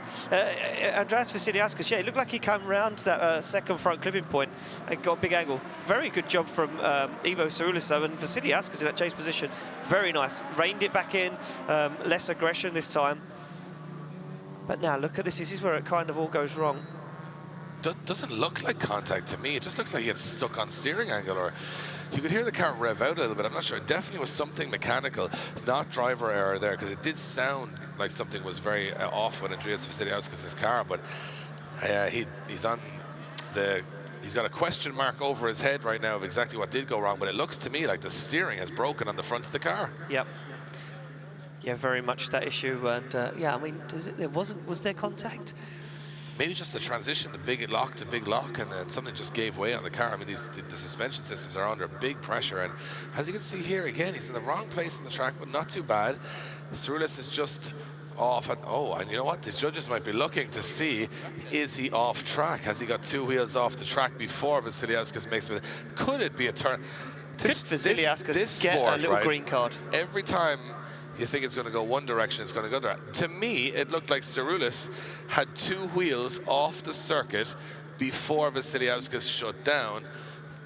Andreas Vasilyaskus, yeah, it looked like he came round that second front clipping point and got a big angle. Very good job from Ivo Surreal, and Vasilyaskus in that chase position. Very nice. Reined it back in, less aggression this time. But now, look at this. This is where it kind of all goes wrong. Doesn't look like contact to me. It just looks like he gets stuck on steering angle, or you could hear the car rev out a little bit. I'm not sure. It definitely was something mechanical, not driver error there, because it did sound like something was very off with Andreas Vasilyaskus' car. But he's on he's got a question mark over his head right now of exactly what did go wrong, but it looks to me like the steering has broken on the front of the car. Yep. Yeah, very much that issue. And yeah, I mean, was there contact? Maybe just the transition, the big lock to big lock, and then something just gave way on the car. I mean, the suspension systems are under big pressure, and as you can see here again, he's in the wrong place on the track, but not too bad. Surreal is just off, and you know what? These judges might be looking to see, is he off track? Has he got 2 wheels off the track before Vasilyaskus makes it? Could it be a turn? Could Vasilyaskus get a little green card? Every time you think it's going to go one direction, it's going to go there. To me, it looked like Surreal had 2 wheels off the circuit before Vasilyaskus shut down.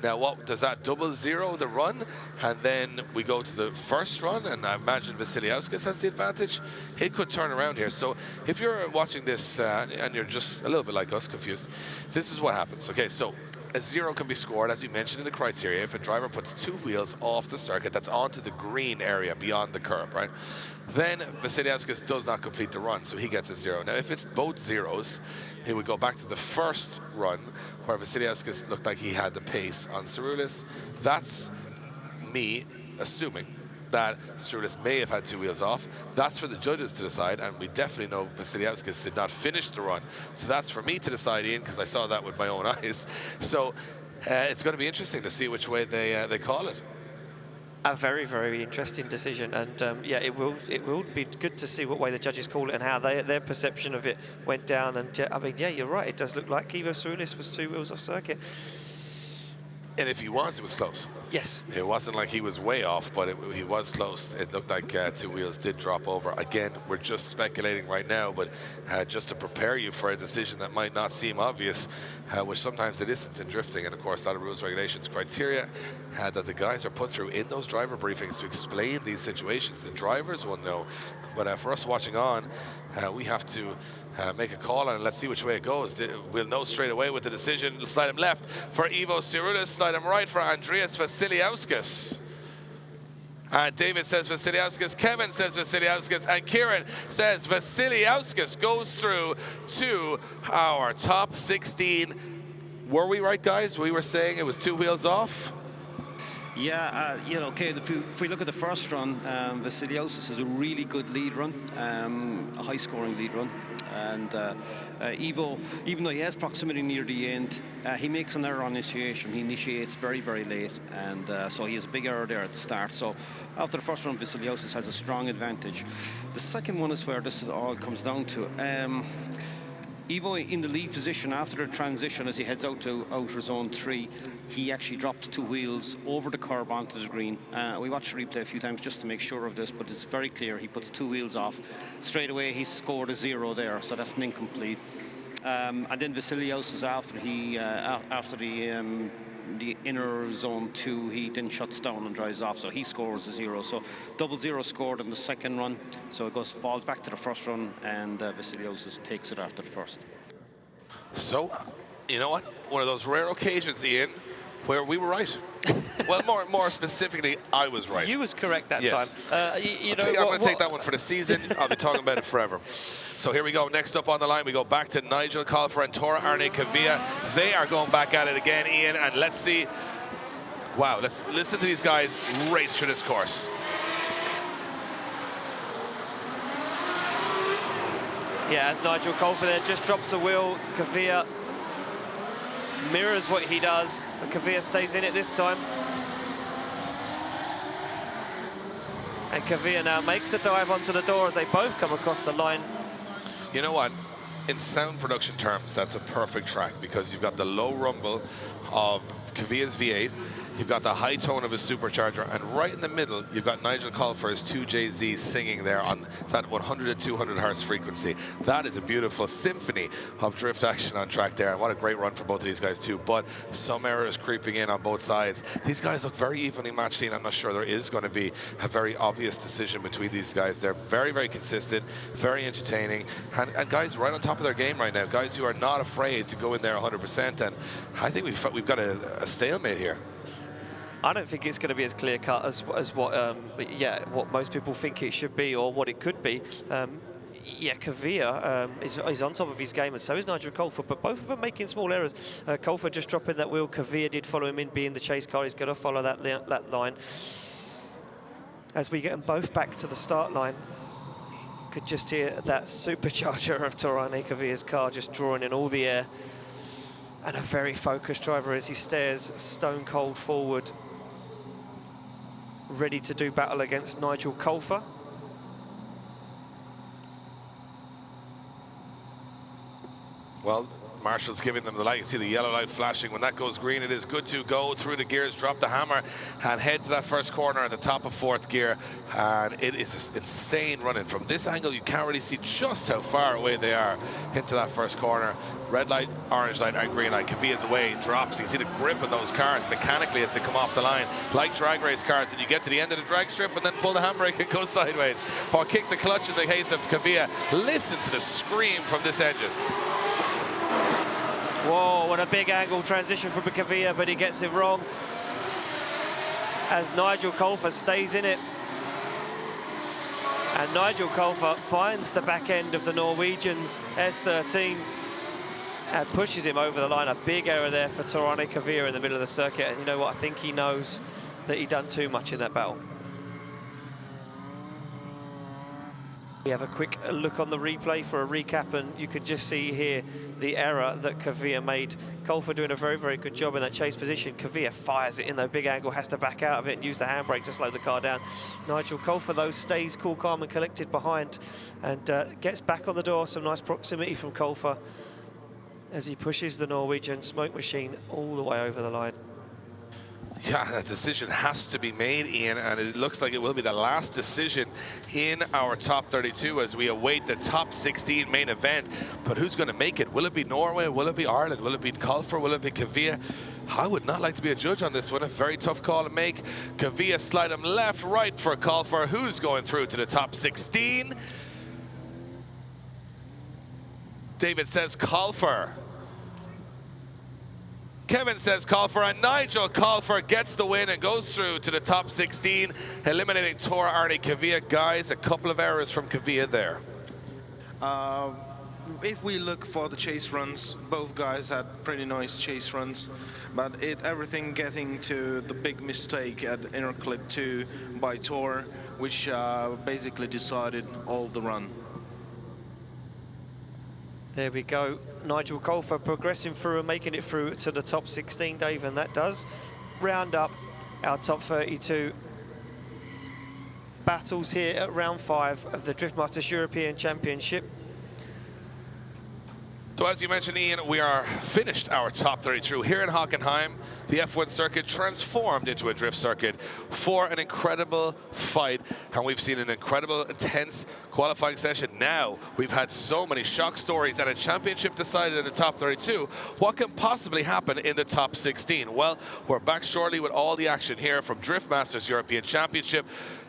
Now, what does that 0-0 the run? And then we go to the first run, and I imagine Vasilyaskus has the advantage. It could turn around here. So if you're watching this and you're just a little bit like us, confused, this is what happens. Okay, so a 0 can be scored, as we mentioned in the criteria, if a driver puts 2 wheels off the circuit, that's onto the green area beyond the curb, right? Then Vasilyaskus does not complete the run, so he gets a 0. Now, if it's both zeros, he would go back to the first run, where Vasilyaskus looked like he had the pace on Surreal. That's me assuming that Surreal may have had 2 wheels off. That's for the judges to decide, and we definitely know Vasilyaskus did not finish the run. So that's for me to decide, Ian, because I saw that with my own eyes. So it's going to be interesting to see which way they call it. A very, very interesting decision, and yeah, it will be good to see what way the judges call it and how their perception of it went down. And I mean, yeah, you're right. It does look like Ivo Surreal was 2 wheels off circuit. And if he was, it was close. Yes. It wasn't like he was way off, but he was close. It looked like 2 wheels did drop over. Again, we're just speculating right now, but just to prepare you for a decision that might not seem obvious, which sometimes it isn't in drifting. And of course, a lot of rules, regulations, criteria that the guys are put through in those driver briefings to explain these situations. The drivers will know, but for us watching on, we have to make a call on it. Let's see which way it goes. We'll know straight away with the decision. Slide him left for Ivo Surreal, slide him right for Andreas Vasilyaskus. And David says Vasilyaskus, Kevin says Vasilyaskus, and Kieran says Vasilyaskus goes through to our top 16. Were we right, guys? We were saying it was 2 wheels off? Yeah, you know, okay, if we look at the first run, Vasilyaskus is a really good lead run, a high-scoring lead run. And Ivo, even though he has proximity near the end, he makes an error on initiation. He initiates very, very late, and so he has a big error there at the start. So after the first run, Vasilyaskus has a strong advantage. The second one is where this all comes down to. Ivo in the lead position after the transition as he heads out to outer zone 3, he actually drops 2 wheels over the curb onto the green. We watched the replay a few times just to make sure of this, but it's very clear. He puts 2 wheels off. Straight away, he scored a 0 there, so that's an incomplete. And then Vasilyaskus, after the inner zone 2, he then shuts down and drives off, so he scores a 0. So 0-0 scored in the second run, so it falls back to the first run, and Vasilyaskus takes it after the first. So, you know what? One of those rare occasions, Ian, where we were right. Well, more specifically, I was right. You was correct that time. I'm going to take that one for the season. I'll be talking about it forever. So here we go. Next up on the line, we go back to Nigel Colfer and Tora Arne Kvia. They are going back at it again, Ian, and let's see. Wow, let's listen to these guys race through this course. Yeah, as Nigel Colfer there just drops the wheel, Kvia mirrors what he does, and Kvia stays in it this time. And Kvia now makes a dive onto the door as they both come across the line. You know what? In sound production terms, that's a perfect track because you've got the low rumble of Kvia's V8, you've got the high tone of his supercharger, and right in the middle, you've got Nigel Colfer's 2JZ singing there on that 100 to 200 hertz frequency. That is a beautiful symphony of drift action on track there, and what a great run for both of these guys too. But some errors creeping in on both sides. These guys look very evenly matched, and I'm not sure there is going to be a very obvious decision between these guys. They're very, very consistent, very entertaining, and guys right on top of their game right now. Guys who are not afraid to go in there 100%, and I think we've got a stalemate here. I don't think it's going to be as clear-cut as what what most people think it should be or what it could be. yeah, Kvia is on top of his game, and so is Nigel Colfer, but both of them making small errors. Colfer just dropping that wheel. Kvia did follow him in, being the chase car. He's going to follow that line. As we get them both back to the start line, could just hear that supercharger of Torane Kvia's car just drawing in all the air. And a very focused driver as he stares stone cold forward, ready to do battle against Nigel Colfer. Well, Marshall's giving them the light. You see the yellow light flashing. When that goes green, it is good to go through the gears, drop the hammer, and head to that first corner at the top of fourth gear. And it is just insane running. From this angle, you can't really see just how far away they are into that first corner. Red light, orange light, and green light. Kvia's away, drops. You can see the grip of those cars mechanically as they come off the line. Like drag race cars, and you get to the end of the drag strip and then pull the handbrake and go sideways. Or kick the clutch in the case of Kvia. Listen to the scream from this engine. Whoa, what a big angle transition from Kvia, but he gets it wrong. As Nigel Colfer stays in it. And Nigel Colfer finds the back end of the Norwegian's S13 and pushes him over the line. A big error there for Torane Kvia in the middle of the circuit. And you know what? I think he knows that he'd done too much in that battle. We have a quick look on the replay for a recap, and you can just see here the error that Kvia made. Colfer doing a very, very good job in that chase position. Kvia fires it in a big angle, has to back out of it and use the handbrake to slow the car down. Nigel Colfer, though, stays cool, calm and collected behind and gets back on the door. Some nice proximity from Colfer as he pushes the Norwegian smoke machine all the way over the line. Yeah, that decision has to be made, Ian, and it looks like it will be the last decision in our top 32 as we await the top 16 main event. But who's going to make it? Will it be Norway? Will it be Ireland? Will it be Colfer? Will it be Kvia? I would not like to be a judge on this one. A very tough call to make. Kvia slide him left, right for Colfer. Who's going through to the top 16? David says Colfer. Kevin says Colfer, and Nigel Colfer gets the win and goes through to the top 16, eliminating Tor Arne Kvia. Guys, a couple of errors from Kvia there. If we look for the chase runs, both guys had pretty nice chase runs, but everything getting to the big mistake at inner clip 2 by Tor, which basically decided all the run. There we go. Nigel Colfer progressing through and making it through to the top 16, Dave, and that does round up our top 32 battles here at round 5 of the Driftmasters European Championship. So as you mentioned, Ian, we are finished our top 32 here in Hockenheim. The F1 circuit transformed into a drift circuit for an incredible fight, and we've seen an incredible, intense qualifying session. Now we've had so many shock stories and a championship decided in the top 32. What can possibly happen in the top 16? Well, we're back shortly with all the action here from Driftmasters European Championship.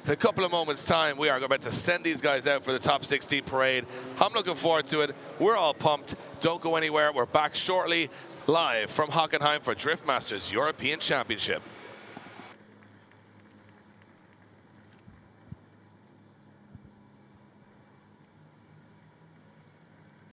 In a couple of moments' time, we are about to send these guys out for the top 16 parade. I'm looking forward to it. We're all pumped. Don't go anywhere. We're back shortly, live from Hockenheim for Driftmasters European Championship.